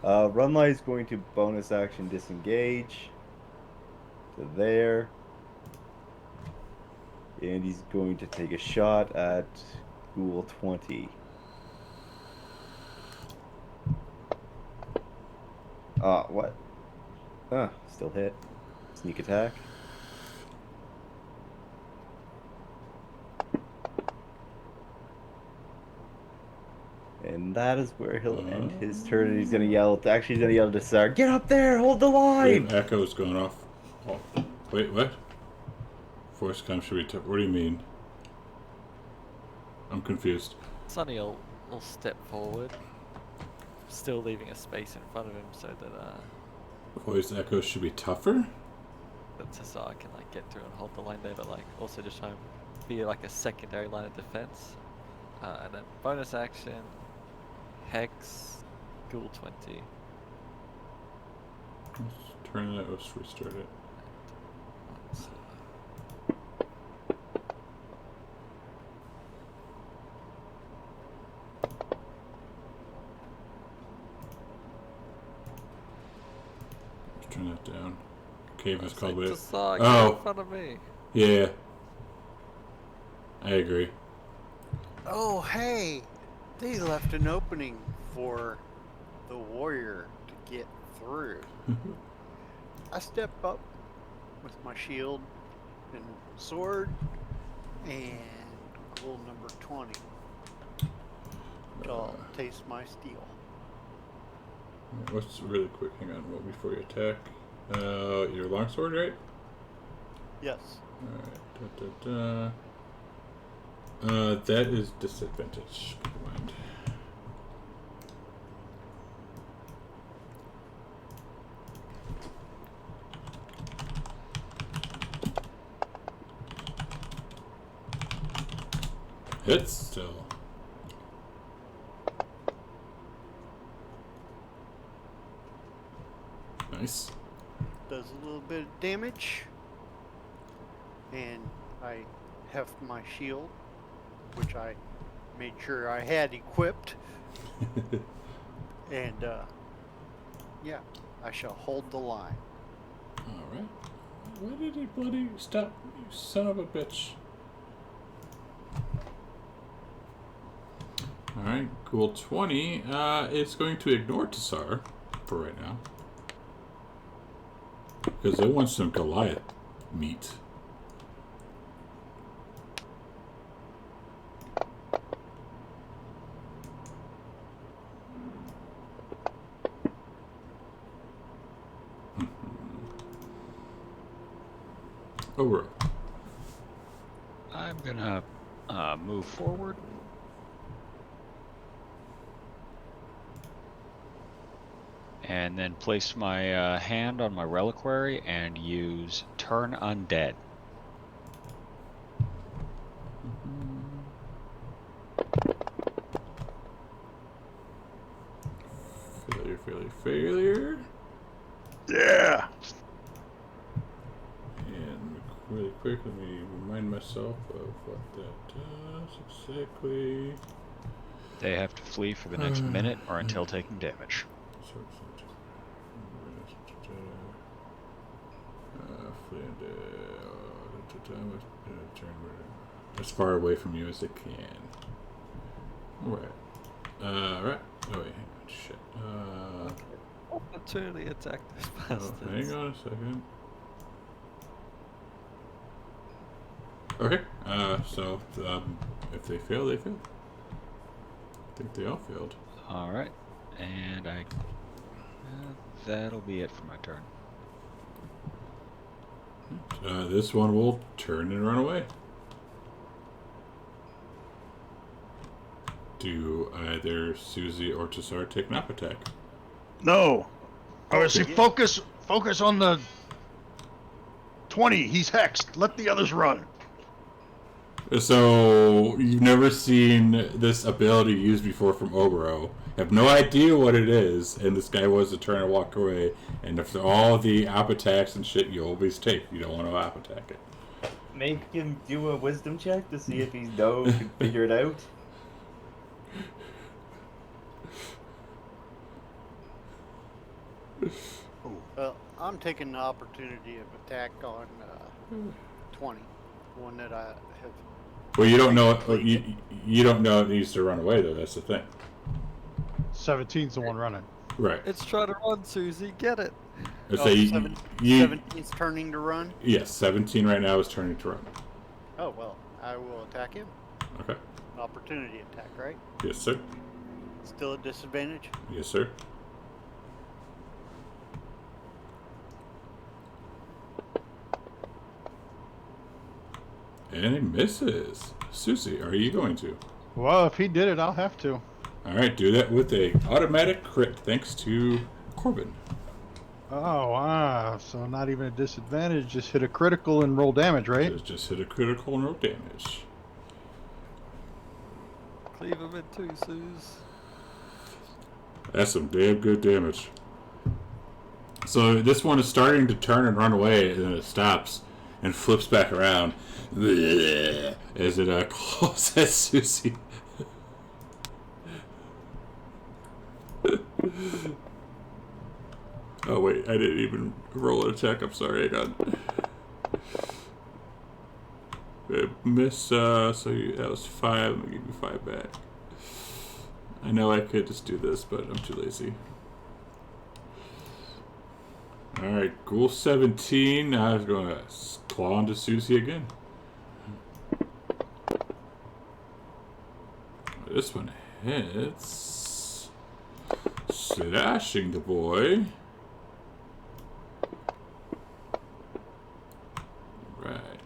Runlight is going to bonus action disengage to there. And he's going to take a shot at Ghoul 20. What? Still hit. Sneak attack. And that is where he'll end his turn. And he's gonna yell. Actually, he's gonna yell to Sarah, "Get up there! Hold the line!" Wait, Echo's going off. Oh, wait, what? Force com should be tough. What do you mean? I'm confused. Sonny will step forward, still leaving a space in front of him so that Voice Echo should be tougher? that Tassar can like get through and hold the line there, but like also just try and be like a secondary line of defense. And then bonus action, Hex, Ghoul 20. Let's turn that, let's restart it. Let's turn that down. Cave is called it. Tassar, get Oh. in front of me. Yeah. I agree. Oh, hey! They left an opening for the warrior to get through. I step up with my shield and sword and goal number 20. I'll taste my steel. What's really quick? Hang on, what before you attack? Your longsword, right? Yes. Alright. That is disadvantage. Keep in mind. Hits still. Nice. Does a little bit of damage. And I heft my shield, which I made sure I had equipped. And, yeah, I shall hold the line. Alright. Why did he bloody stop, you son of a bitch? Alright, Ghoul 20 is going to ignore Tassar for right now. Because it wants some Goliath meat. Over. I'm gonna move forward. And then place my hand on my reliquary and use Turn Undead. Failure, failure, failure. Yeah. And really quick, let me remind myself of what that does exactly. They have to flee for the next minute or until taking damage. As far away from you as it can. Alright. Right. Oh wait, hang on. Shit. Opportunity attack this Oh, bastard. hang on a second. Okay. So if they fail, they fail. I think they all failed. All right, and that'll be it for my turn. This one will turn and run away. Do either Susie or Tassar take nap attack? No. I was saying, focus on the 20. He's hexed. Let the others run. So you've never seen this ability used before from Obero. Have no idea what it is, and this guy wants to turn and walk away. And if all the app attacks and shit, you always take. You don't want to app attack it. Make him do a wisdom check to see if he's can figure it out. Well, I'm taking the opportunity of attack on 20. The one that I have. Well, you don't know. You don't know it needs to run away though. That's the thing. 17's the one running. Right. It's trying to run, Susie. Get it. So Oh, you, 17's turning to run? yes, 17 right now is turning to run. Oh, well, I will attack him. Okay. Opportunity attack, right? Yes, sir. Still a disadvantage? Yes, sir. And it misses. Susie, are you going to? Well, if he did it, I'll have to. All right, do that with a automatic crit, thanks to Corbin. Oh, wow. So not even a disadvantage. Just hit a critical and roll damage, right? Just hit a critical and roll damage. Cleave him in two, Suze. That's some damn good damage. So this one is starting to turn and run away, and then it stops and flips back around as it claws at Susie. Oh wait, I didn't even roll an attack. I'm sorry, I got miss. So that was 5. I'm gonna give you 5 back. I know I could just do this, but I'm too lazy. All right, Ghoul 17. Now I'm going to claw into Susie again. This one hits, slashing the boy. Right.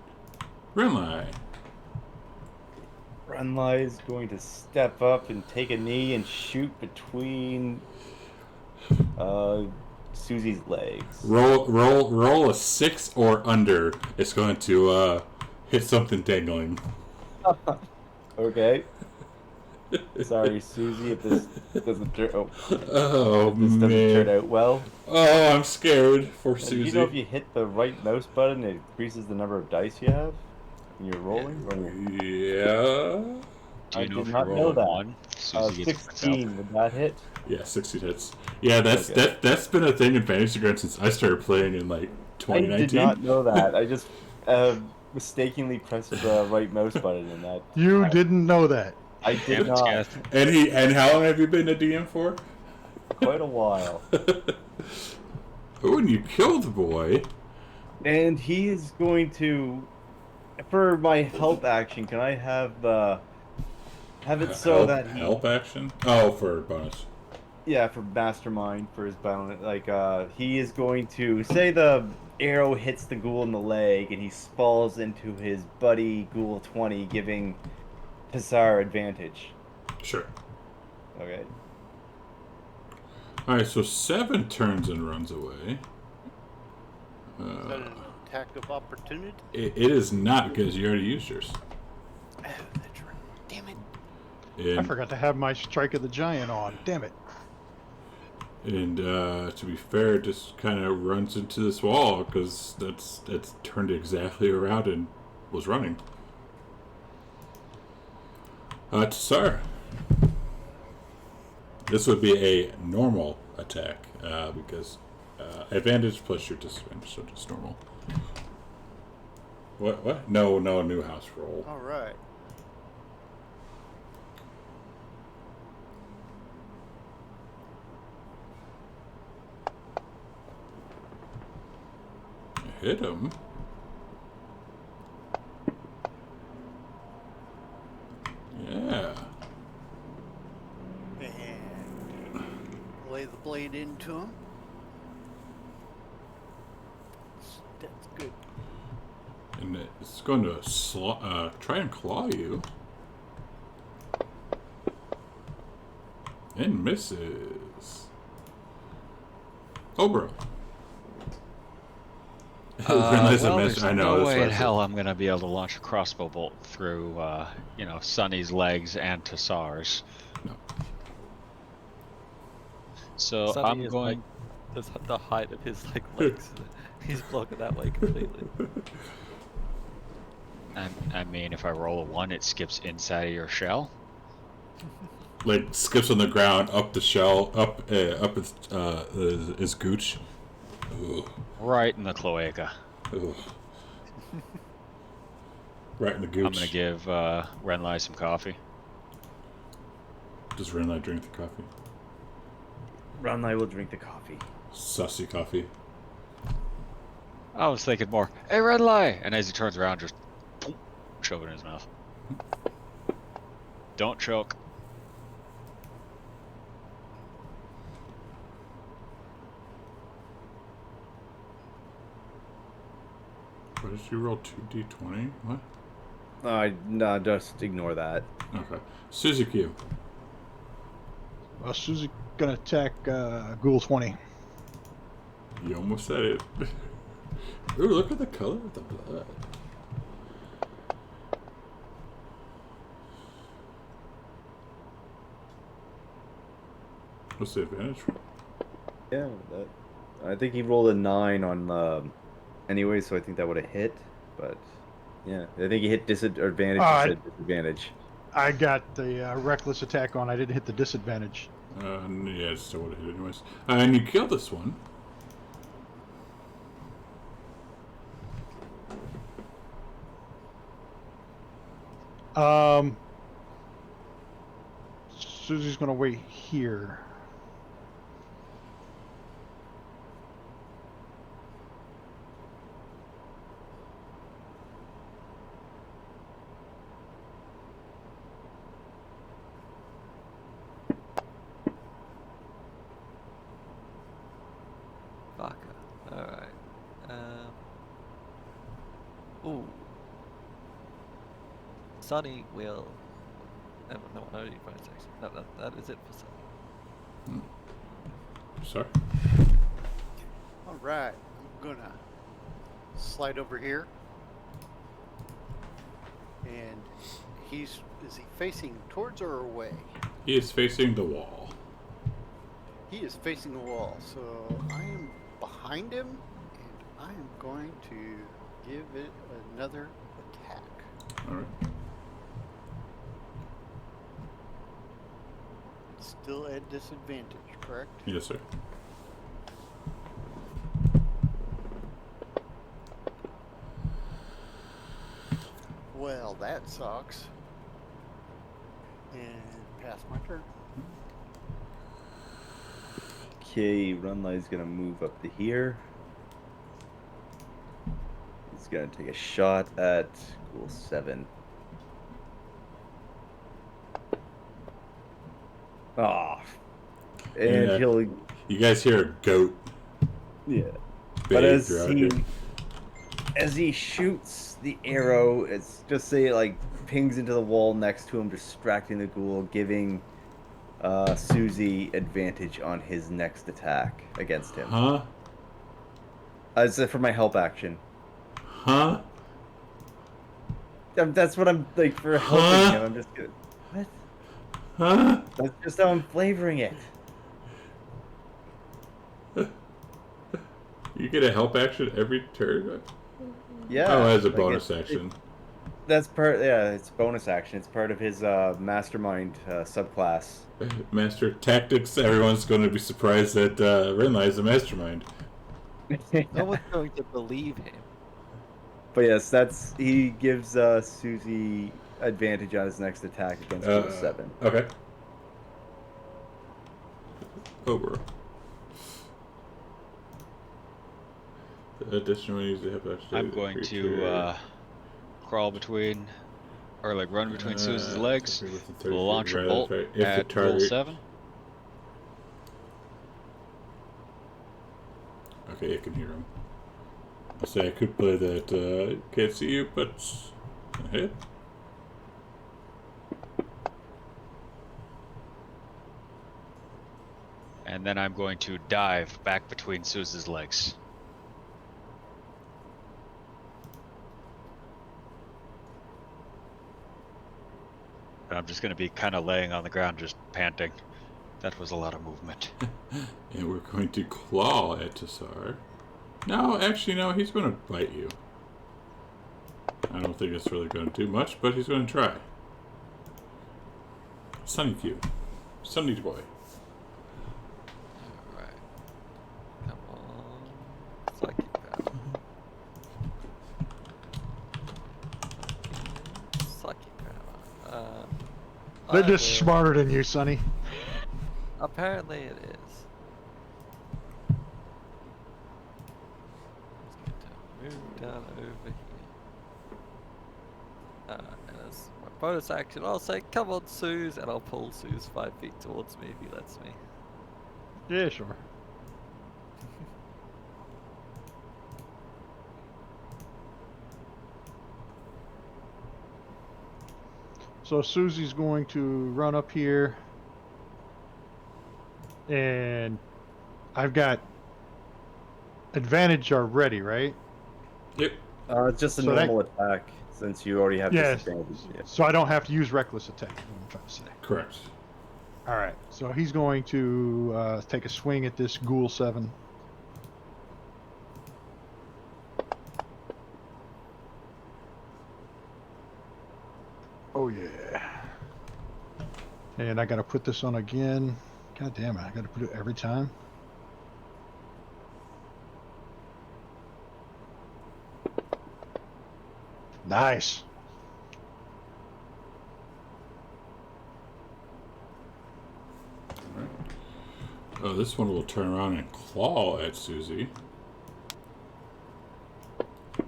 Renly. Renly is going to step up and take a knee and shoot between Susie's legs. Roll a 6 or under. It's going to hit something dangling. Okay. Sorry, Susie, if this doesn't turn Oh if this doesn't turn man. out well. Oh, I'm scared for Did Susie. you know if you hit the right mouse button, it increases the number of dice you have when you're rolling? Yeah. Do you I know did if you not roll know a that. 1, Susie gets points out? 16, would that hit? Yeah, 60 hits. Yeah, that's Okay. that's been a thing in Fantasy Grounds since I started playing in like I did 2019. not know that. I just mistakenly pressed the right mouse button and that. You didn't know that. I did Damn it, not. Scath. And how long have you been a DM for? Quite a while. Oh, and you killed the boy. And he is going to, for my help action, can I have it so that he, help action? Oh, for bonus. yeah, for mastermind for his bonus, like he is going to say the arrow hits the ghoul in the leg and he falls into his buddy ghoul 20, giving Pizarre advantage. Sure. Okay. All right, so 7 turns and runs away. Is that an attack of opportunity? It is not because you already used yours. Oh, that's right. Damn it. I And, forgot to have my Strike of the Giant on. Damn it. and to be fair, it just kind of runs into this wall because that's turned exactly around and was running. Tsar. This would be a normal attack because advantage plus your disadvantage, so just normal. What? No, new house roll. All right. Hit him. Yeah. And lay the blade into him. That's good. And it's going to try and claw you. And misses. Oh, bro. Realize I missed. there's I know, no that's way why in I said- hell I'm gonna be able to launch a crossbow bolt through, Sonny's legs and Tassar's. No. So Sonny I'm is going. like the height of his legs. He's blocking that way completely. And I mean, if I roll a 1, it skips inside of your shell. Like skips on the ground, up the shell, up his gooch. Ugh. Right in the cloaca. Ugh. Right in the gooch. I'm gonna give Renly some coffee. Does Renly drink the coffee? Renly will drink the coffee. Sussy coffee. I was thinking more, hey Renly! And as he turns around, just shove it in his mouth. Don't choke. What did you roll? 2d20? What? No, just ignore that. Okay. Susie Q. Susie gonna attack Ghoul 20. You almost said it. Ooh, look at the color of the blood. What's the advantage? Yeah, I think he rolled a 9 on the anyway, so I think that would have hit. But yeah, I think he hit disadvantage instead of disadvantage. I got the reckless attack on. I didn't hit the disadvantage. Yeah, it still would have hit anyways. And you killed this one. Susie's gonna wait here. Fucker. Alright. Ooh. Sonny will No, I already bonus action. No, that is it for some. Sorry. All right, I'm gonna slide over here, and is he facing towards or away? He is facing the wall. He is facing the wall, so I am behind him, and I am going to give it another attack. All right. Still at disadvantage, correct? Yes, sir. Well, that sucks. And pass my turn. Okay, Runlight's gonna move up to here. He's gonna take a shot at Ghoul 7. Ah. And Yeah. he'll, You guys hear a goat yeah. big But throughout here. as he shoots the arrow, it's just say it like pings into the wall next to him, distracting the ghoul, giving Susie advantage on his next attack against him. Huh? As for my help action. Huh? That's what I'm like for Huh? helping him. I'm just good. What? Huh? That's just how I'm flavoring it. You get a help action every turn? Yeah. Oh, as a like bonus action. That's part. Yeah, it's bonus action. It's part of his mastermind subclass. Master Tactics, everyone's going to be surprised that Renly is a mastermind. No one's going to believe him. But yes, he gives Susie advantage on his next attack against Ghoul 7. Okay. Over. Additionally, use the help action. I'm going to crawl between, or like run between Susie's legs. We'll launch a bolt at Ghoul 7. Okay, I can hear him. I say I could play that. Can't see you, but ahead. And then I'm going to dive back between Susie's legs. And I'm just going to be kind of laying on the ground, just panting. That was a lot of movement. And we're going to claw at Tassar. No, actually, no, he's going to bite you. I don't think it's really going to do much, but he's going to try. Sunny Q. Sunny boy. Alright. Come on. Psychic power. Psychic power. They're I just will- smarter than you, Sonny. Apparently it is. Just going to move down over here. And as my bonus action, I'll say, "Come on, Suze," and I'll pull Suze 5 feet towards me if he lets me. Yeah, sure. So Susie's going to run up here, and I've got advantage already, right? Yep. It's just a So that- normal attack since you already have Yes. disadvantage. Yeah. So I don't have to use reckless attack. Is what I'm trying to say. Correct. All right. So he's going to take a swing at this Ghoul 7. Oh yeah. And I got to put this on again. God damn it! I got to put it every time. Nice. Oh, this one will turn around and claw at Susie.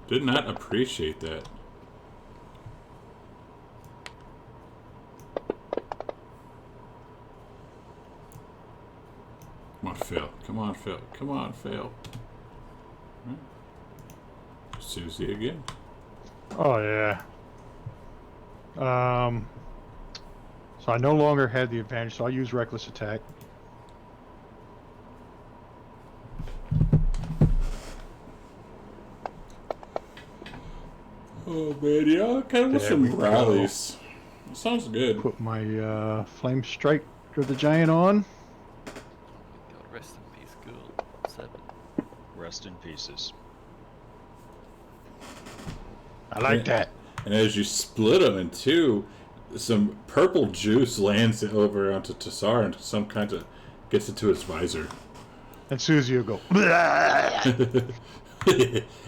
Did not appreciate that. Come on, fail. Come on, fail. Come on, fail. Right. Susie again. Oh yeah. So I no longer had the advantage, so I'll use reckless attack. Oh man, yeah, kind of with There some we go. rallies. Sounds good. Put my flame strike to the giant on. God, rest in peace, Ghoul. 7. Rest in pieces. I like that. And as you split them in two, some purple juice lands over onto Tassar and some kind of gets into his visor. And Susie will go.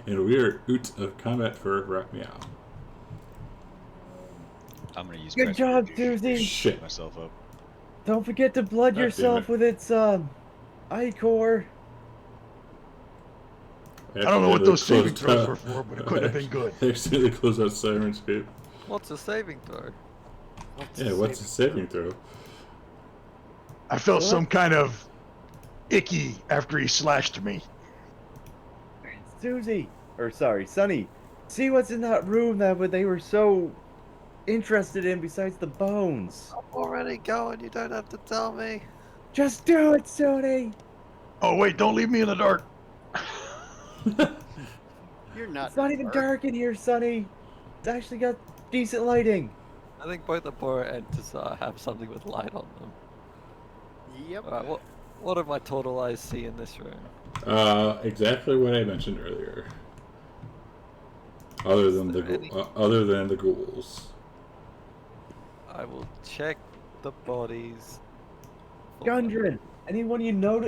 And we are out of combat for Rock Meow. I'm gonna use Good Pressure job, Reduce to Susie. Shit. pick myself up. Don't forget to blood God damn yourself it. with its ichor. I don't know what those saving throws were for, but it couldn't have been good. They accidentally closed out Sirenscape. What's a saving throw? Yeah, what's a saving throw? I felt What? some kind of icky after he slashed me. Susie, or sorry, Sonny, see what's in that room that they were so interested in besides the bones. I'm already going. You don't have to tell me. Just do it, Sonny. Oh wait, don't leave me in the dark. You're not. It's not even dark in here, Sonny. It's actually got decent lighting. I think both Abora and Tassar have something with light on them. Yep. Alright, what do my total eyes see in this room? Exactly what I mentioned earlier. Other than other than the ghouls. I will check the bodies. for- Gundren, anyone you know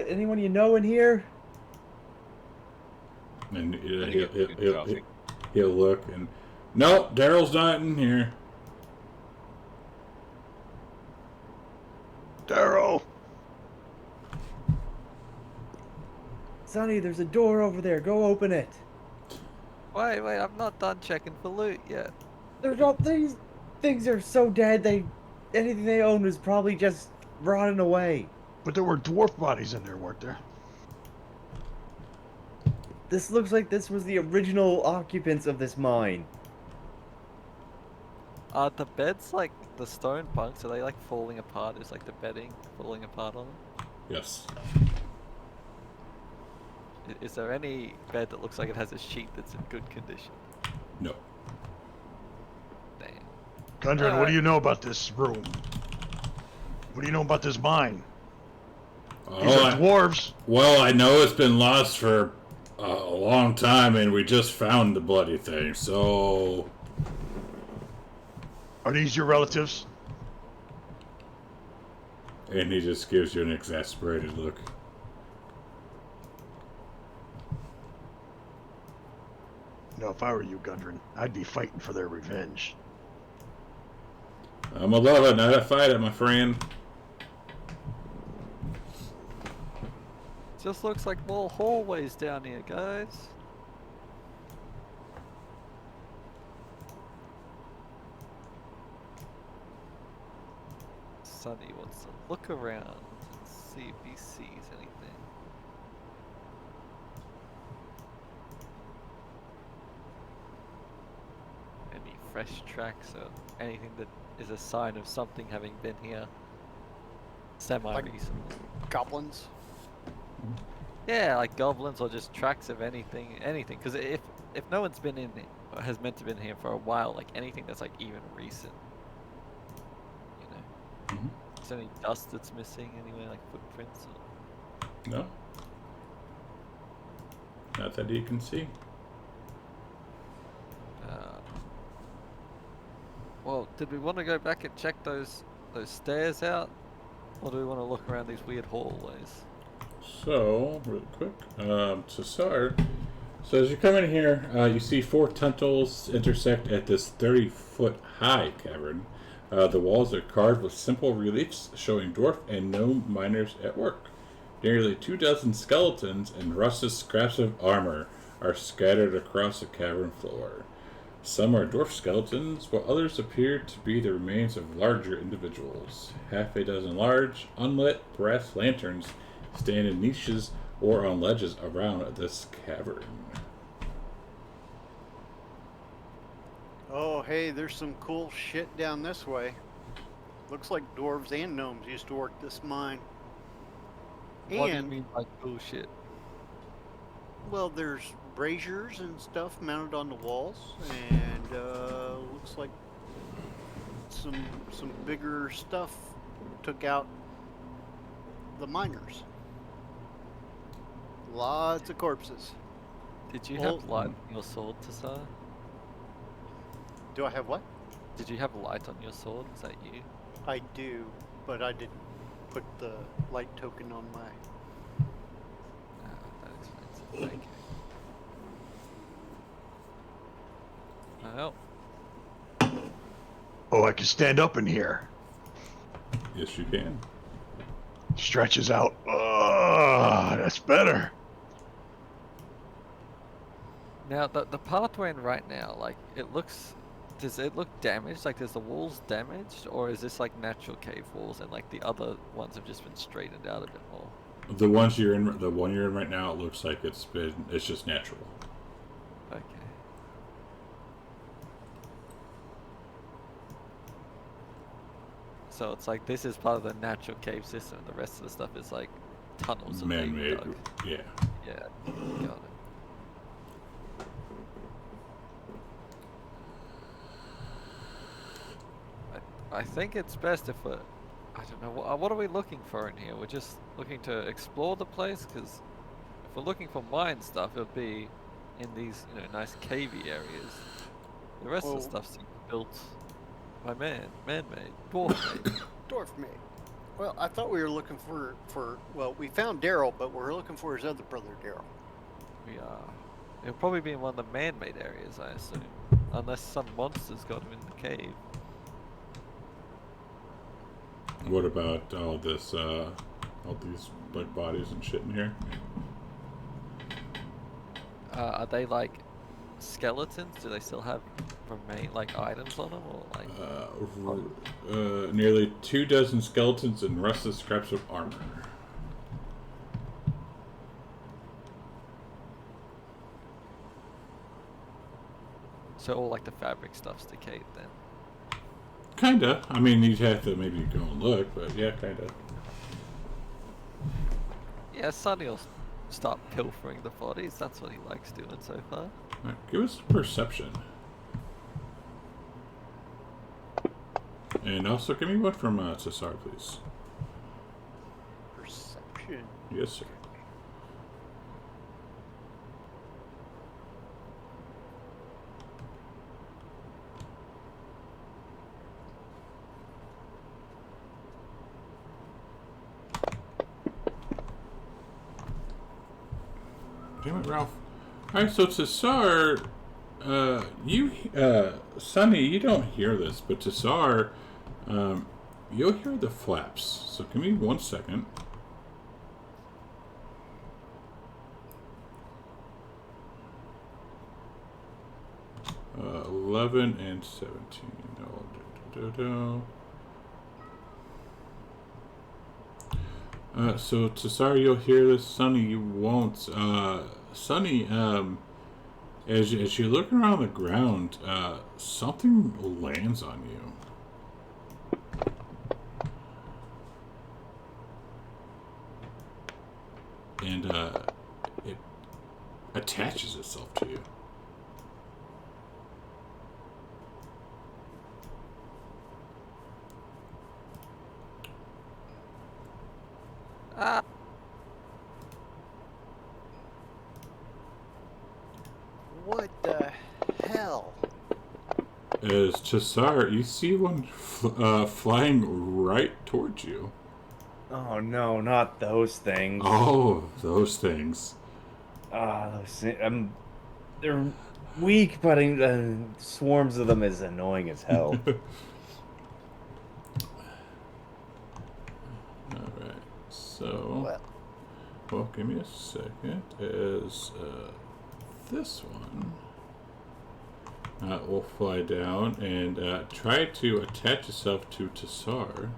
in here? And Good he'll look and nope, Daryl's not in here. Daryl. Sonny, there's a door over there. Go open it. Wait, I'm not done checking for loot yet. These things are so dead. Anything they own is probably just rotting away. But there were dwarf bodies in there, weren't there? This looks like this was the original occupants of this mine. Are the beds like the stone bunks? Are they like falling apart? Is like the bedding falling apart on them? Yes. Is there any bed that looks like it has a sheet that's in good condition? No. Damn. Gundren, what do you know about this room? What do you know about this mine? These are dwarves. Well, I know it's been lost for a long time, and we just found the bloody thing. So, Are these your relatives? and he just gives you an exasperated look. No, if I were you, Gundren, I'd be fighting for their revenge. I'm a lover, not a fighter, my friend. Just looks like more hallways down here, guys. Sonny wants to look around and see if he sees anything. Any fresh tracks or anything that is a sign of something having been here semi-recently. Goblins. Yeah, like goblins or just tracks of anything. Because if no one's been in or has meant to been here for a while, like anything that's like even recent, you know. Mhm. Is there any dust that's missing anywhere, like footprints? Or... No. Not that you can see. Well, did we want to go back and check those stairs out, or do we want to look around these weird hallways? So, real quick, Tassar. So as you come in here, you see 4 tunnels intersect at this 30-foot high cavern. The walls are carved with simple reliefs showing dwarf and gnome miners at work. Nearly 24 skeletons and rusted scraps of armor are scattered across the cavern floor. Some are dwarf skeletons, while others appear to be the remains of larger individuals. Half a dozen large, unlit brass lanterns stand in niches or on ledges around this cavern. Oh, hey, there's some cool shit down this way. Looks like dwarves and gnomes used to work this mine. What do you And, mean by bullshit? well, there's braziers and stuff mounted on the walls, and looks like some bigger stuff took out the miners. Lots of corpses. Did you Well- have light on your sword, Tassar? Do I have what? Did you have light on your sword? Is that you? I do, but I didn't put the light token on my. Ah, that explains it. Okay. Well, Oh, I can stand up in here. Yes, you can. Stretches out. Oh, that's better. now the path we're in right now, like it looks. Does it look damaged? Like, is the walls damaged, or is this like natural cave walls, and like the other ones have just been straightened out a bit more? The one you're in right now, it looks like it's just natural. Okay. So it's like this is part of the natural cave system, and the rest of the stuff is like tunnels that they've Man-made. dug. Yeah. Yeah, got it. I think it's best if we're. I don't know. What are we looking for in here? We're just looking to explore the place, because if we're looking for mine stuff, it'll be in these, nice cavey areas. The rest of the Well- stuff seems built by man-made, dwarf-made. Dwarf mate. Well, I thought we were looking for. Well, we found Daryl, but we're looking for his other brother, Daryl. We are. It'll probably be in one of the man-made areas, I assume, unless some monsters got him in the cave. What about all these like bodies and shit in here? Are they like skeletons? Do they still have like items on them, or like? Nearly 24 skeletons and rusted scraps of armor. So all like the fabric stuff's decayed then. Kinda. I mean, you'd have to maybe go and look, but yeah, kinda. Yeah, Sonny'll start pilfering the bodies. That's what he likes doing so far. Alright, give us perception. And also, give me one from Cesar, please. Perception. Yes, sir. Damn it, Ralph. Alright, so Cesar, Sonny, you don't hear this, but Cesar, you'll hear the flaps. So give me 1 second. Uh, 11 and 17. So Cesar, you'll hear this. Sonny, you won't. Sonny, as you look around the ground, something lands on you. And it attaches itself to you. Ah! What the hell? As Cesar, you see one flying right towards you. Oh no, not those things. Oh, those things. They're weak, but swarms of them is annoying as hell. Alright, so... Well, give me a second. As this one will fly down and try to attach itself to Tassar.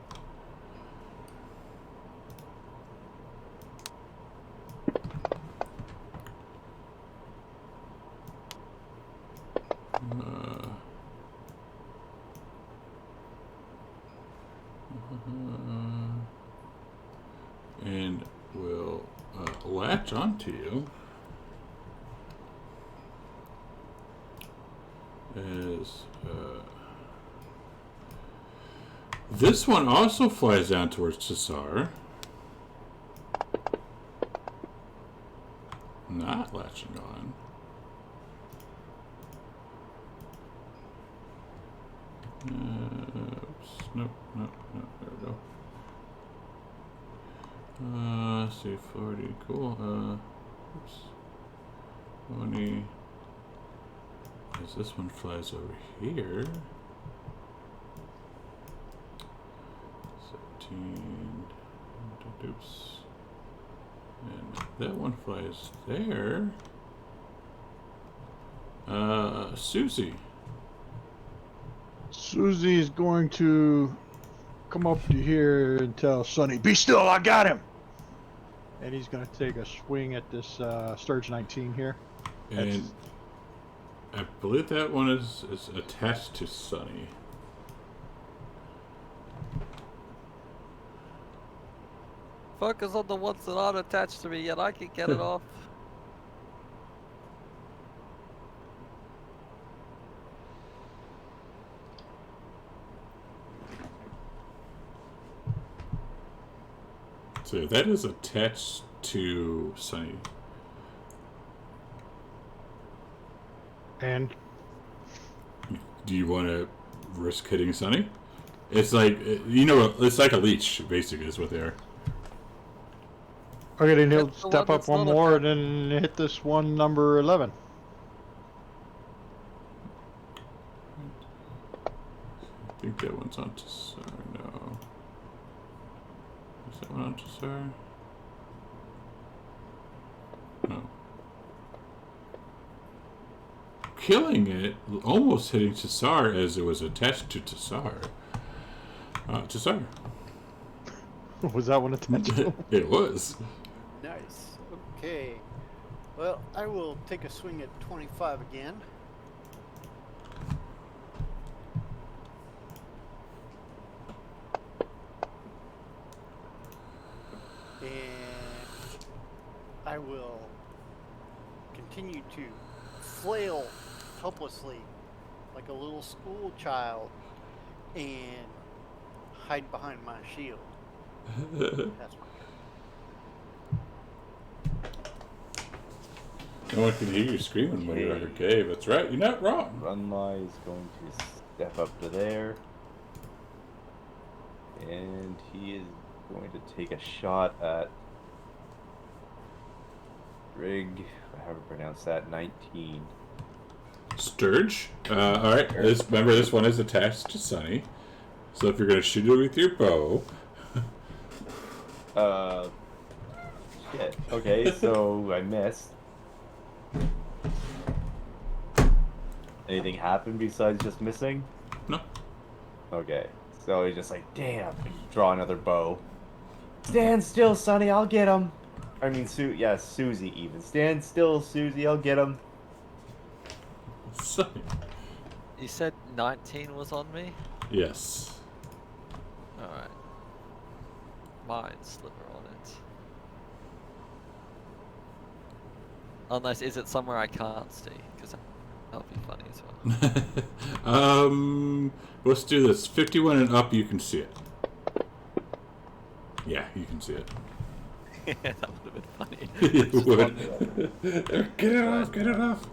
And we'll latch onto you as this one also flies down towards Cesar. Not latching on. Oops. Nope. There we go. Let's see, 40. Cool. Oops. 20. As this one flies over here. 17. Oops. And that one flies there. Susie. Susie is going to come up to here and tell Sonny, Be still, I got him. and he's going to take a swing at this Sturge 19 here. And I believe that one is attached to Sunny. Focus on the ones that aren't attached to me yet. I can get it off. So that is attached to Sunny. And Do you want to risk hitting Sunny? It's like, it's like a leech, basically, is what they are. okay, then he'll That's the step one up that's one not more and then hit this one, number 11. I think that one's on Cesar. No. Is that one on Cesar? No. Killing it, almost hitting Cesar as it was attached to Cesar. Cesar. Was that one attached to him? It was. Nice. Okay. Well, I will take a swing at 25 again. And I will continue to flail helplessly like a little school child and hide behind my shield. That's my No one can hear you screaming when you're in a cave. That's right. You're not wrong. Runly is going to step up to there. And he is going to take a shot at Rig. I haven't pronounced that. 19. Sturge. All right. Remember, this one is attached to Sunny. So if you're going to shoot it with your bow, Shit. Okay, so I missed. Anything happened besides just missing? no. Okay. So he's just like, damn. Draw another bow. Stand still, Sonny. I'll get him. I mean, Susie even. Stand still, Susie. I'll get him. Sunny. You said 19 was on me? Yes. Alright. Mind sliver on it. Unless, is it somewhere I can't see? Because that'll be funny as well. Let's do this. 51 and up, you can see it. Yeah, you can see it. Yeah, that would have been funny. It Just would. on Get it off, get it off.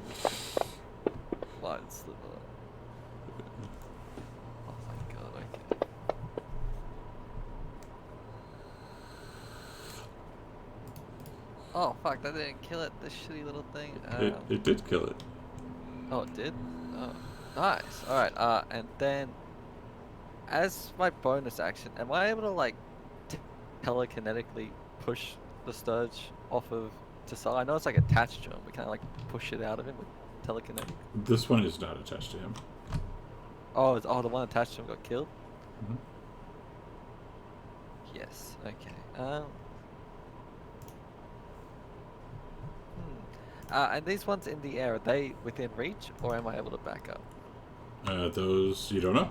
Mind sliver. Oh my god, okay. Oh fuck, that didn't kill it, this shitty little thing. It did kill it. Oh, it did? Oh, nice. Alright, and then, as my bonus action, am I able to, like, telekinetically push the Sturge off of Tassal? I know it's, like, attached to him, but can I, like, push it out of him with telekinetic? This one is not attached to him. Oh, the one attached to him got killed? Mhm. Yes, okay. And these ones in the air, are they within reach, or am I able to back up? Those, you don't know.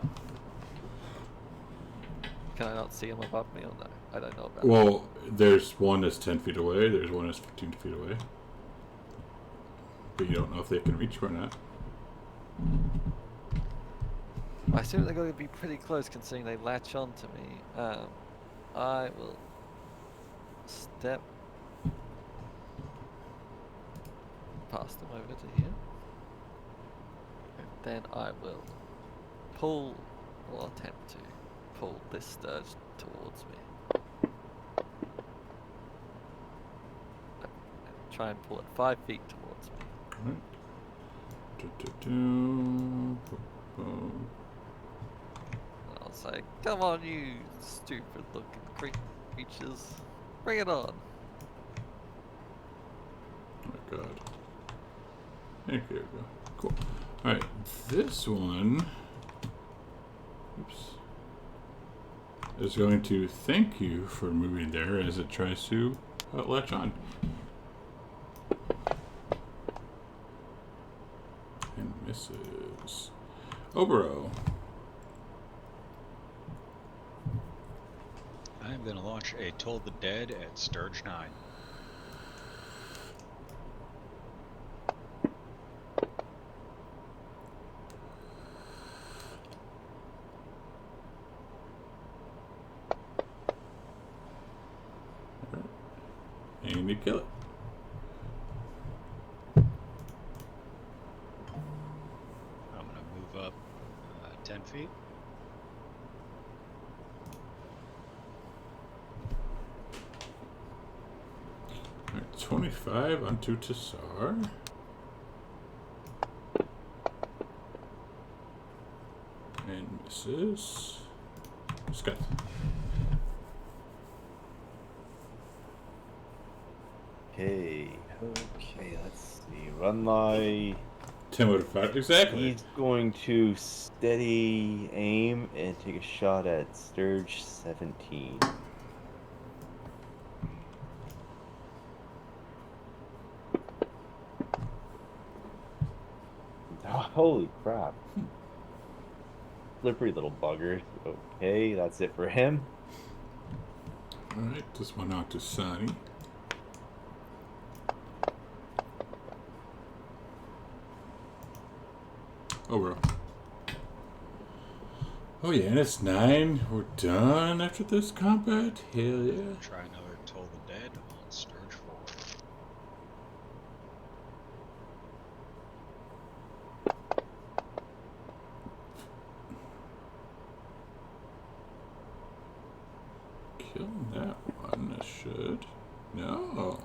Can I not see them above me or no? I don't know about Well, there's one that's 10 feet away. There's one that's 15 feet away. But you don't know if they can reach you or not. I assume they're going to be pretty close considering they latch on to me. I will step past them over to here. And then I will pull, or attempt to pull this sturge towards me. And try and pull it 5 feet towards me. Alright. Do-do-do. Boom. I'll say, come on you stupid looking creatures. Bring it on. Oh my god. There you go. Cool. Alright, this one is going to thank you for moving there as it tries to latch on. And misses. Obero. I'm going to launch a Toll the Dead at Sturge 9. And you kill it. I'm going to move up 10 feet. Alright, 25 onto Tassar. And misses. Scott. Okay, let's see. Run lie. 10 out of 5, exactly. He's going to steady aim and take a shot at Sturge 17. Oh, holy crap. Slippery little bugger. Okay, that's it for him. Alright, this one out to Sonny. Oh, bro. Oh, yeah, and it's 9. We're done after this combat. Hell yeah. Try another Toll the Dead on Sturge 4. Kill that one, I should. No.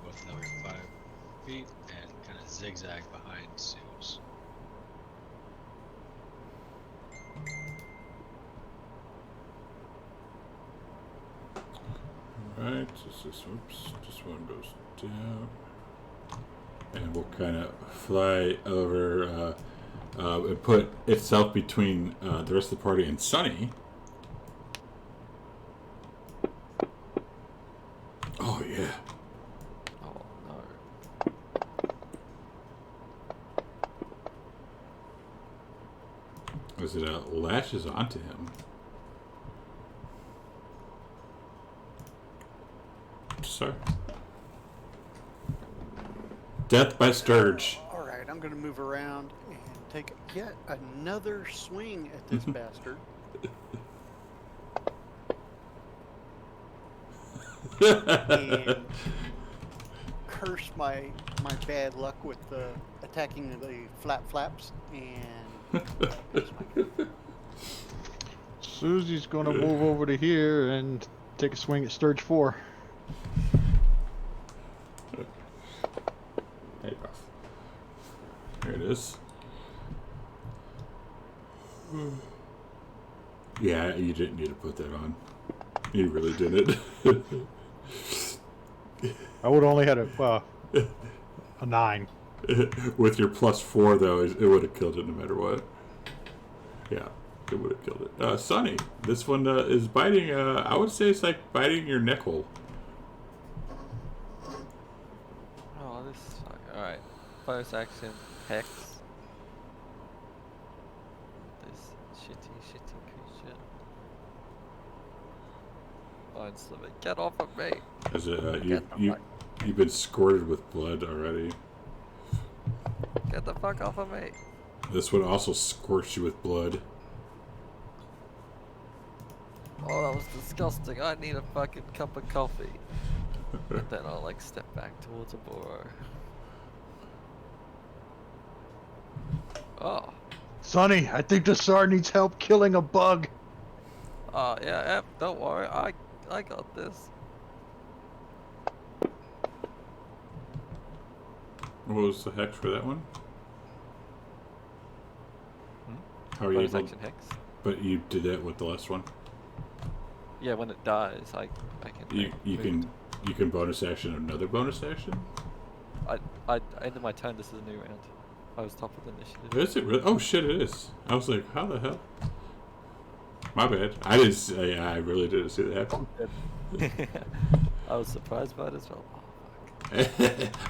Move up another 5 feet and kind of zigzag behind Sue's. Alright, oops, this one goes down. And we'll kind of fly over, and put itself between the rest of the party and Sunny. Oh, yeah. Oh no. As it latches onto him. Sorry. Death by Sturge. All right, I'm going to move around and take yet another swing at this bastard. And curse my bad luck with attacking the flaps and Susie's gonna move over to here and take a swing at Sturge 4. Hey, Ruff. There it is. Yeah, you didn't need to put that on. You really didn't. I would only had a 9. With your +4, though, it would have killed it no matter what. Yeah, it would have killed it. Sonny, this one is biting, I would say it's like biting your neck hole. Oh, this. Alright. Bonus action, Hex. points to me. Get off of me. As Get the fuck. you've been squirted with blood already. Get the fuck off of me. This would also scorch you with blood. Oh, that was disgusting. I need a fucking cup of coffee. And then I'll like step back towards a bar. Oh. Sonny, I think the SAR needs help killing a bug. Oh yeah, don't worry. I got this. What was the hex for that one? How are you Bonus able? action hex. But you did that with the last one. Yeah, when it dies, I can. You move can bonus action another bonus action. I ended my turn. This is a new round. I was top of the initiative. Is it really? Oh shit! It is. I was like, how the hell? My bad. I didn't. I really didn't see that happen. I was surprised by it as well. Oh,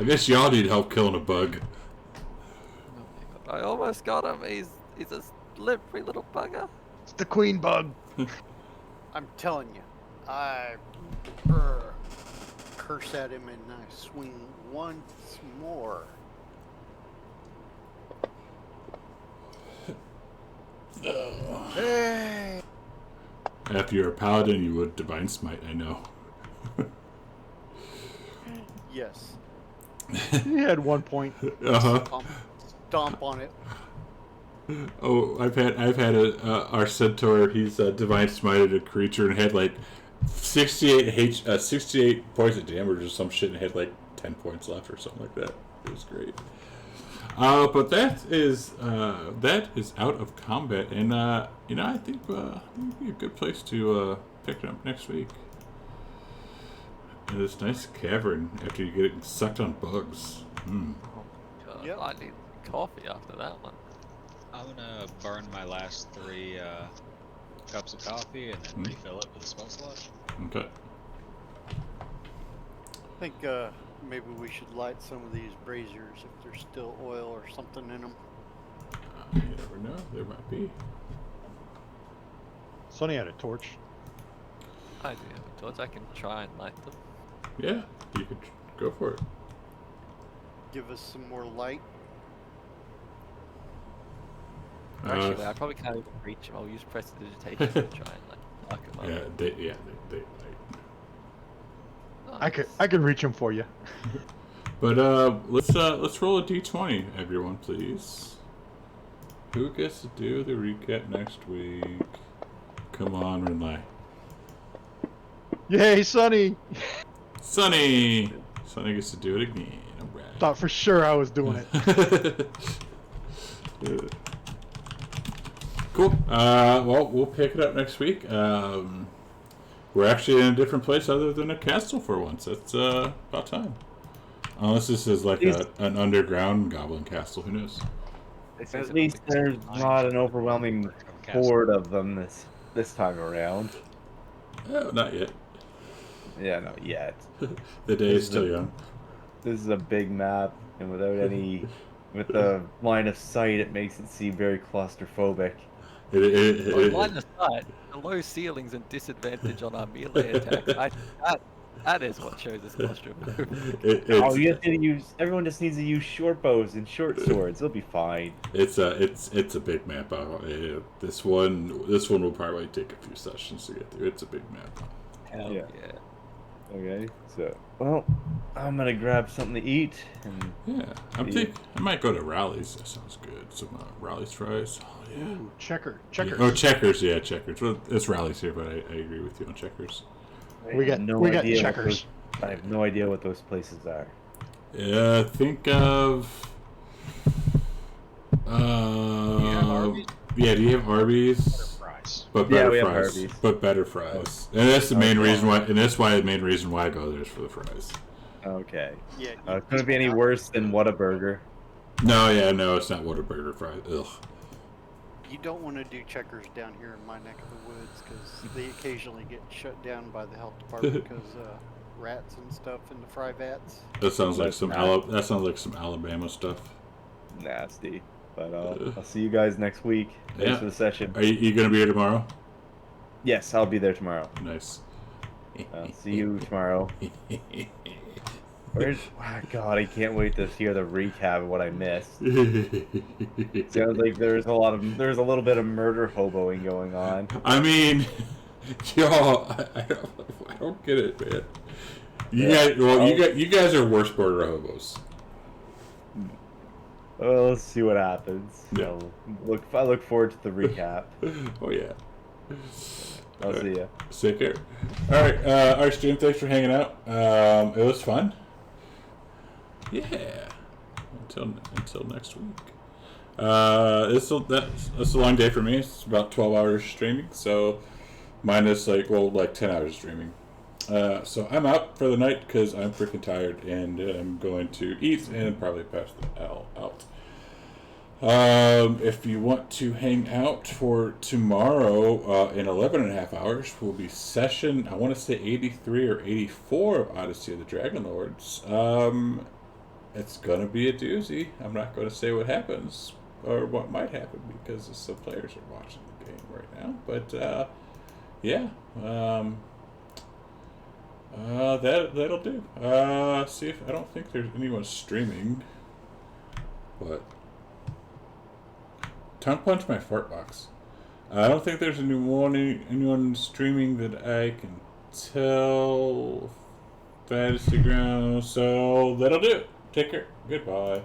I guess y'all need help killing a bug. fuck. I almost got him. He's a slippery little bugger. It's the queen bug. I'm telling you, I curse at him and I swing once more. Hey! After you're a paladin, you would divine smite. I know. Yes. He had 1 point. Stomp on it. Oh, I've had our centaur. He's divine smited a creature and had like 68 points of damage or some shit, and had like 10 points left or something like that. It was great. But that is out of combat, and I think it'd be a good place to pick it up next week. In this nice cavern after you get sucked on bugs. God, Yep. I need coffee after that one. I'm gonna burn my last 3 cups of coffee and then refill it with a spell slot. Okay. I think maybe we should light some of these braziers if there's still oil or something in them. You never know. There might be. Sonny had a torch. I do have a torch. I can try and light them. Yeah, you could go for it. Give us some more light. Actually, I probably can't even reach them. I'll use prestidigitation to try and like knock them up. they I can reach him for you. But let's roll a d20, everyone, please. Who gets to do the recap next week? Come on, Renlai. Yay, Sonny! Sonny gets to do it again. All right. Thought for sure I was doing it. Cool. Well, we'll pick it up next week. We're actually in a different place other than a castle for once. That's about time. Unless this is like an underground goblin castle. Who knows? At least there's not an overwhelming horde of them this time around. Oh, not yet. Yeah, not yet. The day is still young. This is a big map, and with the line of sight, it makes it seem very claustrophobic. Line of sight, the low ceilings and disadvantage on our melee attacks. That is what shows us claustrophobic. Everyone just needs to use short bows and short swords. They'll be fine. It's a big map. This one will probably take a few sessions to get through. It's a big map. Hell Yeah. yeah. Okay, so I'm gonna grab something to eat, and Yeah, I might go to Rallies. That sounds good. Some Rallies fries. Oh yeah. Ooh, checkers. Oh, Checkers. Yeah, Checkers. Well, it's Rallies here, but I agree with you on Checkers. We got idea what checkers. I have no idea what those places are. Yeah, think of. Arby's? Yeah, do you have Arby's? Fries. But better we have fries. Arby's. But better fries. And that's the main reason why. And that's why the main reason why I go there is for the fries. Okay. Yeah. It's gonna be any worse than Whataburger. No, it's not Whataburger fries. Ugh. You don't want to do checkers down here in my neck of the woods because they occasionally get shut down by the health department because rats and stuff in the fry vats. That sounds like some That's that sounds like some Alabama stuff. Nasty. But I'll see you guys next week. Thanks Yeah. for the session. Are you gonna be here tomorrow? Yes, I'll be there tomorrow. Nice. I'll see you tomorrow. God, I can't wait to hear the recap of what I missed. Sounds like there's a little bit of murder hoboing going on. I mean, y'all, I don't get it, man. You guys are worse border hobos. Well, let's see what happens. Yeah. I look forward to the recap. Oh yeah. I'll see ya. Take care. All right, Archstream, thanks for hanging out. It was fun. Yeah. Until next week. That's a long day for me. It's about 12 hours streaming, so minus like 10 hours streaming. So I'm out for the night because I'm freaking tired, and I'm going to eat and probably pass the hell out. If you want to hang out for tomorrow, in 11.5 hours, will be session, I want to say 83 or 84 of Odyssey of the Dragon Lords. It's going to be a doozy. I'm not going to say what happens or what might happen because some players are watching the game right now. But, yeah. That'll do. See if I don't think there's anyone streaming. But tongue punch my fart box. I don't think there's anyone streaming that I can tell. Fantasy Ground. So that'll do it. Take care. Goodbye.